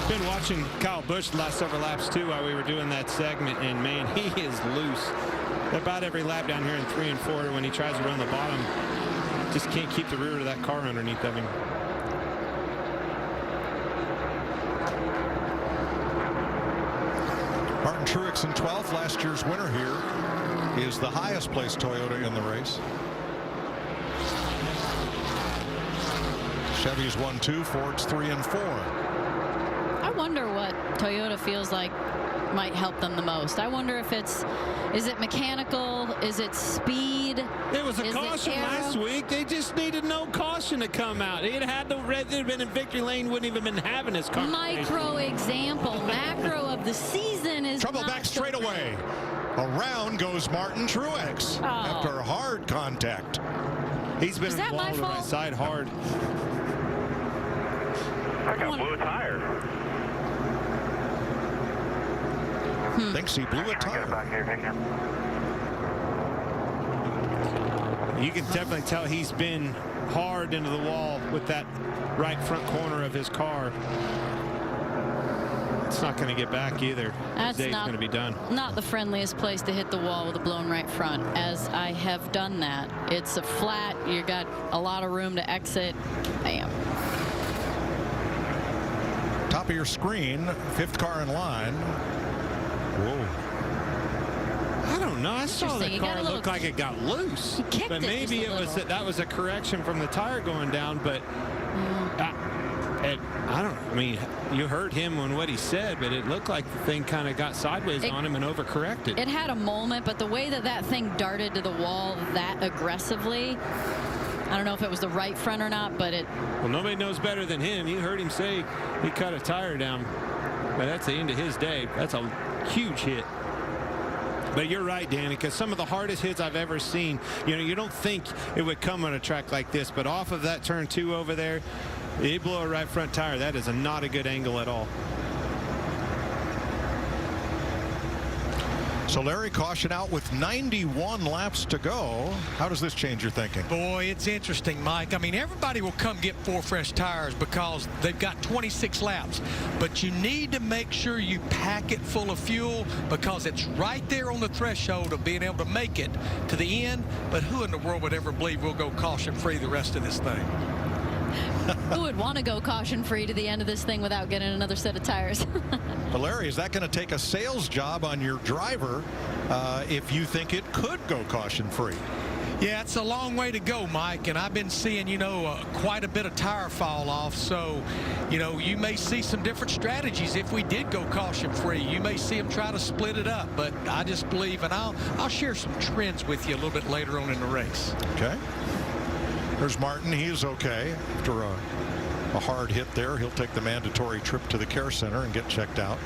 Been watching Kyle Busch the last several laps too while we were doing that segment, and man, he is loose. About every lap down here in 3 and 4 when he tries to run the bottom, just can't keep the rear of that car underneath of him. Martin Truex in 12th, last year's winner here, is the highest placed Toyota in the race. Chevy's 1, 2, Ford's 3 and 4. I wonder what Toyota feels like might help them the most. I wonder if is it mechanical? Is it speed? There was a caution last week. They just needed no caution to come out. It had been in victory lane, wouldn't even been having this car. Micro example, macro of the season is trouble back straight away. Around goes Martin Truex after hard contact. He's been involved on the right side hard. I got blew a tire. Thinks he blew a tire. You can definitely tell he's been hard into the wall with that right front corner of his car. It's not going to get back either. That's His day's going to be done. Not the friendliest place to hit the wall with a blown right front, as I have done that. It's a flat. You got a lot of room to exit. Bam. Top of your screen, 5th car in line. Whoa. I don't know. I saw the car look like it got loose. But maybe that was a correction from the tire going down. But I don't. I mean, you heard him on what he said, but it looked like the thing kind of got sideways on him and overcorrected. It had a moment, but the way that thing darted to the wall that aggressively, I don't know if it was the right front or not, but it. Well, nobody knows better than him. You heard him say he cut a tire down. But that's the end of his day. That's a huge hit. But you're right, Danica. Some of the hardest hits I've ever seen. You know, you don't think it would come on a track like this, but off of that turn 2 over there, he blew a right front tire. That is not a good angle at all. So Larry, caution out with 91 laps to go. How does this change your thinking? Boy, it's interesting, Mike. I mean, everybody will come get 4 fresh tires because they've got 26 laps. But you need to make sure you pack it full of fuel because it's right there on the threshold of being able to make it to the end. But who in the world would ever believe we'll go caution-free the rest of this thing? Who would want to go caution-free to the end of this thing without getting another set of tires? But Larry, is that going to take a sales job on your driver if you think it could go caution-free? Yeah, it's a long way to go, Mike, and I've been seeing, you know, quite a bit of tire fall off. So, you know, you may see some different strategies if we did go caution-free. You may see them try to split it up, but I just believe, and I'll share some trends with you a little bit later on in the race. Okay. There's Martin. He's okay after a hard hit there. He'll take the mandatory trip to the care center and get checked out.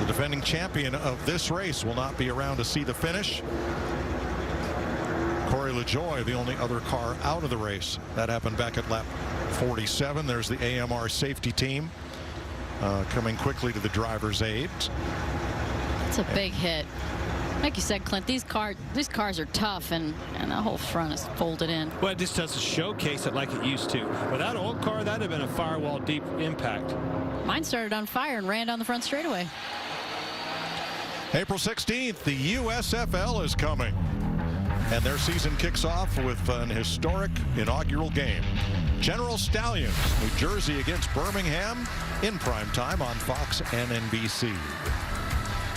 The defending champion of this race will not be around to see the finish. Corey LaJoie, the only other car out of the race. That happened back at lap 47. There's the AMR safety team coming quickly to the driver's aid. It's a big hit. Like you said, Clint, these cars are tough, and the whole front is folded in. Well, it just doesn't showcase it like it used to. With that old car, that'd have been a firewall deep impact. Mine started on fire and ran down the front straightaway. April 16th, the USFL is coming. And their season kicks off with an historic inaugural game. General Stallions, New Jersey against Birmingham in prime time on Fox and NBC.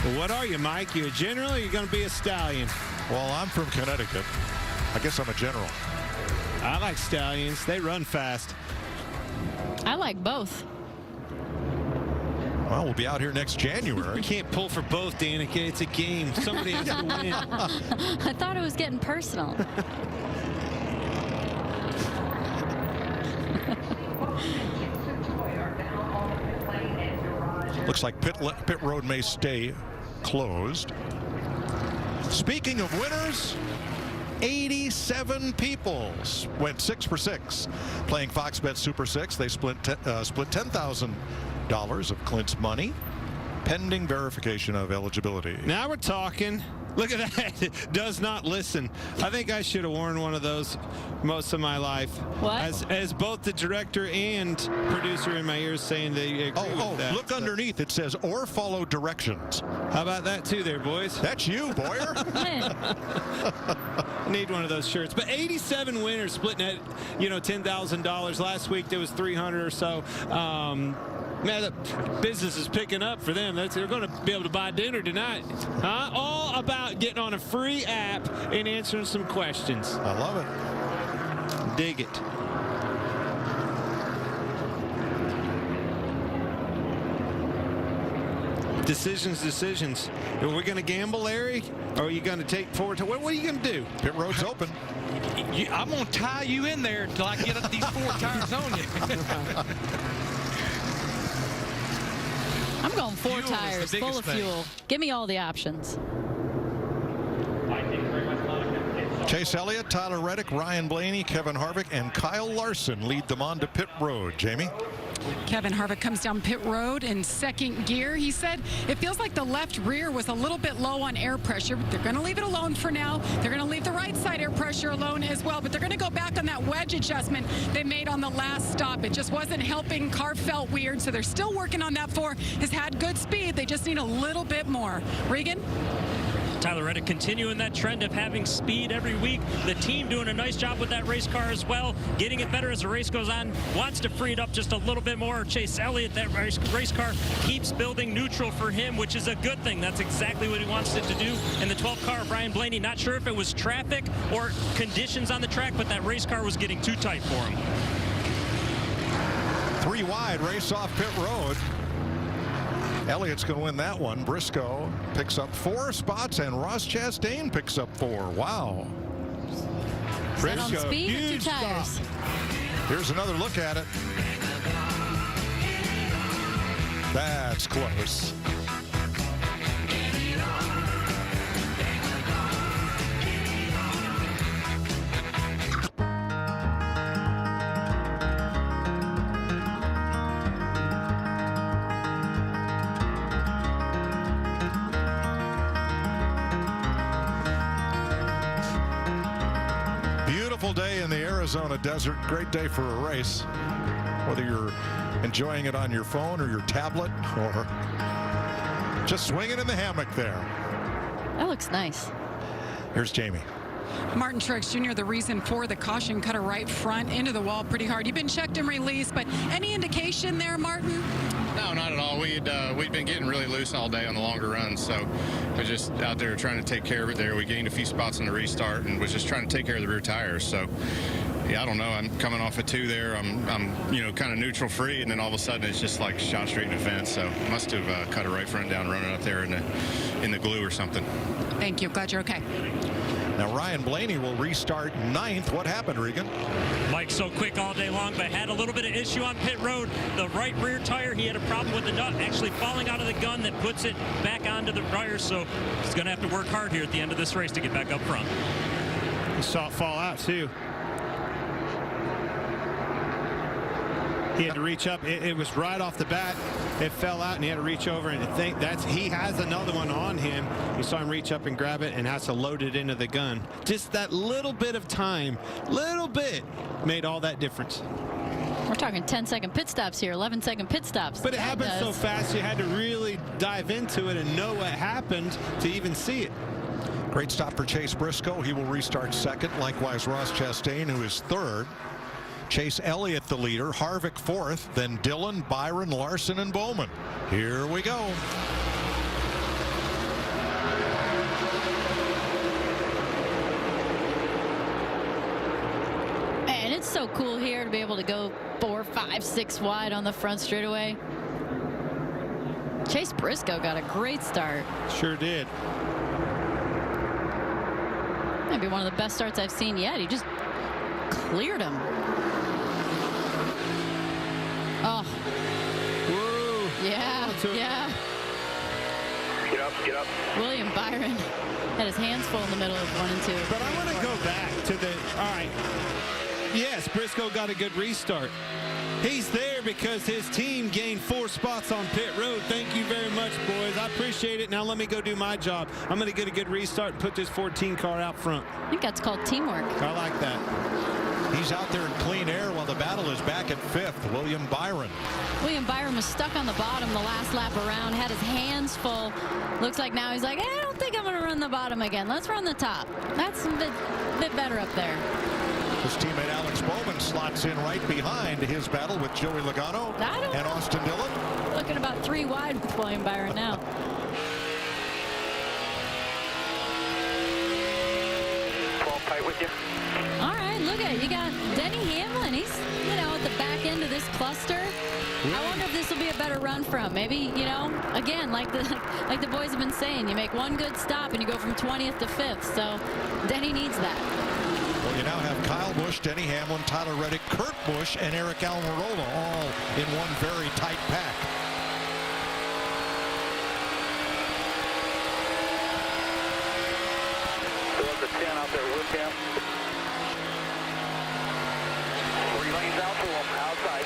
Well, what are you, Mike? You a general or you going to be a stallion? Well, I'm from Connecticut. I guess I'm a general. I like stallions. They run fast. I like both. Well, we'll be out here next January. You can't pull for both, Danica. It's a game. Somebody has to win. I thought it was getting personal. Looks like pit road may stay closed. Speaking of winners, 87 people went 6 for 6 playing Fox Bet Super 6. They split $10,000 of Clint's money pending verification of eligibility. Now we're talking. Look at that. Does not listen. I think I should have worn one of those most of my life. What? As both the director and producer in my ears saying they agree with that. Look underneath. It says, or follow directions. How about that too there, boys? That's you, Boyer. I need one of those shirts. But 87 winners splitting at, you know, $10,000. Last week there was 300 or so. Man, the business is picking up for them. They're going to be able to buy dinner tonight. Huh? All about getting on a free app and answering some questions. I love it. Dig it. Decisions. Are we going to gamble, Larry? Or are you going to take forward to what are you going to do? Pit road's open. I'm going to tie you in there until I get these 4 tires on you. I'm going 4 tires, full of fuel. Give me all the options. Chase Elliott, Tyler Reddick, Ryan Blaney, Kevin Harvick, and Kyle Larson lead them on to pit road. Jamie? Kevin Harvick comes down pit road in second gear. He said it feels like the left rear was a little bit low on air pressure. They're going to leave it alone for now. They're going to leave the right side air pressure alone as well, but they're going to go back on that wedge adjustment they made on the last stop. It just wasn't helping. Car felt weird, so they're still working on that. Four has had good speed. They just need a little bit more. Regan? Tyler Reddick continuing that trend of having speed every week. The team doing a nice job with that race car as well, getting it better as the race goes on. Wants to free it up just a little bit more. Chase Elliott, that race car keeps building neutral for him, which is a good thing. That's exactly what he wants it to do. And the 12th car, Brian Blaney, not sure if it was traffic or conditions on the track, but that race car was getting too tight for him. 3 wide, race off pit road. Elliott's going to win that one. Briscoe picks up 4 spots, and Ross Chastain picks up 4. Wow. Set on speed with 2 tires. Stop. Here's another look at it. That's close. Day in the Arizona desert. Great day for a race, whether you're enjoying it on your phone or your tablet or just swinging in the hammock there. That looks nice. Here's Jamie. Martin Truex Jr., the reason for the caution, cut a right front into the wall pretty hard. You've been checked and released, but any indication there, Martin? No, not at all. We'd been getting really loose all day on the longer runs, so we're just out there trying to take care of it there. We gained a few spots on the restart and was just trying to take care of the rear tires. So, yeah, I don't know. I'm coming off a 2 there. I'm kind of neutral free, and then all of a sudden it's just like shot straight in the fence. So must have cut a right front down, running up there in the glue or something. Thank you. Glad you're okay. Now Ryan Blaney will restart 9th. What happened, Regan? Mike so quick all day long, but had a little bit of issue on pit road. The right rear tire, he had a problem with the nut actually falling out of the gun that puts it back onto the tire, so he's going to have to work hard here at the end of this race to get back up front. You saw it fall out too. He had to reach up. It was right off the bat. It fell out, and he had to reach over and think he has another one on him. You saw him reach up and grab it and has to load it into the gun. Just that little bit of time, made all that difference. We're talking 10-second pit stops here, 11-second pit stops. But it happened so fast, you had to really dive into it and know what happened to even see it. Great stop for Chase Briscoe. He will restart 2nd. Likewise, Ross Chastain, who is 3rd. Chase Elliott, the leader. Harvick 4th. Then Dillon, Byron, Larson, and Bowman. Here we go. Man, it's so cool here to be able to go 4, 5, 6 wide on the front straightaway. Chase Briscoe got a great start. Sure did. Maybe one of the best starts I've seen yet. He just cleared him. Oh. Whoa. Yeah. Yeah. Get up. William Byron had his hands full in the middle of 1 and 2. But I want to go back to all right. Yes, Briscoe got a good restart. He's there because his team gained 4 spots on pit road. Thank you very much, boys. I appreciate it. Now let me go do my job. I'm going to get a good restart and put this 14 car out front. I think that's called teamwork. I like that. He's out there in clean air while the battle is back at 5th. William Byron. William Byron was stuck on the bottom the last lap around, had his hands full. Looks like now he's like, I don't think I'm going to run the bottom again. Let's run the top. That's a bit better up there. His teammate Alex Bowman slots in right behind his battle with Joey Logano and Austin Dillon. Looking about 3 wide with William Byron now. Tight with you. All right, look at it. You got Denny Hamlin. He's, at the back end of this cluster. Really? I wonder if this will be a better run for him. Maybe, again, like the boys have been saying, you make one good stop and you go from 20th to 5th. So Denny needs that. Well, you now have Kyle Busch, Denny Hamlin, Tyler Reddick, Kurt Busch, and Eric Almirola all in one very tight pack. The 10 out there with him. 3 lanes out to him, outside.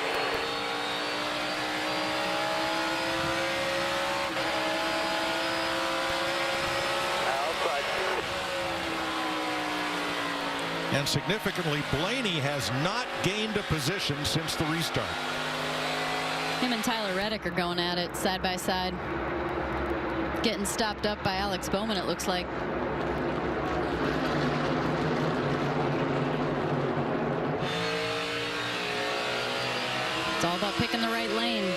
And significantly, Blaney has not gained a position since the restart. Him and Tyler Reddick are going at it side by side. Getting stopped up by Alex Bowman, it looks like. It's all about picking the right lane.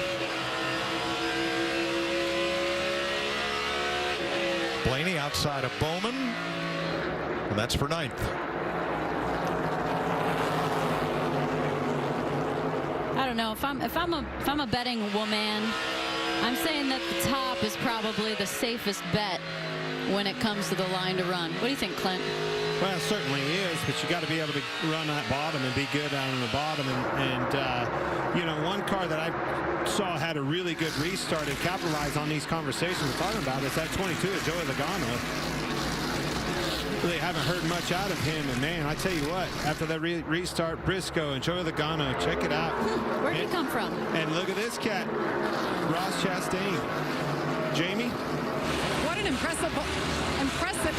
Blaney outside of Bowman, and that's for 9th. I don't know if I'm a betting woman. I'm saying that the top is probably the safest bet when it comes to the line to run. What do you think, Clint? Well, it certainly is, but you got to be able to run that bottom and be good down on the bottom. And you know, one car that I saw had a really good restart and capitalized on these conversations we're talking about is that 22 of Joey Logano. Really haven't heard much out of him, and man, I tell you what, after that restart, Briscoe and Joey Logano, check it out. Where'd he come from? And look at this cat, Ross Chastain. Jamie? What an impressive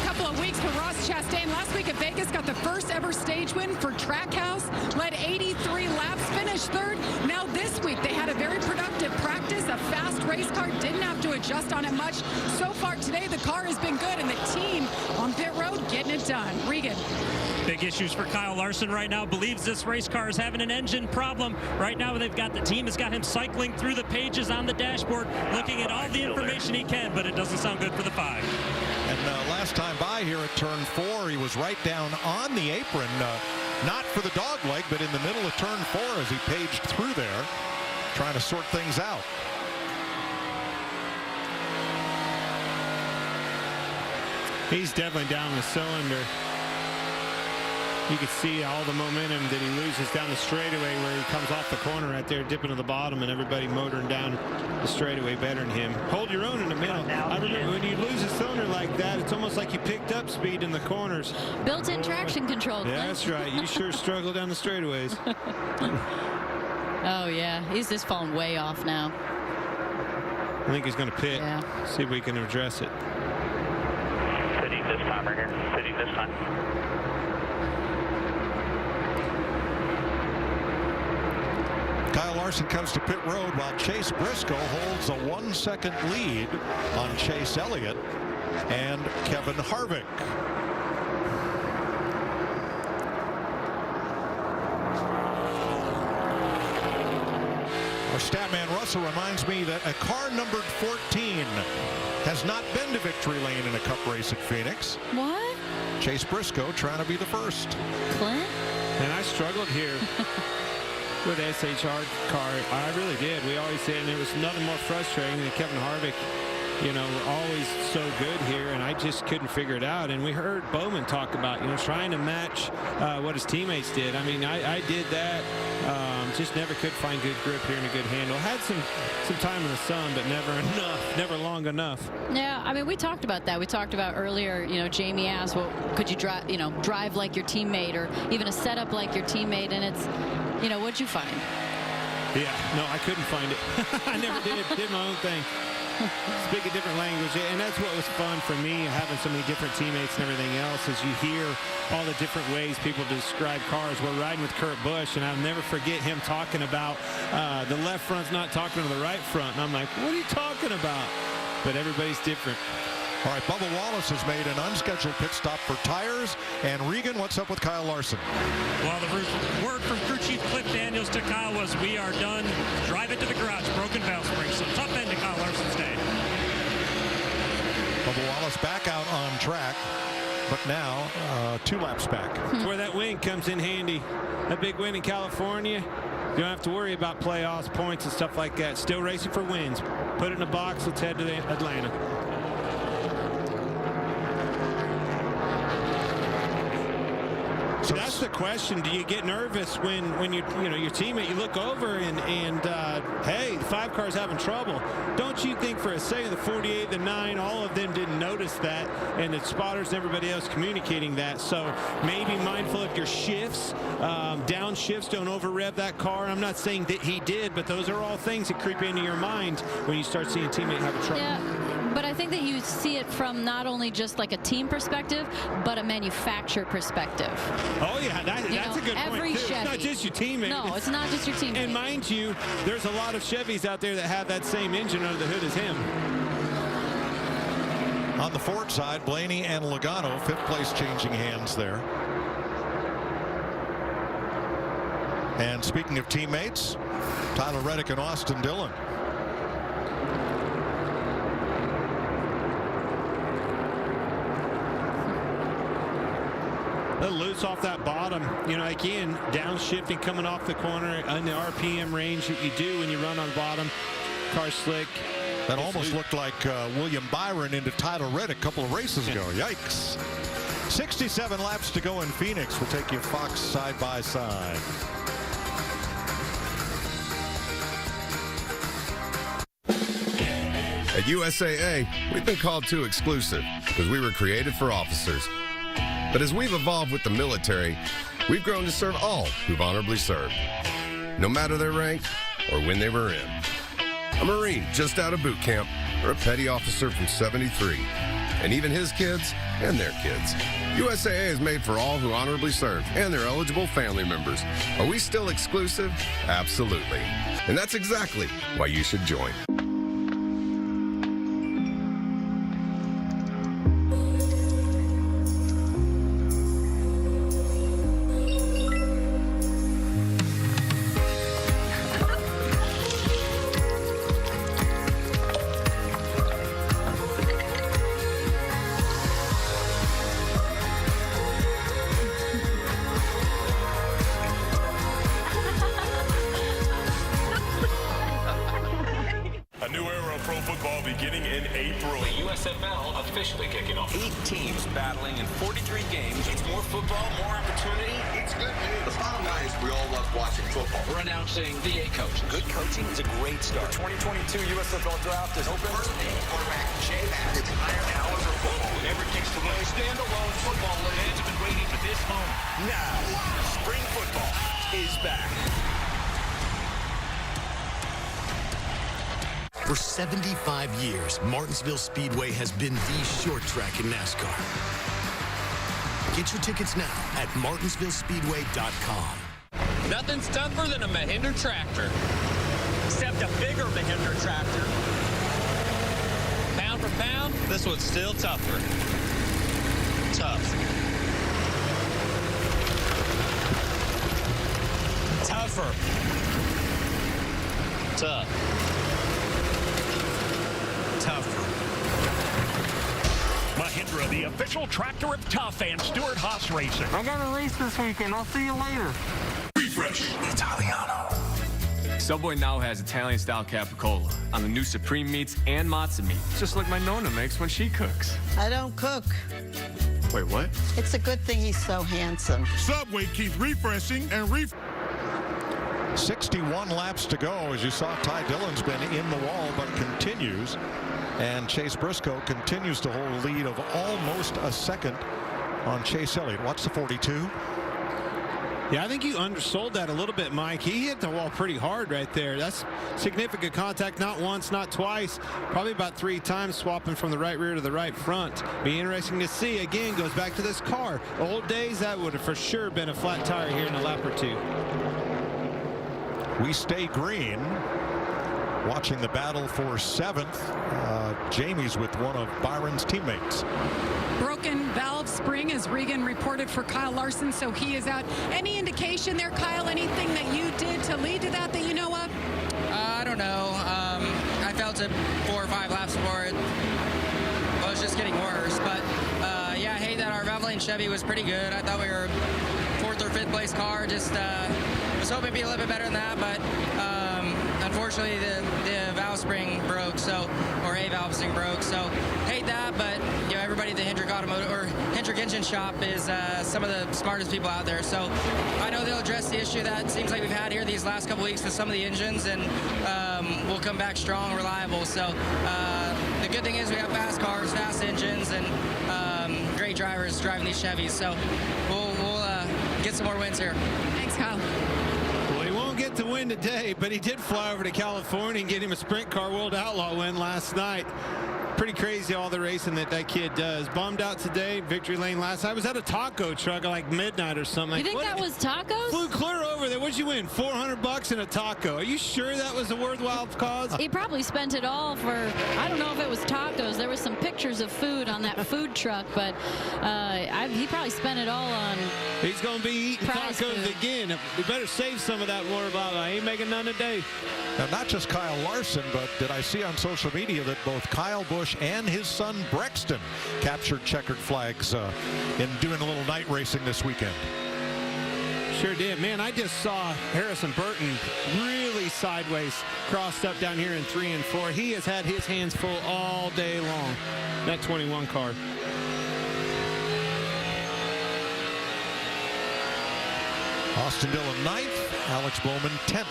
couple of weeks for Ross Chastain. Last week at Vegas, got the first ever stage win for Trackhouse, led 83 laps, finished 3rd. Now this week, they had a very productive practice, a fast race car, didn't have to adjust on it much. So far today, the car has been good, and the team on pit road getting it done. Regan. Big issues for Kyle Larson right now. Believes this race car is having an engine problem. Right now, the team has got him cycling through the pages on the dashboard, looking at all the information he can, but it doesn't sound good for the 5. And last time by here at turn 4, he was right down on the apron, not for the dog leg, but in the middle of turn 4 as he paged through there, trying to sort things out. He's definitely down the cylinder. You can see all the momentum that he loses down the straightaway where he comes off the corner right there, dipping to the bottom, and everybody motoring down the straightaway better than him. Hold your own in the middle. I remember when you lose a cylinder like that, it's almost like you picked up speed in the corners. Built-in traction control. Yeah, that's right. You sure struggle down the straightaways. Oh, yeah. He's just fallen way off now. I think he's going to pit. Yeah. See if we can address it. Pitting this time right here. Pitting this time. Kyle Larson comes to pit road while Chase Briscoe holds a 1-second lead on Chase Elliott and Kevin Harvick. Our stat man Russell reminds me that a car numbered 14 has not been to victory lane in a cup race at Phoenix. What? Chase Briscoe trying to be the first. Clint? And I struggled here with the SHR car. I really did. We always said, and there was nothing more frustrating than Kevin Harvick, you know, always so good here, and I just couldn't figure it out. And we heard Bowman talk about, you know, trying to match what his teammates did. I mean, I did that. Just never could find good grip here and a good handle. Had some time in the sun, but never enough, never long enough. Yeah, I mean, we talked about that. We talked about earlier, you know, Jamie asked, well, could you drive like your teammate, or even a setup like your teammate? And it's, you know, what'd you find? Yeah, no, I couldn't find it. I never did my own thing. Speak a different language, and that's what was fun for me, having so many different teammates and everything else, is you hear all the different ways people describe cars. We're riding with Kurt Busch, and I'll never forget him talking about the left front's not talking to the right front, and I'm like, what are you talking about? But everybody's different. All right, Bubba Wallace has made an unscheduled pit stop for tires. And Regan, what's up with Kyle Larson? Well, the word from crew chief Cliff Daniels to Kyle was, we are done. Drive it to the garage. Broken valve spring. So tough end to Kyle Larson's day. Bubba Wallace back out on track, but now 2 laps back. Where that win comes in handy. That big win in California. You don't have to worry about playoffs, points, and stuff like that. Still racing for wins. Put it in a box. Let's head to Atlanta. So that's the question. Do you get nervous when your teammate, you look over and hey, the 5 car's having trouble? Don't you think for a second the 48, the 9, all of them didn't notice that, and the spotters and everybody else communicating that? So maybe mindful of your shifts, down shifts, don't over rev that car. I'm not saying that he did, but those are all things that creep into your mind when you start seeing a teammate have a trouble. Yeah. But But I think that you see it from not only just like a team perspective, but a manufacturer perspective. Oh, yeah, that's a good every point, too. Chevy. It's not just your teammate. No, it's not just your teammate. And mind you, there's a lot of Chevys out there that have that same engine under the hood as him. On the Ford side, Blaney and Logano, 5th place, changing hands there. And speaking of teammates, Tyler Reddick and Austin Dillon. A little loose off that bottom, you know, again, downshifting coming off the corner in the RPM range that you do when you run on bottom. Car slick. That almost looked like William Byron into Tyler Reddick a couple of races ago. Yikes. 67 laps to go in Phoenix. We'll take you Fox side by side. At USAA, we've been called too exclusive because we were created for officers. But as we've evolved with the military, we've grown to serve all who've honorably served, no matter their rank or when they were in. A Marine just out of boot camp, or a petty officer from 73, and even his kids and their kids. USAA is made for all who honorably served and their eligible family members. Are we still exclusive? Absolutely. And that's exactly why you should join. beginning in April. The USFL officially kicking off. 8 teams battling in 43 games. It's more football, more opportunity. It's good news. The bottom line is we all love watching football. We're announcing the 8 coach. Good coaching is a great start. The 2022 USFL draft is open. First name quarterback Jay Mack. It's higher caliber football. Whatever it takes to win. Standalone football league. Fans have been waiting for this moment. Now, spring football is back. For 75 years, Martinsville Speedway has been the short track in NASCAR. Get your tickets now at martinsvillespeedway.com. Nothing's tougher than a Mahindra tractor, except a bigger Mahindra tractor. Pound for pound, this one's still tougher. Tough. Tougher. Tough. Tougher. Mahindra, the official tractor of Tough and Stewart Haas Racing. I got a race this weekend. I'll see you later. Refresh Italiano. Subway now has Italian-style capicola on the new Supreme meats and matzo meat, just like my Nonna makes when she cooks. I don't cook. Wait, what? It's a good thing he's so handsome. Subway keeps refreshing and 61 laps to go. As you saw, Ty Dillon's been in the wall, but continues. And Chase Briscoe continues to hold a lead of almost a second on Chase Elliott. Watch the 42. Yeah, I think you undersold that a little bit, Mike. He hit the wall pretty hard right there. That's significant contact, not once, not twice, probably about 3 times, swapping from the right rear to the right front. Be interesting to see. Again, goes back to this car. Old days, that would have for sure been a flat tire here in a lap or 2. We stay green. Watching the battle for 7th. Jamie's with one of Byron's teammates. Broken valve spring, as Regan reported for Kyle Larson, so he is out. Any indication there, Kyle, anything that you did to lead to that you know of? I don't know. I felt it 4 or 5 laps before it was just getting worse. But yeah, hey, that our Valvoline Chevy was pretty good. I thought we were 4th or 5th place car. Just was hoping to be a little bit better than that, but unfortunately the valve spring broke, or a valve spring broke. So hate that, but you know, everybody at the Hendrick Automotive or Hendrick Engine Shop is some of the smartest people out there. So I know they'll address the issue that seems like we've had here these last couple weeks with some of the engines, and we'll come back strong, reliable. So the good thing is we have fast cars, fast engines, and great drivers driving these Chevys. So we'll get some more wins here. Thanks, Kyle. Get to win today, but he did fly over to California and get him a sprint car World Outlaw win last night. Pretty crazy all the racing that kid does. Bummed out today. Victory lane last night. I was at a taco truck at like midnight or something. You think that was tacos? Flew clear over there. What'd you win? $400 in a taco. Are you sure that was a worthwhile cause? He probably spent it all for, I don't know if it was tacos. There was some pictures of food on that food truck, but he probably spent it all on He's going to be eating tacos food again. We better save some of that water bottle. I ain't making none today. Now, not just Kyle Larson, but did I see on social media that both Kyle Busch and his son Brexton captured checkered flags in doing a little night racing this weekend? Sure did. Man, I just saw Harrison Burton really sideways, crossed up down here in 3 and 4. He has had his hands full all day long. That 21 car. Austin Dillon 9th, Alex Bowman 10th.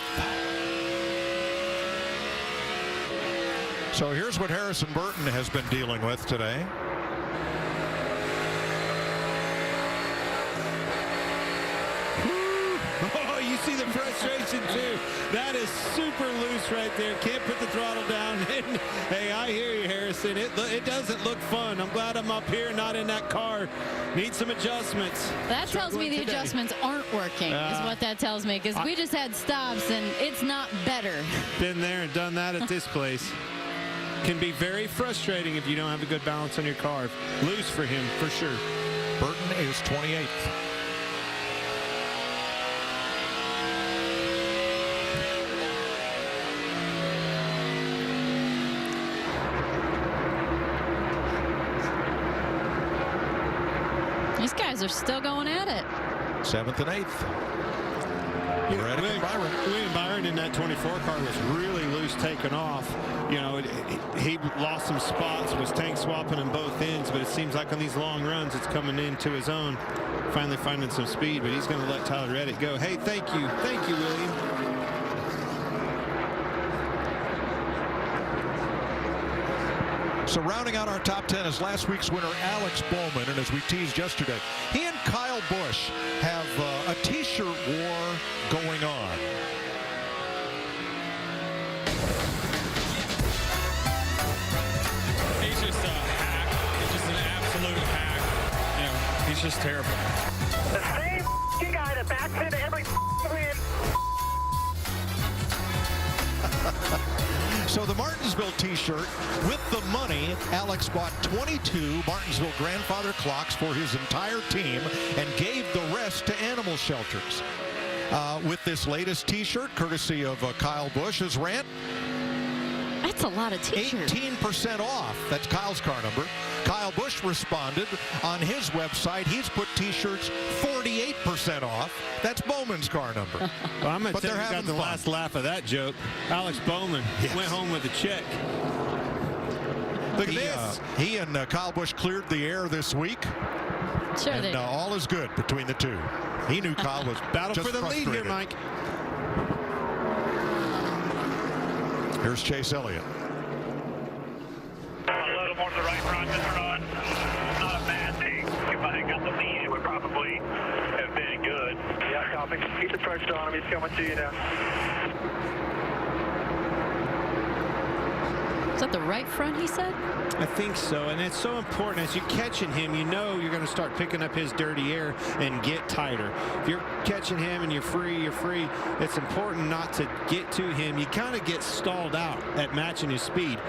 So here's what Harrison Burton has been dealing with today. Oh, you see the frustration too. That is super loose right there. Can't put the throttle down. Hey, I hear you, Harrison. It doesn't look fun. I'm glad I'm up here, not in that car. Need some adjustments. That tells me the adjustments aren't working, is what that tells me, because we just had stops and it's not better. Been there and done that at this place. Can be very frustrating if you don't have a good balance on your car. Loose for him, for sure. Burton is 28th. These guys are still going at it. 7th and 8th. William Byron in that 24 car was really loose taking off. You know, he lost some spots, was tank swapping on both ends, but it seems like on these long runs it's coming into his own, finally finding some speed, but he's going to let Tyler Reddick go. Hey, thank you, William. So rounding out our top 10 is last week's winner, Alex Bowman. And as we teased yesterday, he and Kyle Busch have a T-shirt war going on. He's just a hack. He's just an absolute hack. You know, he's just terrible. The same guy that backs into every win. So the Martinsville T-shirt, with the money, Alex bought 22 Martinsville grandfather clocks for his entire team and gave the rest to animal shelters. With this latest T-shirt, courtesy of Kyle Busch's rant, that's a lot of T-shirts. 18% off. That's Kyle's car number. Kyle Busch responded on his website. He's put T-shirts 48% off. That's Bowman's car number. Well, I'm going to tell you, having got the last laugh of that joke. Alex Bowman went home with a check. Look at this. He and Kyle Busch cleared the air this week. Sure and they did. All is good between the two. He knew Kyle was battle just for the lead here, Mike. Here's Chase Elliott. A little more to the right front, Mr. Ron. Not a bad thing. If I had got the lead, it would probably have been good. Yeah, copy. Keep the pressure on him. He's coming to you now. Is that the right front, he said? I think so, and it's so important. As you're catching him, you know you're going to start picking up his dirty air and get tighter. If you're catching him and you're free, it's important not to get to him. You kind of get stalled out at matching his speed.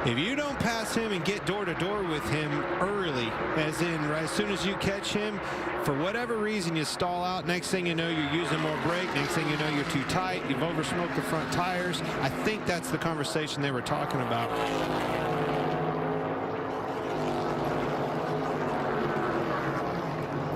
If you don't pass him and get door to door with him early, as in right, as soon as you catch him, for whatever reason you stall out, next thing you know you're using more brake, next thing you know you're too tight, you've oversmoked the front tires. I think that's the conversation they were talking about.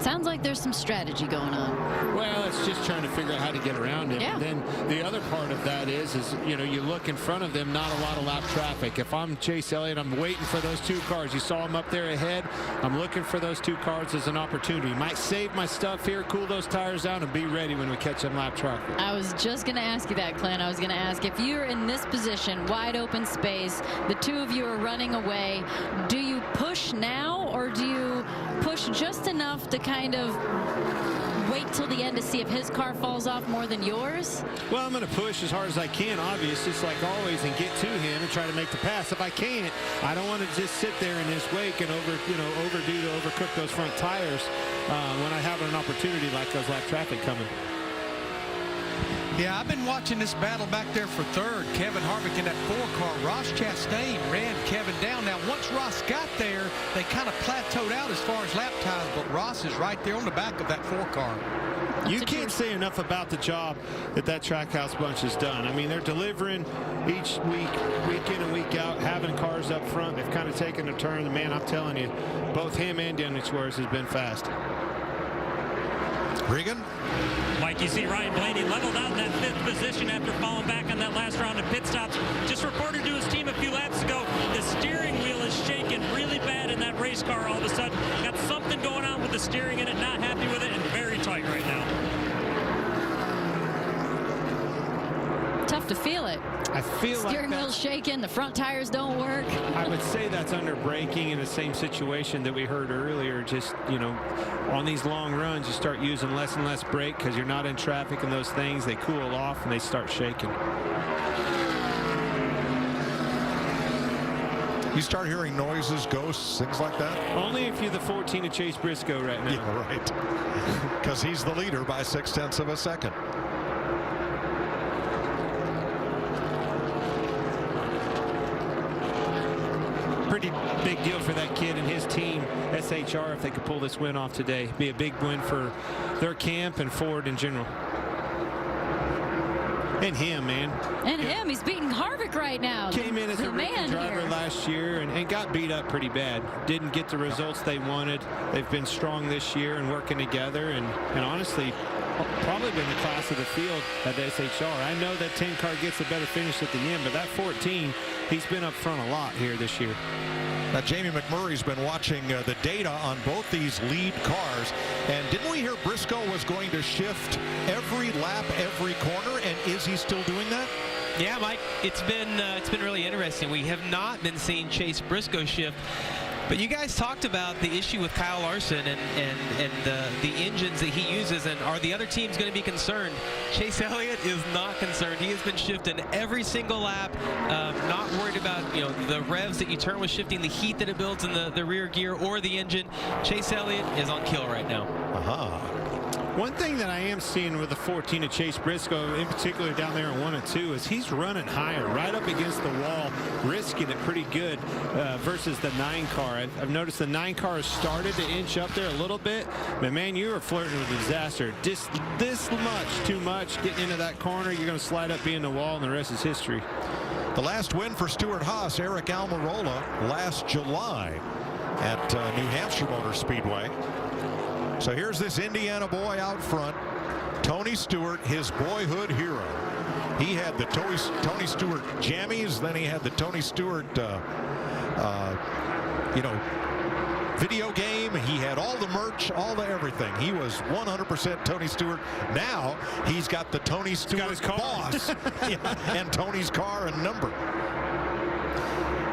Sounds like there's some strategy going on. Well, it's just trying to figure out how to get around him. Yeah. And then the other part of that is you know, you look in front of them, not a lot of lap traffic. If I'm Chase Elliott, I'm waiting for those two cars. You saw him up there ahead. I'm looking for those two cars as an opportunity. Might save my stuff here, cool those tires down, and be ready when we catch them lap traffic. I was just going to ask you that, Clint. I was going to ask, if you're in this position, wide open space, the two of you are running away, do you push now or do you push just enough to kind of wait till the end to see if his car falls off more than yours? Well, I'm going to push as hard as I can, obviously, just like always, and get to him and try to make the pass. If I can't, I don't want to just sit there in his wake and overcook those front tires when I have an opportunity like those lap traffic coming. Yeah, I've been watching this battle back there for third. Kevin Harvick in that 4 car. Ross Chastain ran Kevin down. Now, once Ross got there, they kind of plateaued out as far as lap times, but Ross is right there on the back of that 4 car. You can't say enough about the job that Trackhouse bunch has done. I mean, they're delivering each week, week in and week out, having cars up front. They've kind of taken a turn. The man, I'm telling you, both him and Dennis Schwartz has been fast. Regan? Mike, you see Ryan Blaney leveled out in that 5th position after falling back on that last round of pit stops. Just reported to his team a few laps ago, the steering wheel is shaking really bad in that race car all of a sudden. Got something going on with the steering in it, not happy with it, and very tight right now. Tough to feel it. I feel like steering wheel's shaking, the front tires don't work. I would say that's under braking in the same situation that we heard earlier. Just, on these long runs, you start using less and less brake because you're not in traffic and those things. They cool off and they start shaking. You start hearing noises, ghosts, things like that? Only if you're the 14 of Chase Briscoe right now. Yeah, right. Because he's the leader by 0.6 of a second. Pretty big deal for that kid and his team, SHR, if they could pull this win off today. Be a big win for their camp and Ford in general. And him, man. And him, he's beating Harvick right now. Came in as a rookie driver here last year and got beat up pretty bad. Didn't get the results they wanted. They've been strong this year and working together, and honestly, probably been the class of the field at the SHR. I know that 10 car gets a better finish at the end, but that 14, he's been up front a lot here this year. Now, Jamie McMurray's been watching the data on both these lead cars, and didn't we hear Briscoe was going to shift every lap, every corner, and is he still doing that? Yeah, Mike, it's been really interesting. We have not been seeing Chase Briscoe shift. But you guys talked about the issue with Kyle Larson and the engines that he uses, and are the other teams going to be concerned? Chase Elliott is not concerned. He has been shifting every single lap, not worried about the revs that you turn with shifting, the heat that it builds in the rear gear or the engine. Chase Elliott is on kill right now. One thing that I am seeing with the 14 of Chase Briscoe, in particular down there in 1 and 2, is he's running higher, right up against the wall, risking it pretty good versus the 9 car. I've noticed the 9 car has started to inch up there a little bit, but man, you are flirting with disaster. This much, too much, getting into that corner, you're going to slide up being the wall, and the rest is history. The last win for Stuart Haas, Eric Almirola, last July at New Hampshire Motor Speedway. So here's this Indiana boy out front, Tony Stewart, his boyhood hero. He had the Tony Stewart jammies, then he had the Tony Stewart, video game. He had all the merch, all the everything. He was 100% Tony Stewart. Now he's got the Tony Stewart boss and Tony's car and number.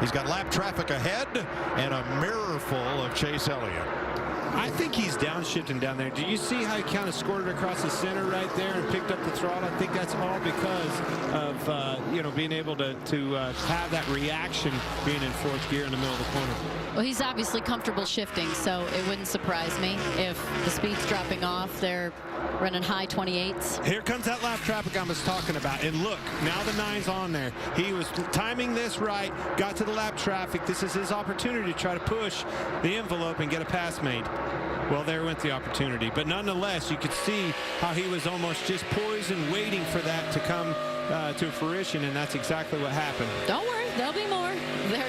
He's got lap traffic ahead and a mirror full of Chase Elliott. I think he's downshifting down there. Do you see how he kind of scored it across the center right there and picked up the throttle? I think that's all because of being able to have that reaction being in 4th gear in the middle of the corner. Well, he's obviously comfortable shifting, so it wouldn't surprise me if the speed's dropping off. They're running high 28s. Here comes that lap traffic I was talking about. And look, now the 9's on there. He was timing this right, got to the lap traffic. This is his opportunity to try to push the envelope and get a pass made. Well, there went the opportunity. But nonetheless, you could see how he was almost just poised and waiting for that to come to fruition, and that's exactly what happened. Don't worry, there'll be more.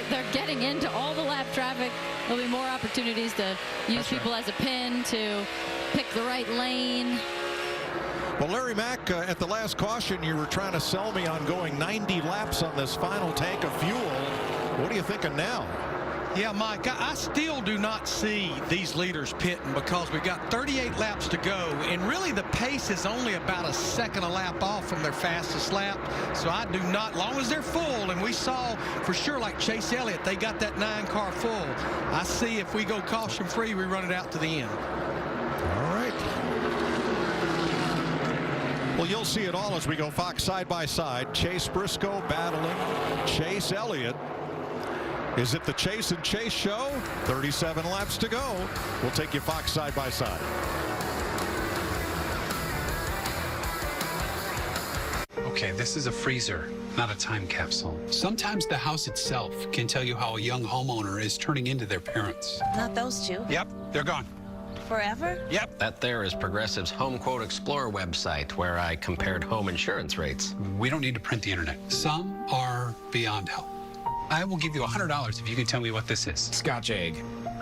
They're getting into all the lap traffic. There'll be more opportunities to use people as a pin, to pick the right lane. Well, Larry Mack, at the last caution, you were trying to sell me on going 90 laps on this final tank of fuel. What are you thinking now? Yeah, Mike, I still do not see these leaders pitting because we've got 38 laps to go, and really the pace is only about a second a lap off from their fastest lap. So I do not, long as they're full, and we saw for sure like Chase Elliott, they got that 9 car full. I see if we go caution free, we run it out to the end. All right. Well, you'll see it all as we go Fox side by side. Chase Briscoe battling Chase Elliott. Is it the Chase and Chase show? 37 laps to go. We'll take you Fox side by side. Okay, this is a freezer, not a time capsule. Sometimes the house itself can tell you how a young homeowner is turning into their parents. Not those two. Yep, they're gone. Forever? Yep. That there is Progressive's Home Quote Explorer website where I compared home insurance rates. We don't need to print the internet. Some are beyond help. I will give you $100 if you can tell me what this is. Scotch egg.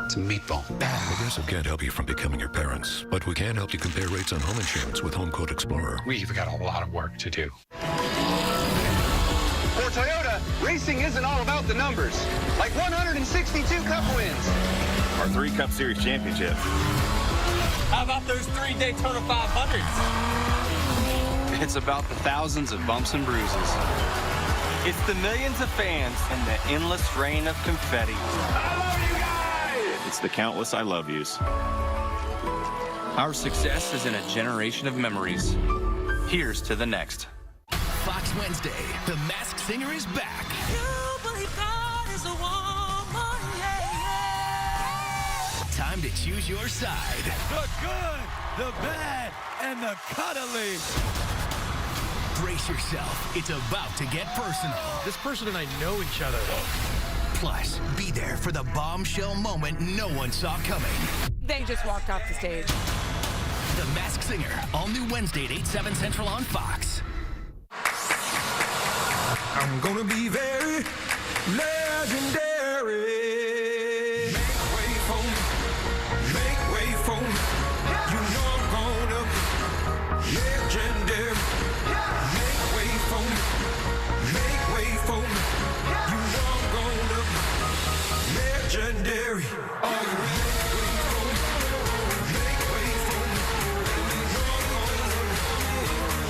It's a meatball. Progressive can't help you from becoming your parents, but we can help you compare rates on home insurance with Home Quote Explorer. We've got a lot of work to do. For Toyota, racing isn't all about the numbers. Like 162 Cup wins. Our 3 Cup Series championships. How about those 3 Daytona 500s? It's about the thousands of bumps and bruises. It's the millions of fans and the endless rain of confetti. I love you guys! It's the countless I love yous. Our success is in a generation of memories. Here's to the next. Fox Wednesday, The Masked Singer is back. Time to choose your side. The good, the bad, and the cuddly. Brace yourself. It's about to get personal. This person and I know each other. Plus, be there for the bombshell moment no one saw coming. They just walked off the stage. The Masked Singer, all new Wednesday at 8, 7 Central on Fox. I'm gonna be very legendary. Make way for me. Make way for me. You know I'm gonna be legendary. Make way for me. Make way for me. You know I'm gonna be legendary. Are you ready? Make way for me. You know I'm gonna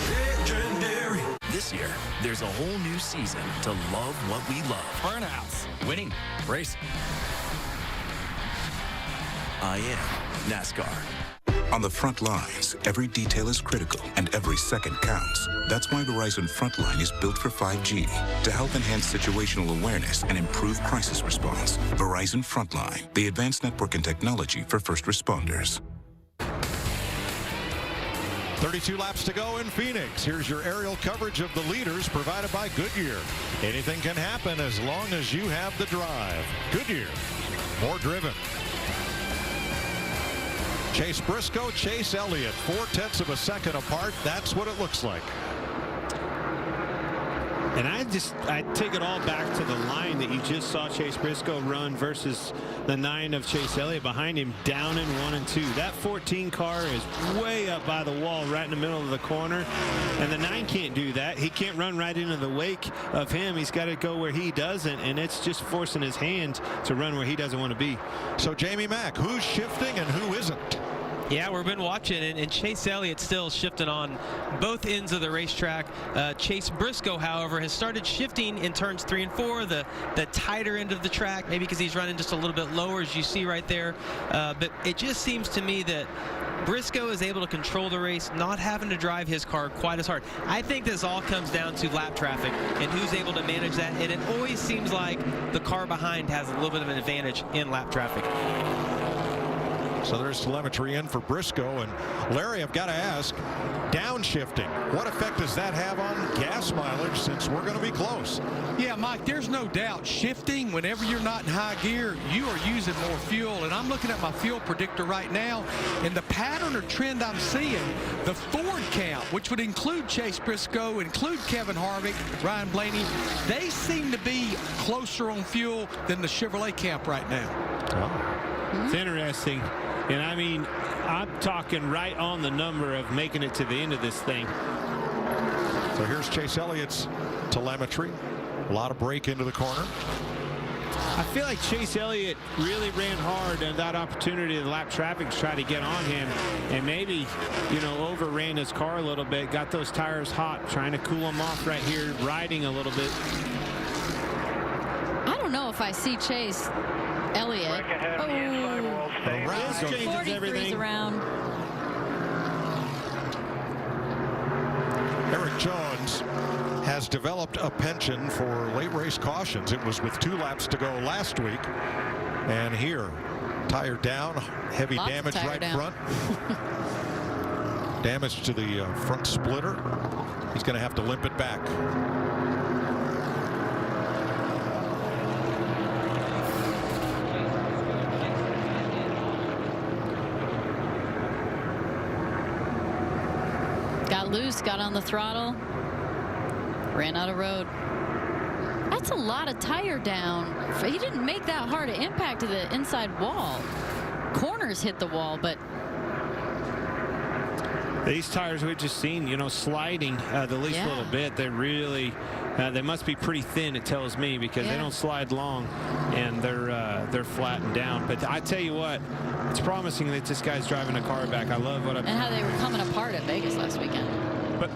be legendary. This year, there's a whole new season to love what we love. Burnouts. Winning. Racing. I am NASCAR. On the front lines, every detail is critical and every second counts. That's why Verizon Frontline is built for 5G to help enhance situational awareness and improve crisis response. Verizon Frontline, the advanced network and technology for first responders. 32 laps to go in Phoenix. Here's your aerial coverage of the leaders provided by Goodyear. Anything can happen as long as you have the drive. Goodyear, more driven. Chase Briscoe, Chase Elliott, 0.4 of a second apart. That's what it looks like. And I take it all back to the line that you just saw Chase Briscoe run versus the 9 of Chase Elliott behind him, down in 1 and 2. That 14 car is way up by the wall right in the middle of the corner, and the 9 can't do that. He can't run right into the wake of him. He's got to go where he doesn't, and it's just forcing his hand to run where he doesn't want to be. So Jamie Mack, who's shifting and who isn't? Yeah, we've been watching, and Chase Elliott still shifting on both ends of the racetrack. Chase Briscoe, however, has started shifting in turns 3 and 4, the tighter end of the track, maybe because he's running just a little bit lower, as you see right there. But it just seems to me that Briscoe is able to control the race, not having to drive his car quite as hard. I think this all comes down to lap traffic and who's able to manage that, and it always seems like the car behind has a little bit of an advantage in lap traffic. So there's telemetry in for Briscoe. And Larry, I've got to ask, downshifting, what effect does that have on gas mileage since we're going to be close? Yeah, Mike, there's no doubt. Shifting, whenever you're not in high gear, you are using more fuel. And I'm looking at my fuel predictor right now, and the pattern or trend I'm seeing, the Ford count, which would include Chase Briscoe, include Kevin Harvick, Ryan Blaney, they seem to be closer on fuel than the Chevrolet camp right now. Oh. It's interesting. And I mean, I'm talking right on the number of making it to the end of this thing. So here's Chase Elliott's telemetry. A lot of break into the corner. I feel like Chase Elliott really ran hard on that opportunity of the lap traffic to try to get on him, and maybe, you know, overran his car a little bit, got those tires hot, trying to cool them off right here, riding a little bit. I don't know if I see Chase Elliott. This changes everything. Around. Eric Jones has developed a penchant for late race cautions. It was with 2 laps to go last week. And here, tire down, heavy Lots damage of tire right down. front. Damage to the front splitter. He's going to have to limp it back. Got loose, got on the throttle, ran out of road. That's a lot of tire down. He didn't make that hard an impact to the inside wall. Corners hit the wall, but these tires we've just seen, you know, sliding the least little bit. They really, they must be pretty thin, it tells me, because they don't slide long, and they're flattened down. But I tell you what, it's promising that this guy's driving a car back. I love what I'm. and how they were coming apart at Vegas last weekend. But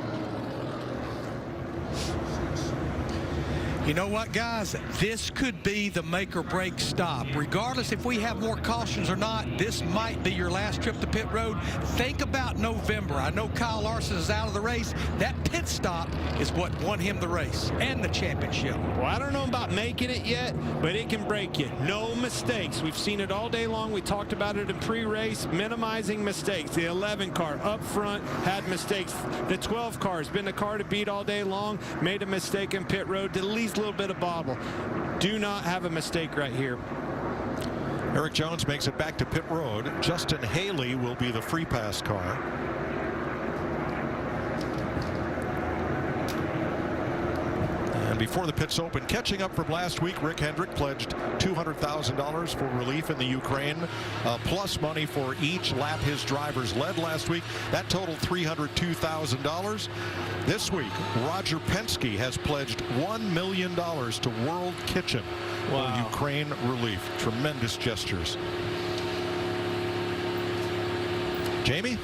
You know what, guys? This could be the make or break stop. Regardless if we have more cautions or not, this might be your last trip to pit road. Think about November. I know Kyle Larson is out of the race. That pit stop is what won him the race and the championship. Well, I don't know about making it yet, but it can break you. No mistakes. We've seen it all day long. We talked about it in pre-race, minimizing mistakes. The 11 car up front had mistakes. The 12 car has been the car to beat all day long, made a mistake in pit road, did at least a little bit of bobble. Do not have a mistake right here. Eric Jones makes it back to pit road. Justin Haley will be the free pass car. And before the pits open, catching up from last week, Rick Hendrick pledged $200,000 for relief in the Ukraine, plus money for each lap his drivers led last week. That totaled $302,000. This week, Roger Penske has pledged $1 million to World Kitchen for Ukraine relief. Tremendous gestures. Jamie?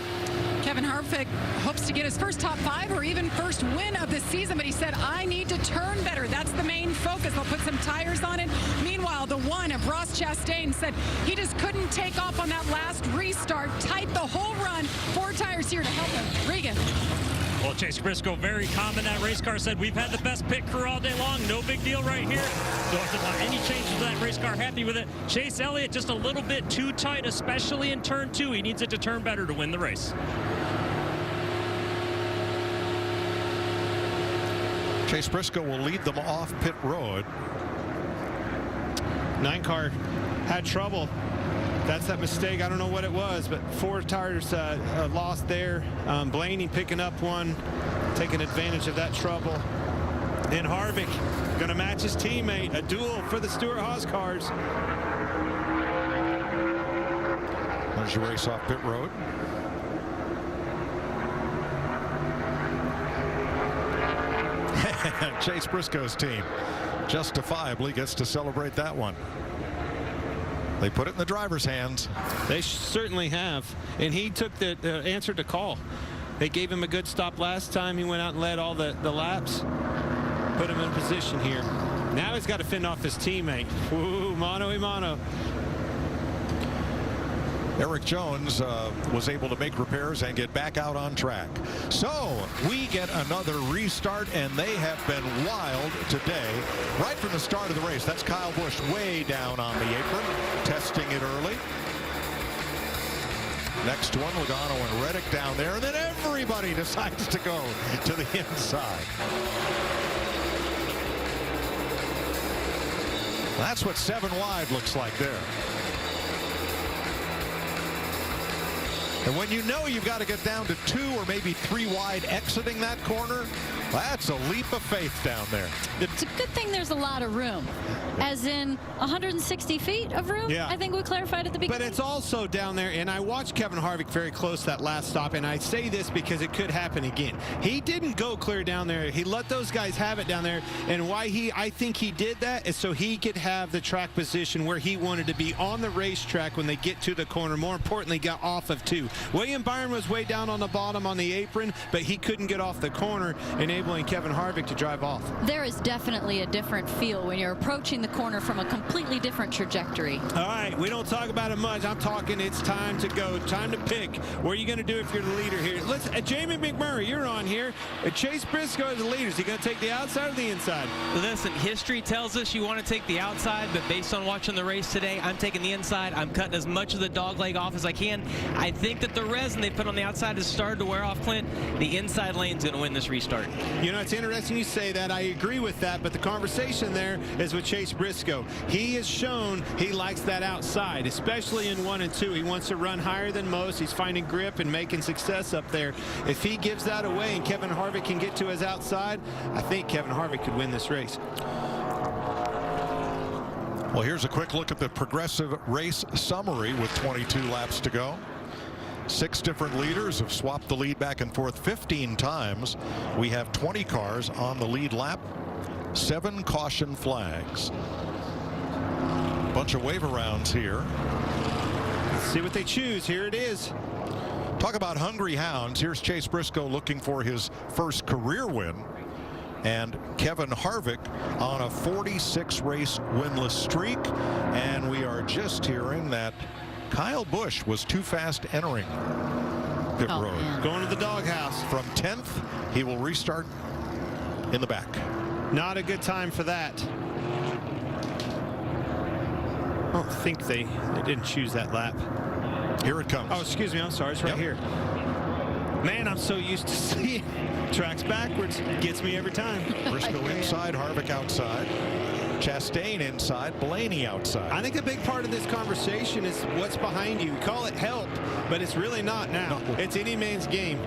Kevin Harvick hopes to get his first top 5 or even first win of the season, but he said, I need to turn better. That's the main focus. They'll put some tires on it. Meanwhile, the one of Ross Chastain said he just couldn't take off on that last restart. Tight the whole run. 4 tires here to help him. Regan. Well, Chase Briscoe, very calm in that race car, said we've had the best pit crew all day long. No big deal right here. Doesn't want any changes to that race car. Happy with it. Chase Elliott just a little bit too tight, especially in turn 2. He needs it to turn better to win the race. Chase Briscoe will lead them off pit road. 9 car had trouble. That's that mistake. I don't know what it was, but 4 tires lost there. Blaney picking up one, taking advantage of that trouble. And Harvick going to match his teammate. A duel for the Stewart-Haas cars. There's your race off pit road. Chase Briscoe's team justifiably gets to celebrate that one. They put it in the driver's hands. They certainly have. And he took the answer to call. They gave him a good stop last time. He went out and led all the laps. Put him in position here. Now he's got to fend off his teammate. Ooh, mano a mano. Eric Jones was able to make repairs and get back out on track. So we get another restart, and they have been wild today. Right from the start of the race, that's Kyle Busch way down on the apron, testing it early. Next one, Logano and Reddick down there, and then everybody decides to go to the inside. That's what 7 wide looks like there. And when you know you've got to get down to 2 or maybe 3 wide exiting that corner, that's a leap of faith down there. It's a good thing there's a lot of room. As in 160 feet of room, Yeah. I think we clarified at the beginning. But it's also down there, and I watched Kevin Harvick very close that last stop, and I say this because it could happen again. He didn't go clear down there. He let those guys have it down there, and why I think he did that is so he could have the track position where he wanted to be on the racetrack when they get to the corner. More importantly, got off of 2. William Byron was way down on the bottom on the apron, but he couldn't get off the corner, enabling Kevin Harvick to drive off. There is definitely definitely a different feel when you're approaching the corner from a completely different trajectory. All right, we don't talk about it much. I'm talking it's time to go, time to pick. What are you going to do if you're the leader here? Let's, Jamie McMurray, you're on here. Chase Briscoe is the leader. Is he going to take the outside or the inside? Listen, history tells us you want to take the outside, but based on watching the race today, I'm taking the inside. I'm cutting as much of the dog leg off as I can. I think that the resin they put on the outside has started to wear off, Clint. The inside lane's going to win this restart. You know, it's interesting you say that. I agree with that, but the conversation there is with Chase Briscoe. He has shown he likes that outside, especially in 1 and 2. He wants to run higher than most. He's finding grip and making success up there. If he gives that away and Kevin Harvick can get to his outside, I think Kevin Harvick could win this race. Well, here's a quick look at the Progressive race summary with 22 laps to go. 6 different leaders have swapped the lead back and forth 15 times. We have 20 cars on the lead lap. 7 caution flags. Bunch of wave arounds here. Let's see what they choose. Here it is. Talk about hungry hounds. Here's Chase Briscoe looking for his first career win. And Kevin Harvick on a 46 race winless streak. And we are just hearing that Kyle Busch was too fast entering pit road. Man. Going to the doghouse. From 10th, he will restart in the back. Not a good time for that. I don't think they didn't choose that lap. Here it comes. Oh, excuse me. I'm sorry. It's right here. Man, I'm so used to seeing tracks backwards. Gets me every time. Briscoe inside, Harvick outside. Chastain inside, Blaney outside. I think a big part of this conversation is what's behind you. We call it help, but it's really not now. No. It's any man's game.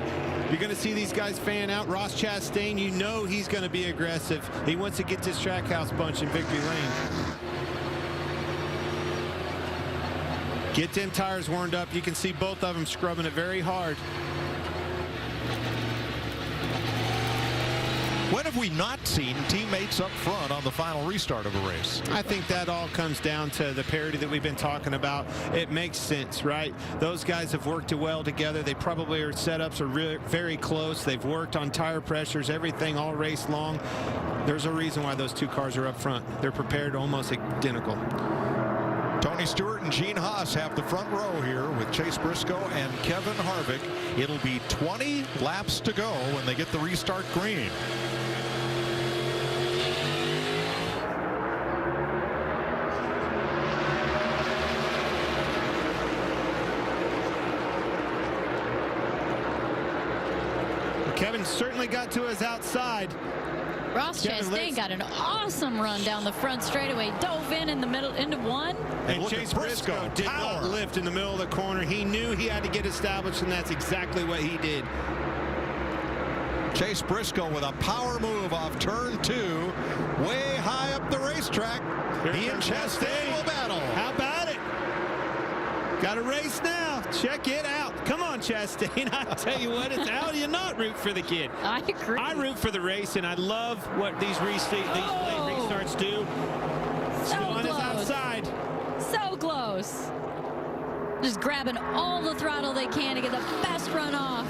You're going to see these guys fan out. Ross Chastain, you know he's going to be aggressive. He wants to get this Trackhouse bunch in victory lane. Get them tires warmed up. You can see both of them scrubbing it very hard. When have we not seen teammates up front on the final restart of a race? I think that all comes down to the parity that we've been talking about. It makes sense, right? Those guys have worked well together. They probably are setups are really very close. They've worked on tire pressures, everything all race long. There's a reason why those 2 cars are up front. They're prepared almost identical. Tony Stewart and Gene Haas have the front row here with Chase Briscoe and Kevin Harvick. It'll be 20 laps to go when they get the restart green. Kevin certainly got to his outside. Ross Chastain got an awesome run down the front straightaway, dove in the middle into 1. And Chase Briscoe did not lift in the middle of the corner. He knew he had to get established, and that's exactly what he did. Chase Briscoe with a power move off turn 2, way high up the racetrack. He and Chastain will battle. How about it? Got a race now. Check it out. Come on, Chastain. I tell you what, it's how do you not root for the kid? I agree. I root for the race, and I love what these late restarts do. So on his close. Outside. So close. Just grabbing all the throttle they can to get the best run off.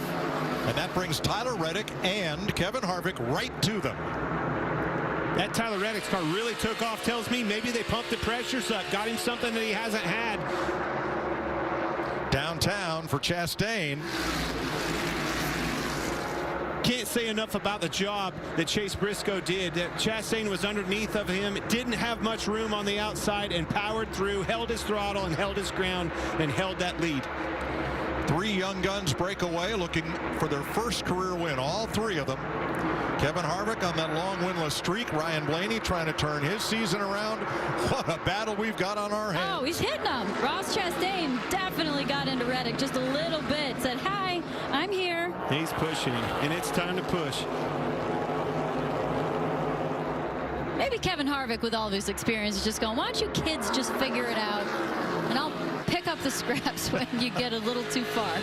And that brings Tyler Reddick and Kevin Harvick right to them. That Tyler Reddick's car really took off. Tells me maybe they pumped the pressures up, got him something that he hasn't had. Downtown for Chastain. Can't say enough about the job that Chase Briscoe did. Chastain was underneath of him, didn't have much room on the outside, and powered through, held his throttle and held his ground and held that lead. 3 young guns break away looking for their first career win, all 3 of them. Kevin Harvick on that long winless streak. Ryan Blaney trying to turn his season around. What a battle we've got on our hands. Oh, he's hitting them. Ross Chastain definitely got into Reddick just a little bit. Said, hi, I'm here. He's pushing him, and it's time to push. Maybe Kevin Harvick, with all of his experience, is just going, why don't you kids just figure it out? And I'll pick up the scraps when you get a little too far.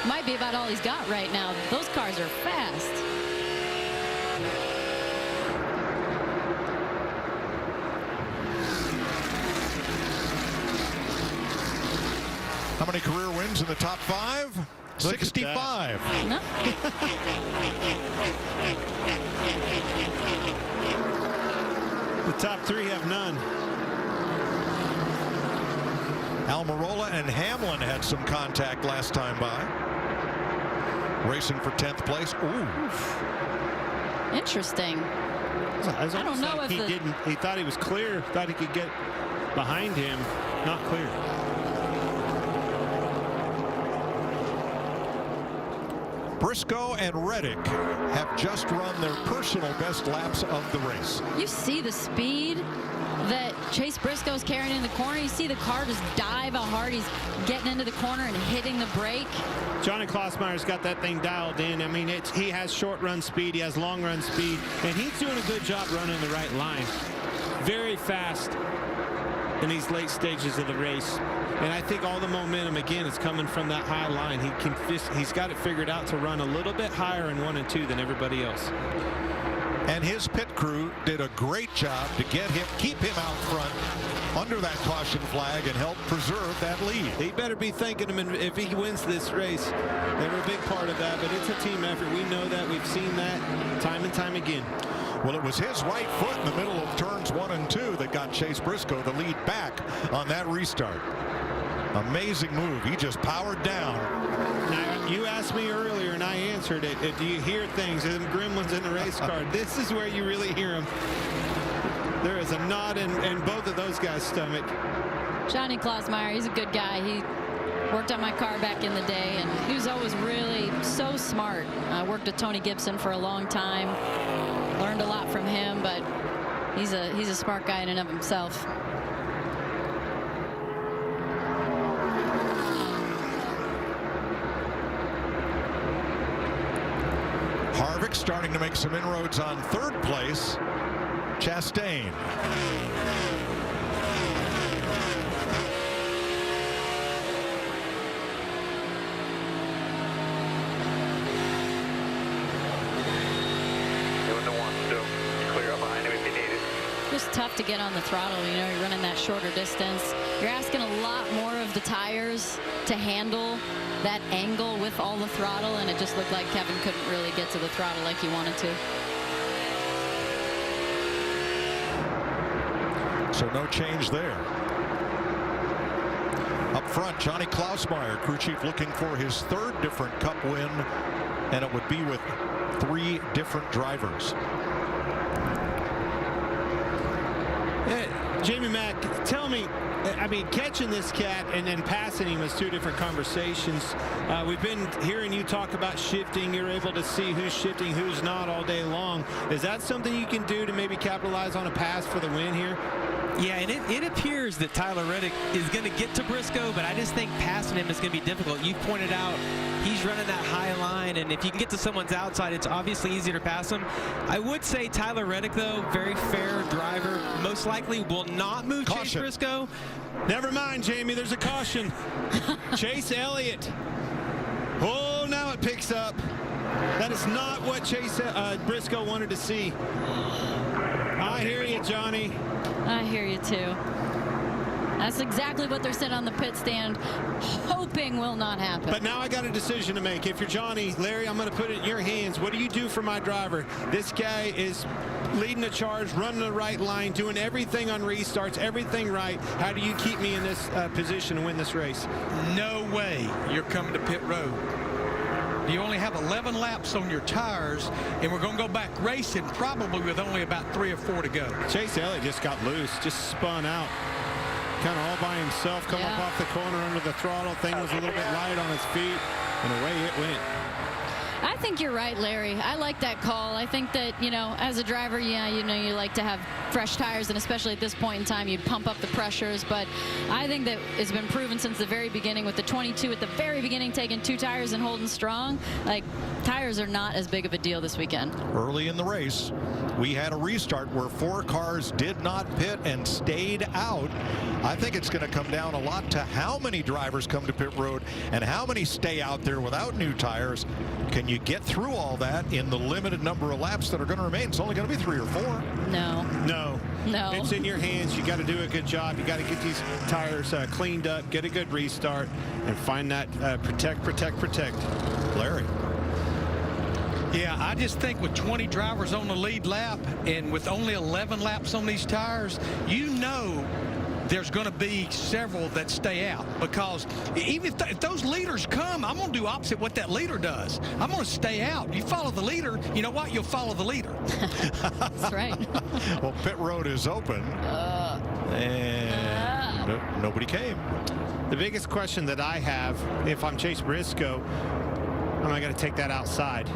Might be about all he's got right now. Those cars are fast. How many career wins in the top 5? 65. No. The top three have none. Almirola and Hamlin had some contact last time by. Racing for 10th place. Ooh. Interesting. I don't know like if he thought he was clear, thought he could get behind him. Not clear. Briscoe and Reddick have just run their personal best laps of the race. You see the speed that Chase Briscoe's carrying in the corner. You see the car just dive how hard he's getting into the corner and hitting the brake. Johnny Klossmeyer's got that thing dialed in. I mean, he has short run speed, he has long run speed, and he's doing a good job running the right line. Very fast in these late stages of the race. And I think all the momentum, again, is coming from that high line. He's got it figured out to run a little bit higher in 1 and 2 than everybody else. And his pit crew did a great job to keep him out front under that caution flag and help preserve that lead. He better be thanking him if he wins this race. They were a big part of that, but it's a team effort. We know that. We've seen that time and time again. Well, it was his right foot in the middle of turns 1 and 2 that got Chase Briscoe the lead back on that restart. Amazing move. He just powered down. Now, you asked me earlier, and I answered it. Do you hear things? Them gremlins in the race car. This is where you really hear them. There is a knot in both of those guys' stomach. Johnny Klossmeyer, he's a good guy. He worked on my car back in the day, and he was always really so smart. I worked with Tony Gibson for a long time. Learned a lot from him, but he's a smart guy in and of himself. Harvick starting to make some inroads on 3rd place. Chastain. Doing the one still. Clear up behind him if you need it. Just tough to get on the throttle. You know, you're running that shorter distance. You're asking a lot more of the tires to handle that angle with all the throttle, and it just looked like Kevin couldn't really get to the throttle like he wanted to. So no change there. Up front, Johnny Klossmeyer, crew chief, looking for his 3rd different Cup win, and it would be with 3 different drivers. Jamie Mack, tell me, I mean, catching this cat and then passing him is 2 different conversations. We've been hearing you talk about shifting. You're able to see who's shifting, who's not all day long. Is that something you can do to maybe capitalize on a pass for the win here? Yeah, and it appears that Tyler Reddick is going to get to Briscoe, but I just think passing him is going to be difficult. You pointed out he's running that high line, and if you can get to someone's outside, it's obviously easier to pass him. I would say Tyler Reddick, though, very fair driver, most likely will not move Chase Briscoe. Never mind, Jamie, there's a caution. Chase Elliott. Oh, now it picks up. That is not what Chase Briscoe wanted to see. I hear you, Johnny. I hear you too. That's exactly what they're sitting on the pit stand hoping will not happen. But now I got a decision to make. If you're Johnny, Larry, I'm going to put it in your hands. What do you do for my driver? This guy is leading the charge, running the right line, doing everything on restarts, everything right. How do you keep me in this position to win this race? No way you're coming to pit road. You only have 11 laps on your tires, and we're going to go back racing probably with only about 3 or 4 to go. Chase Elliott just got loose, just spun out. Kind of all by himself, come up off the corner under the throttle. Thing was a little bit light on his feet, and away it went. I think you're right, Larry. I like that call. I think that, you know, as a driver, yeah, you know, you like to have fresh tires, and especially at this point in time, you'd pump up the pressures. But I think that it's been proven since the very beginning with the 22 at the very beginning, taking 2 tires and holding strong. Like, tires are not as big of a deal this weekend. Early in the race, we had a restart where 4 cars did not pit and stayed out. I think it's going to come down a lot to how many drivers come to pit road and how many stay out there without new tires. Can you get get through all that in the limited number of laps that are going to remain? It's only going to be 3 or 4. No. No. No. It's in your hands. You got to do a good job. You got to get these tires cleaned up, get a good restart, and find that protect. Larry. Yeah, I just think with 20 drivers on the lead lap and with only 11 laps on these tires, you know there's going to be several that stay out, because even if those leaders come, I'm going to do opposite what that leader does. I'm going to stay out. You follow the leader, you know what? You'll follow the leader. That's right. Well, pit road is open, and nobody came. The biggest question that I have, if I'm Chase Briscoe, am I going to take that outside?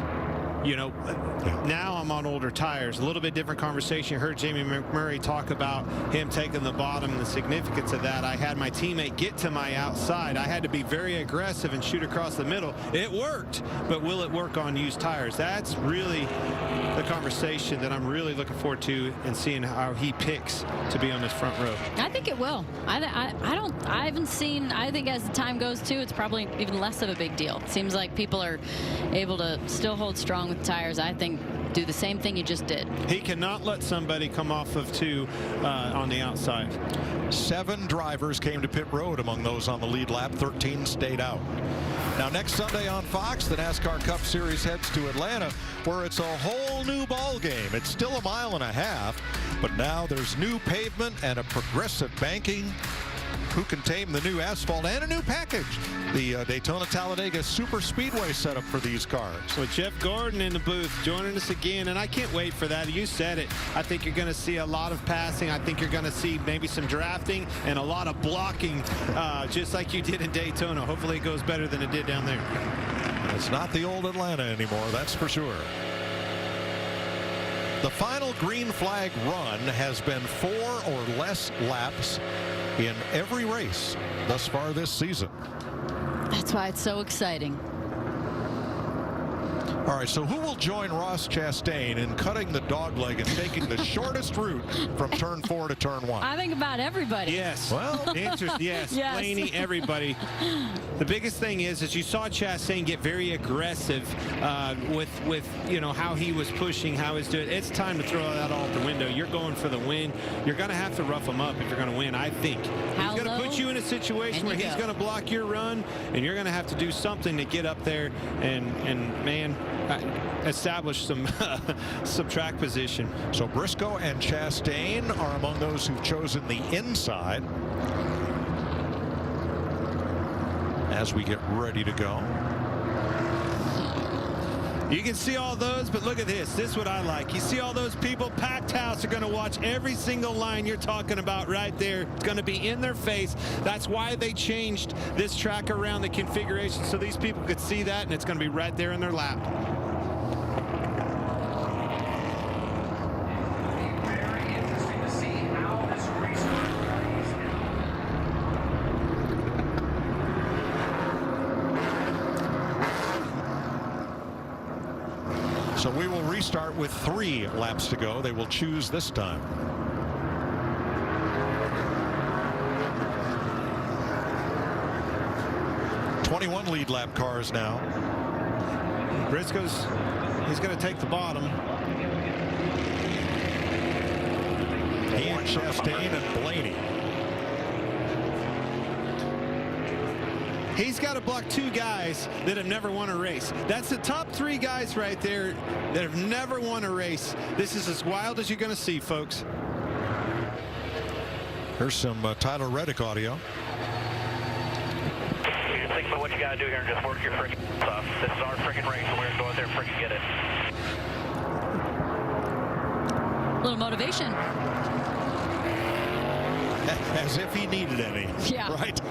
You know, now I'm on older tires. A little bit different conversation. You heard Jamie McMurray talk about him taking the bottom and the significance of that. I had my teammate get to my outside. I had to be very aggressive and shoot across the middle. It worked, but will it work on used tires? That's really the conversation that I'm really looking forward to, and seeing how he picks to be on this front row. I think it will. I haven't seen, I think as the time goes too, it's probably even less of a big deal. It seems like people are able to still hold strong with tires. I think do the same thing you just did. He cannot let somebody come off of 2 on the outside. 7 drivers came to pit road. Among those on the lead lap, 13 stayed out. Now, next Sunday on Fox, the NASCAR Cup Series heads to Atlanta, where it's a whole new ball game. It's still a mile and a half, but now there's new pavement and a progressive banking. Who can tame the new asphalt and a new package? The Daytona Talladega Super Speedway setup for these cars. So Jeff Gordon in the booth joining us again, and I can't wait for that. You said it. I think you're going to see a lot of passing. I think you're going to see maybe some drafting and a lot of blocking, just like you did in Daytona. Hopefully it goes better than it did down there. It's not the old Atlanta anymore, that's for sure. The final green flag run has been 4 or less laps in every race thus far this season. That's why it's so exciting. All right, so who will join Ross Chastain in cutting the dogleg and taking the shortest route from turn 4 to turn 1? I think about everybody. Yes. Well, the answer is yes. Yes. Blaney, everybody. The biggest thing is you saw Chastain get very aggressive with you know how he was pushing, how he's doing. It's time to throw that all out the window. You're going for the win. You're going to have to rough him up if you're going to win, I think. He's going to put you in a situation where he's going to block your run, and you're going to have to do something to get up there and man, establish some track position. So Briscoe and Chastain are among those who've chosen the inside as we get ready to go. You can see all those, but look at this. This is what I like. You see all those people, packed house, are going to watch every single line you're talking about right there. It's going to be in their face. That's why they changed this track around, the configuration, so these people could see that, and it's going to be right there in their lap. So we will restart with 3 laps to go. They will choose this time. '21 lead lap cars now. Briscoe's, he's going to take the bottom. He and Chastain and Blaney. He's got to block 2 guys that have never won a race. That's the top 3 guys right there that have never won a race. This is as wild as you're going to see, folks. Here's some Tyler Reddick audio. You just think about what you got to do here and just work your freaking stuff. This is our freaking race, and we're going to go out there and freaking get it. A little motivation. As if he needed any. Yeah. Right?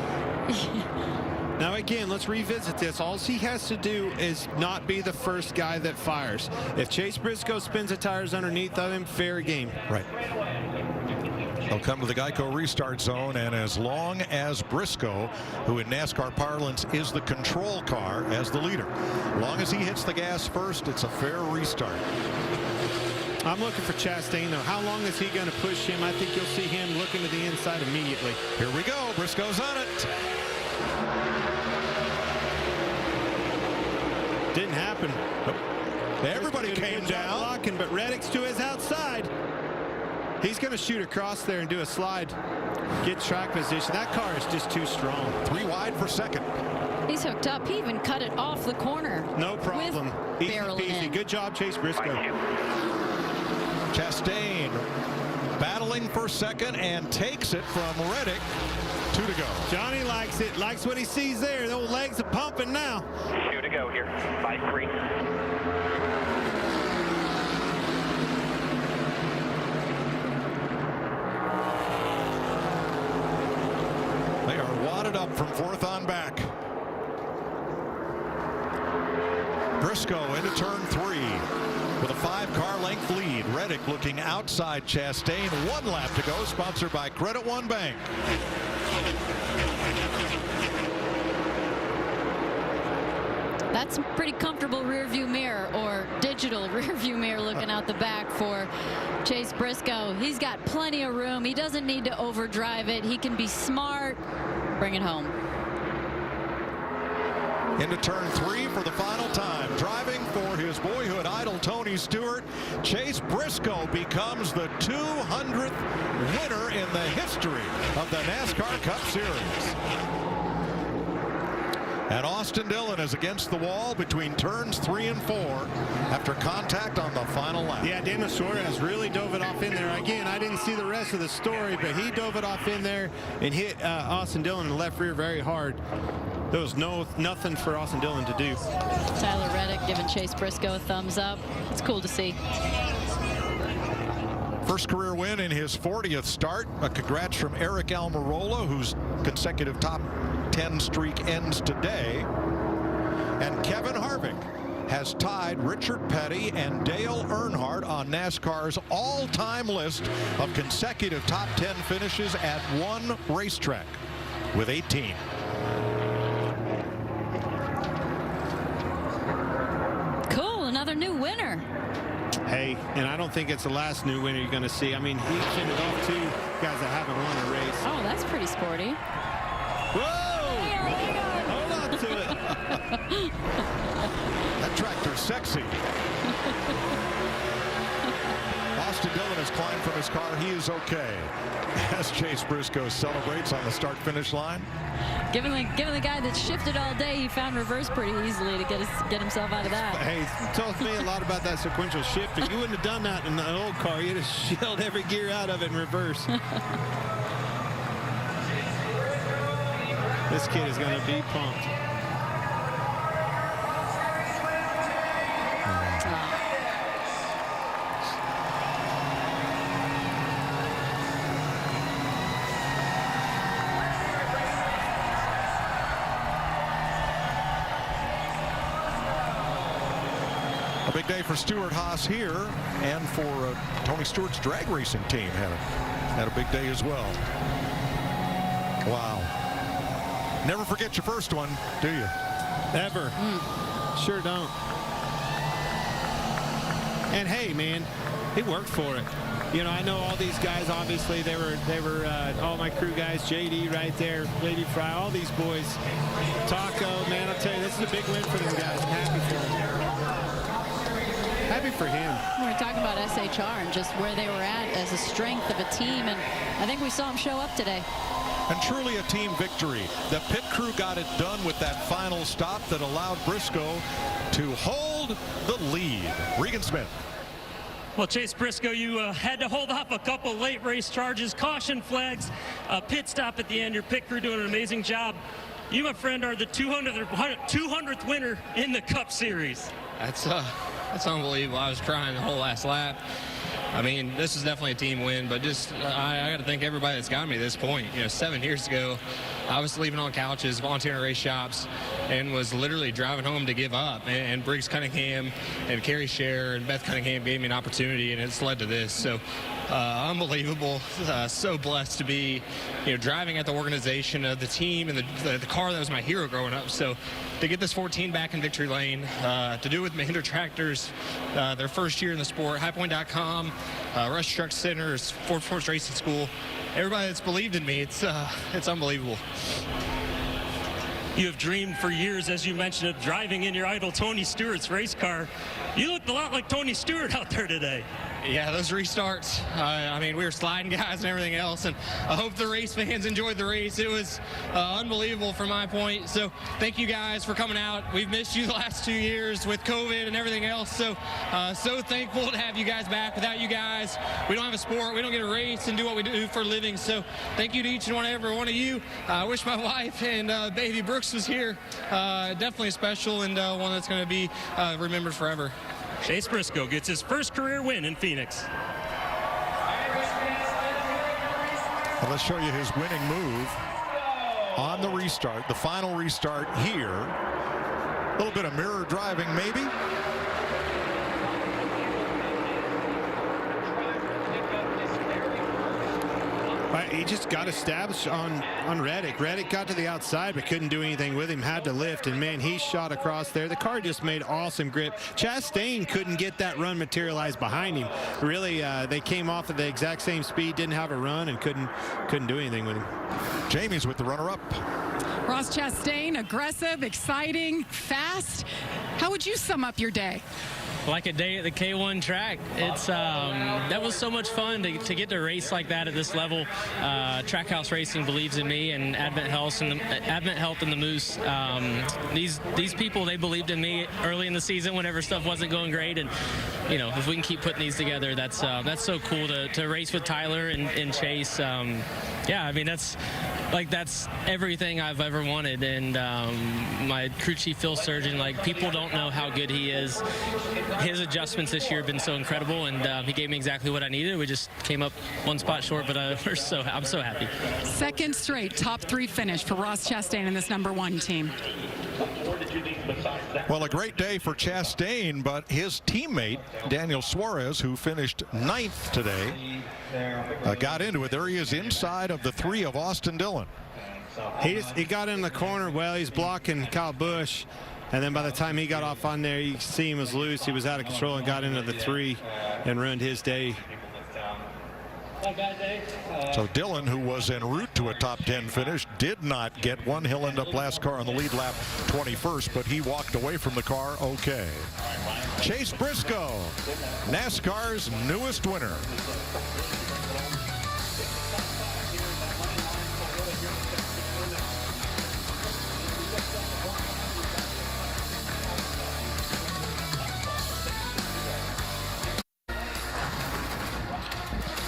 Now again, let's revisit this. All he has to do is not be the first guy that fires. If Chase Briscoe spins the tires underneath of him, fair game. Right. They'll come to the Geico restart zone, and as long as Briscoe, who in NASCAR parlance is the control car, as the leader, as long as he hits the gas first, it's a fair restart. I'm looking for Chastain, though. How long is he going to push him? I think you'll see him looking to the inside immediately. Here we go. Briscoe's on it. Didn't happen. Everybody came down. Blocking, but Reddick's to his outside. He's going to shoot across there and do a slide. Get track position. That car is just too strong. 3 wide for second. He's hooked up. He even cut it off the corner. No problem. Easy barreling peasy. in. Good job, Chase Briscoe. Chastain battling for second and takes it from Reddick. 2 to go. Johnny likes it. Likes what he sees there. The old legs are pumping now. 2 to go here. 5-3. They are wadded up from 4th on back. Briscoe into turn 3 with a 5-car length lead. Reddick looking outside Chastain. 1 lap to go, sponsored by Credit One Bank. That's a pretty comfortable rear view mirror, or digital rear view mirror, looking out the back for Chase Briscoe. He's got plenty of room. He doesn't need to overdrive it. He can be smart. Bring it home. Into turn 3 for the final time. Driving for his boyhood idol, Tony Stewart. Chase Briscoe becomes the 200th winner in the history of the NASCAR Cup Series. And Austin Dillon is against the wall between turns 3 and 4 after contact on the final lap. Yeah, Daniel Suarez really dove it off in there. Again, I didn't see the rest of the story, but he dove it off in there and hit Austin Dillon in the left rear very hard. There was nothing for Austin Dillon to do. Tyler Reddick giving Chase Briscoe a thumbs up. It's cool to see. First career win in his 40th start. A congrats from Eric Almirola, whose consecutive top 10 streak ends today. And Kevin Harvick has tied Richard Petty and Dale Earnhardt on NASCAR's all-time list of consecutive top 10 finishes at one racetrack with 18. Cool, another new winner. Hey, and I don't think it's the last new winner you're going to see. I mean, he fended off 2 guys that haven't won a race. Oh, that's pretty sporty. Whoa! Hold on to it. That tractor's sexy. Austin Dillon has climbed from his car. He is okay as Chase Briscoe celebrates on the start-finish line. Given the guy that shifted all day, he found reverse pretty easily to get himself out of that. Hey, it tells me a lot about that sequential shifting. You wouldn't have done that in the old car. You'd have shelled every gear out of it in reverse. This kid is going to be pumped. A big day for Stuart Haas here, and for Tony Stewart's drag racing team had a big day as well. Wow. Never forget your first one, do you? Ever. Sure don't. And hey, man, he worked for it. You know, I know all these guys, obviously, they were all my crew guys, JD right there, Lady Fry, all these boys. Taco, man, I'll tell you, this is a big win for them guys. I'm happy for them. Happy for him. We were talking about SHR and just where they were at as a strength of a team, and I think we saw him show up today. And truly a team victory. The pit crew got it done with that final stop that allowed Briscoe to hold the lead. Regan Smith. Well, Chase Briscoe, you had to hold off a couple late race charges, caution flags, pit stop at the end. Your pit crew doing an amazing job. You, my friend, are the 200th winner in the Cup Series. That's unbelievable. I was crying the whole last lap. I mean, this is definitely a team win, but just I got to thank everybody that's got me to this point. You know, 7 years ago, I was sleeping on couches, volunteering at race shops, and was literally driving home to give up. And Briggs Cunningham and Carrie Scher and Beth Cunningham gave me an opportunity, and it's led to this. So unbelievable. So blessed to be, driving at the organization of the team and the car that was my hero growing up. So to get this 14 back in victory lane, to do it with Mahindra Tractors, their first year in the sport, highpoint.com, Rush Truck Centers, Ford Force Racing School, everybody that's believed in me, it's unbelievable. you have dreamed for years, as you mentioned, of driving in your idol Tony Stewart's race car. You looked a lot like Tony Stewart out there today. Yeah, those restarts, I mean, we were sliding guys and everything else, and I hope the race fans enjoyed the race. It was unbelievable from my point. So thank you guys for coming out. We've missed you the last 2 years with COVID and everything else. So thankful to have you guys back. Without you guys, we don't have a sport. We don't get to race and do what we do for a living. So thank you to each and every one of you. I wish my wife and baby Brooks was here. Definitely special and one that's going to be remembered forever. Chase Briscoe gets his first career win in Phoenix. Well, let's show you his winning move on the restart, the final restart here. A little bit of mirror driving, maybe. He just got established on Reddick. Reddick got to the outside but couldn't do anything with him, had to lift, and man, he shot across there. The car just made awesome grip. Chastain couldn't get that run materialized behind him. Really, they came off at the exact same speed, didn't have a run, and couldn't do anything with him. Jamie's with the runner-up. Ross Chastain, aggressive, exciting, fast. How would you sum up your day? Like a day at the K1 track. It's that was so much fun to get to race like that at this level. Trackhouse Racing believes in me, and Advent Health and the Moose. These people, they believed in me early in the season whenever stuff wasn't going great, and you know, if we can keep putting these together, that's so cool to race with Tyler and Chase. Yeah, I mean that's everything I've ever wanted, and my crew chief Phil Surgeon, like, people don't know how good he is. His adjustments this year have been so incredible, and he gave me exactly what I needed. We just came up one spot short, but I'm so happy. Second straight top 3 finish for Ross Chastain and this #1 team. Well, a great day for Chastain, but his teammate, Daniel Suarez, who finished 9th today, got into it. There he is inside of the 3 of Austin Dillon. He got in the corner. Well, he's blocking Kyle Busch. And then by the time he got off on there, you see him was loose. He was out of control and got into the 3 and ruined his day. So Dillon, who was en route to a top 10 finish, did not get one. He'll end up last car on the lead lap, 21st, but he walked away from the car okay. Chase Briscoe, NASCAR's newest winner.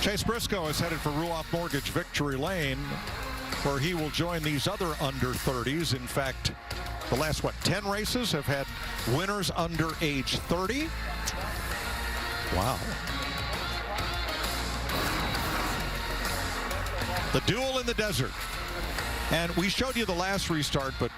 Chase Briscoe is headed for Rouff Mortgage Victory Lane, where he will join these other under 30s. In fact, the last, 10 races have had winners under age 30. Wow. The duel in the desert. And we showed you the last restart, but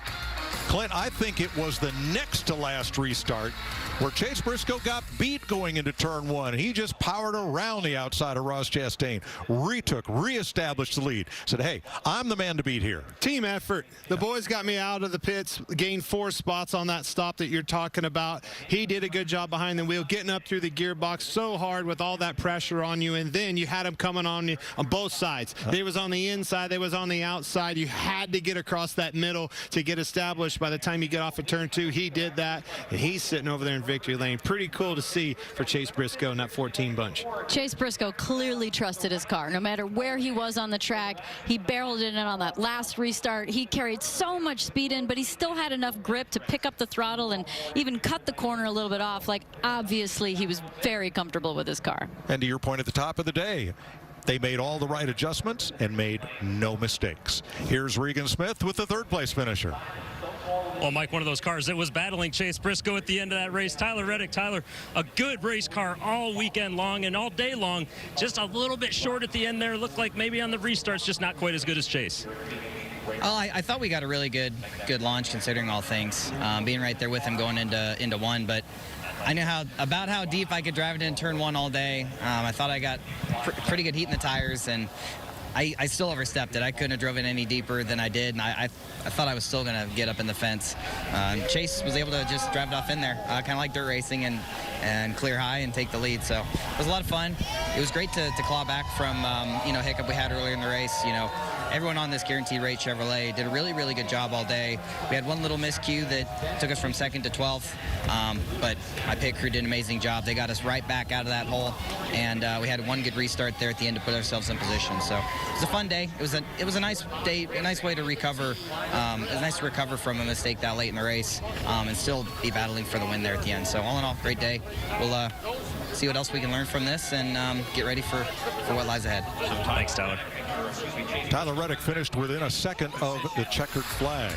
Clint, I think it was the next to last restart where Chase Briscoe got beat going into turn 1. He just powered around the outside of Ross Chastain, reestablished the lead, said, hey, I'm the man to beat here. Team effort. The boys got me out of the pits, gained 4 spots on that stop that you're talking about. He did a good job behind the wheel, getting up through the gearbox so hard with all that pressure on you, and then you had him coming on you on both sides. They was on the inside, they was on the outside. You had to get across that middle to get established. By the time you get off of turn 2, he did that, and he's sitting over there in victory lane. Pretty cool to see for Chase Briscoe and that 14 bunch. Chase Briscoe clearly trusted his car. No matter where he was on the track, he barreled it in on that last restart. He carried so much speed in, but he still had enough grip to pick up the throttle and even cut the corner a little bit off. Like, obviously, he was very comfortable with his car. And to your point at the top of the day, they made all the right adjustments and made no mistakes. Here's Regan Smith with the 3rd place finisher. Well, Mike, one of those cars that was battling Chase Briscoe at the end of that race. Tyler Reddick. Tyler, a good race car all weekend long and all day long. Just a little bit short at the end there. Looked like maybe on the restarts, just not quite as good as Chase. Well, I thought we got a really good launch considering all things, being right there with him going into 1. But I knew about how deep I could drive it in turn 1 all day. I thought I got pretty good heat in the tires, and I still overstepped it. I couldn't have drove it any deeper than I did, and I thought I was still going to get up in the fence. Chase was able to just drive it off in there, kind of like dirt racing, and clear high and take the lead. So it was a lot of fun. It was great to claw back from hiccup we had earlier in the race. everyone on this guaranteed rate Chevrolet did a really, really good job all day. We had one little miscue that took us from 2nd to 12th, but my pit crew did an amazing job. They got us right back out of that hole, and we had one good restart there at the end to put ourselves in position. So it was a fun day. It was a nice day, a nice way to recover. It was nice to recover from a mistake that late in the race, and still be battling for the win there at the end. So all in all, great day. We'll see what else we can learn from this and get ready for what lies ahead. Thanks, Tyler. Tyler Reddick finished within a second of the checkered flag.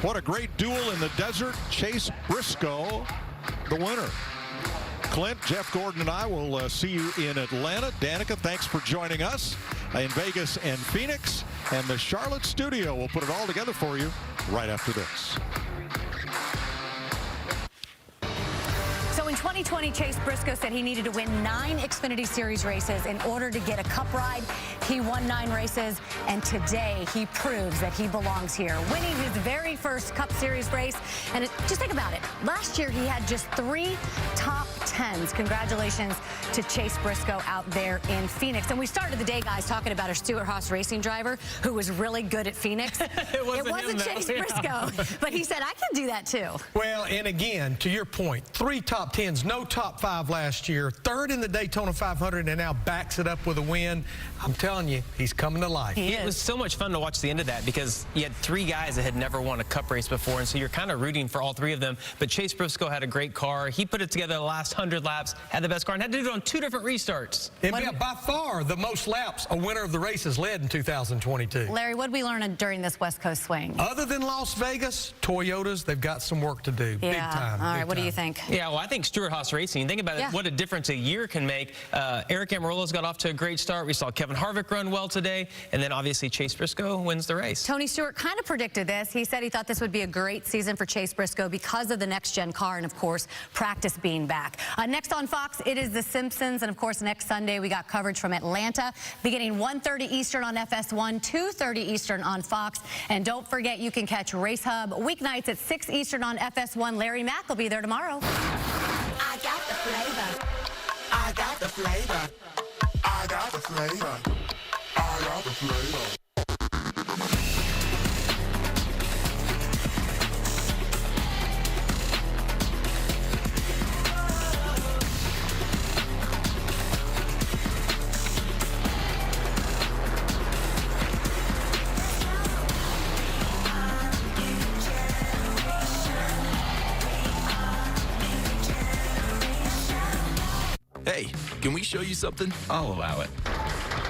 What a great duel in the desert. Chase Briscoe, the winner. Clint, Jeff Gordon, and I will see you in Atlanta. Danica, thanks for joining us in Vegas and Phoenix. And the Charlotte studio will put it all together for you right after this. So in 2020, Chase Briscoe said he needed to win 9 Xfinity Series races in order to get a Cup ride. He won 9 races, and today he proves that he belongs here, winning his very first Cup Series race. And just think about it. Last year, he had just 3 top 10s. Congratulations to Chase Briscoe out there in Phoenix. And we started the day, guys, talking about our Stewart-Haas racing driver who was really good at Phoenix. It wasn't Chase Briscoe, but he said, I can do that too. Well, and again, to your point, 3 top 10s, no top 5 last year, 3rd in the Daytona 500, and now backs it up with a win. I'm telling you, he's coming to life. It was so much fun to watch the end of that because you had 3 guys that had never won a Cup race before, and so you're kind of rooting for all 3 of them. But Chase Briscoe had a great car. He put it together the last 100 laps, had the best car, and had to do it on 2 different restarts. And by far the most laps a winner of the race has led in 2022. Larry, what did we learn during this West Coast swing? Other than Las Vegas, Toyotas, they've got some work to do. Big time. All right, what do you think? Yeah, well, I think Stewart-Haas Racing, think about it, what a difference a year can make. Eric Amarillo's got off to a great start. We saw Kevin Harvick run well today, and then obviously Chase Briscoe wins the race. Tony Stewart kind of predicted this. He said he thought this would be a great season for Chase Briscoe because of the next-gen car and, of course, practice being back. Next on Fox, it is The Simpsons, and, of course, next Sunday we got coverage from Atlanta beginning 1:30 Eastern on FS1, 2:30 Eastern on Fox. And don't forget, you can catch Race Hub weeknights at 6 Eastern on FS1. Larry Mack will be there tomorrow. I got the flavor. I got the flavor. I got the flavor. I got the flavor. Hey, can we show you something? I'll allow it.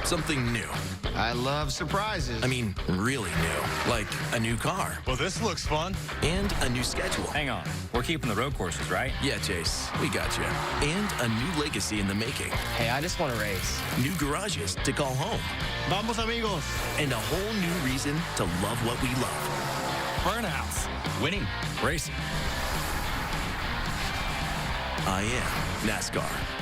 Something new. I love surprises. I mean, really new. Like a new car. Well, this looks fun. And a new schedule. Hang on. We're keeping the road courses, right? Yeah, Chase. We got you. And a new legacy in the making. Hey, I just want to race. New garages to call home. Vamos, amigos. And a whole new reason to love what we love. Burnouts. Winning. Racing. I am NASCAR.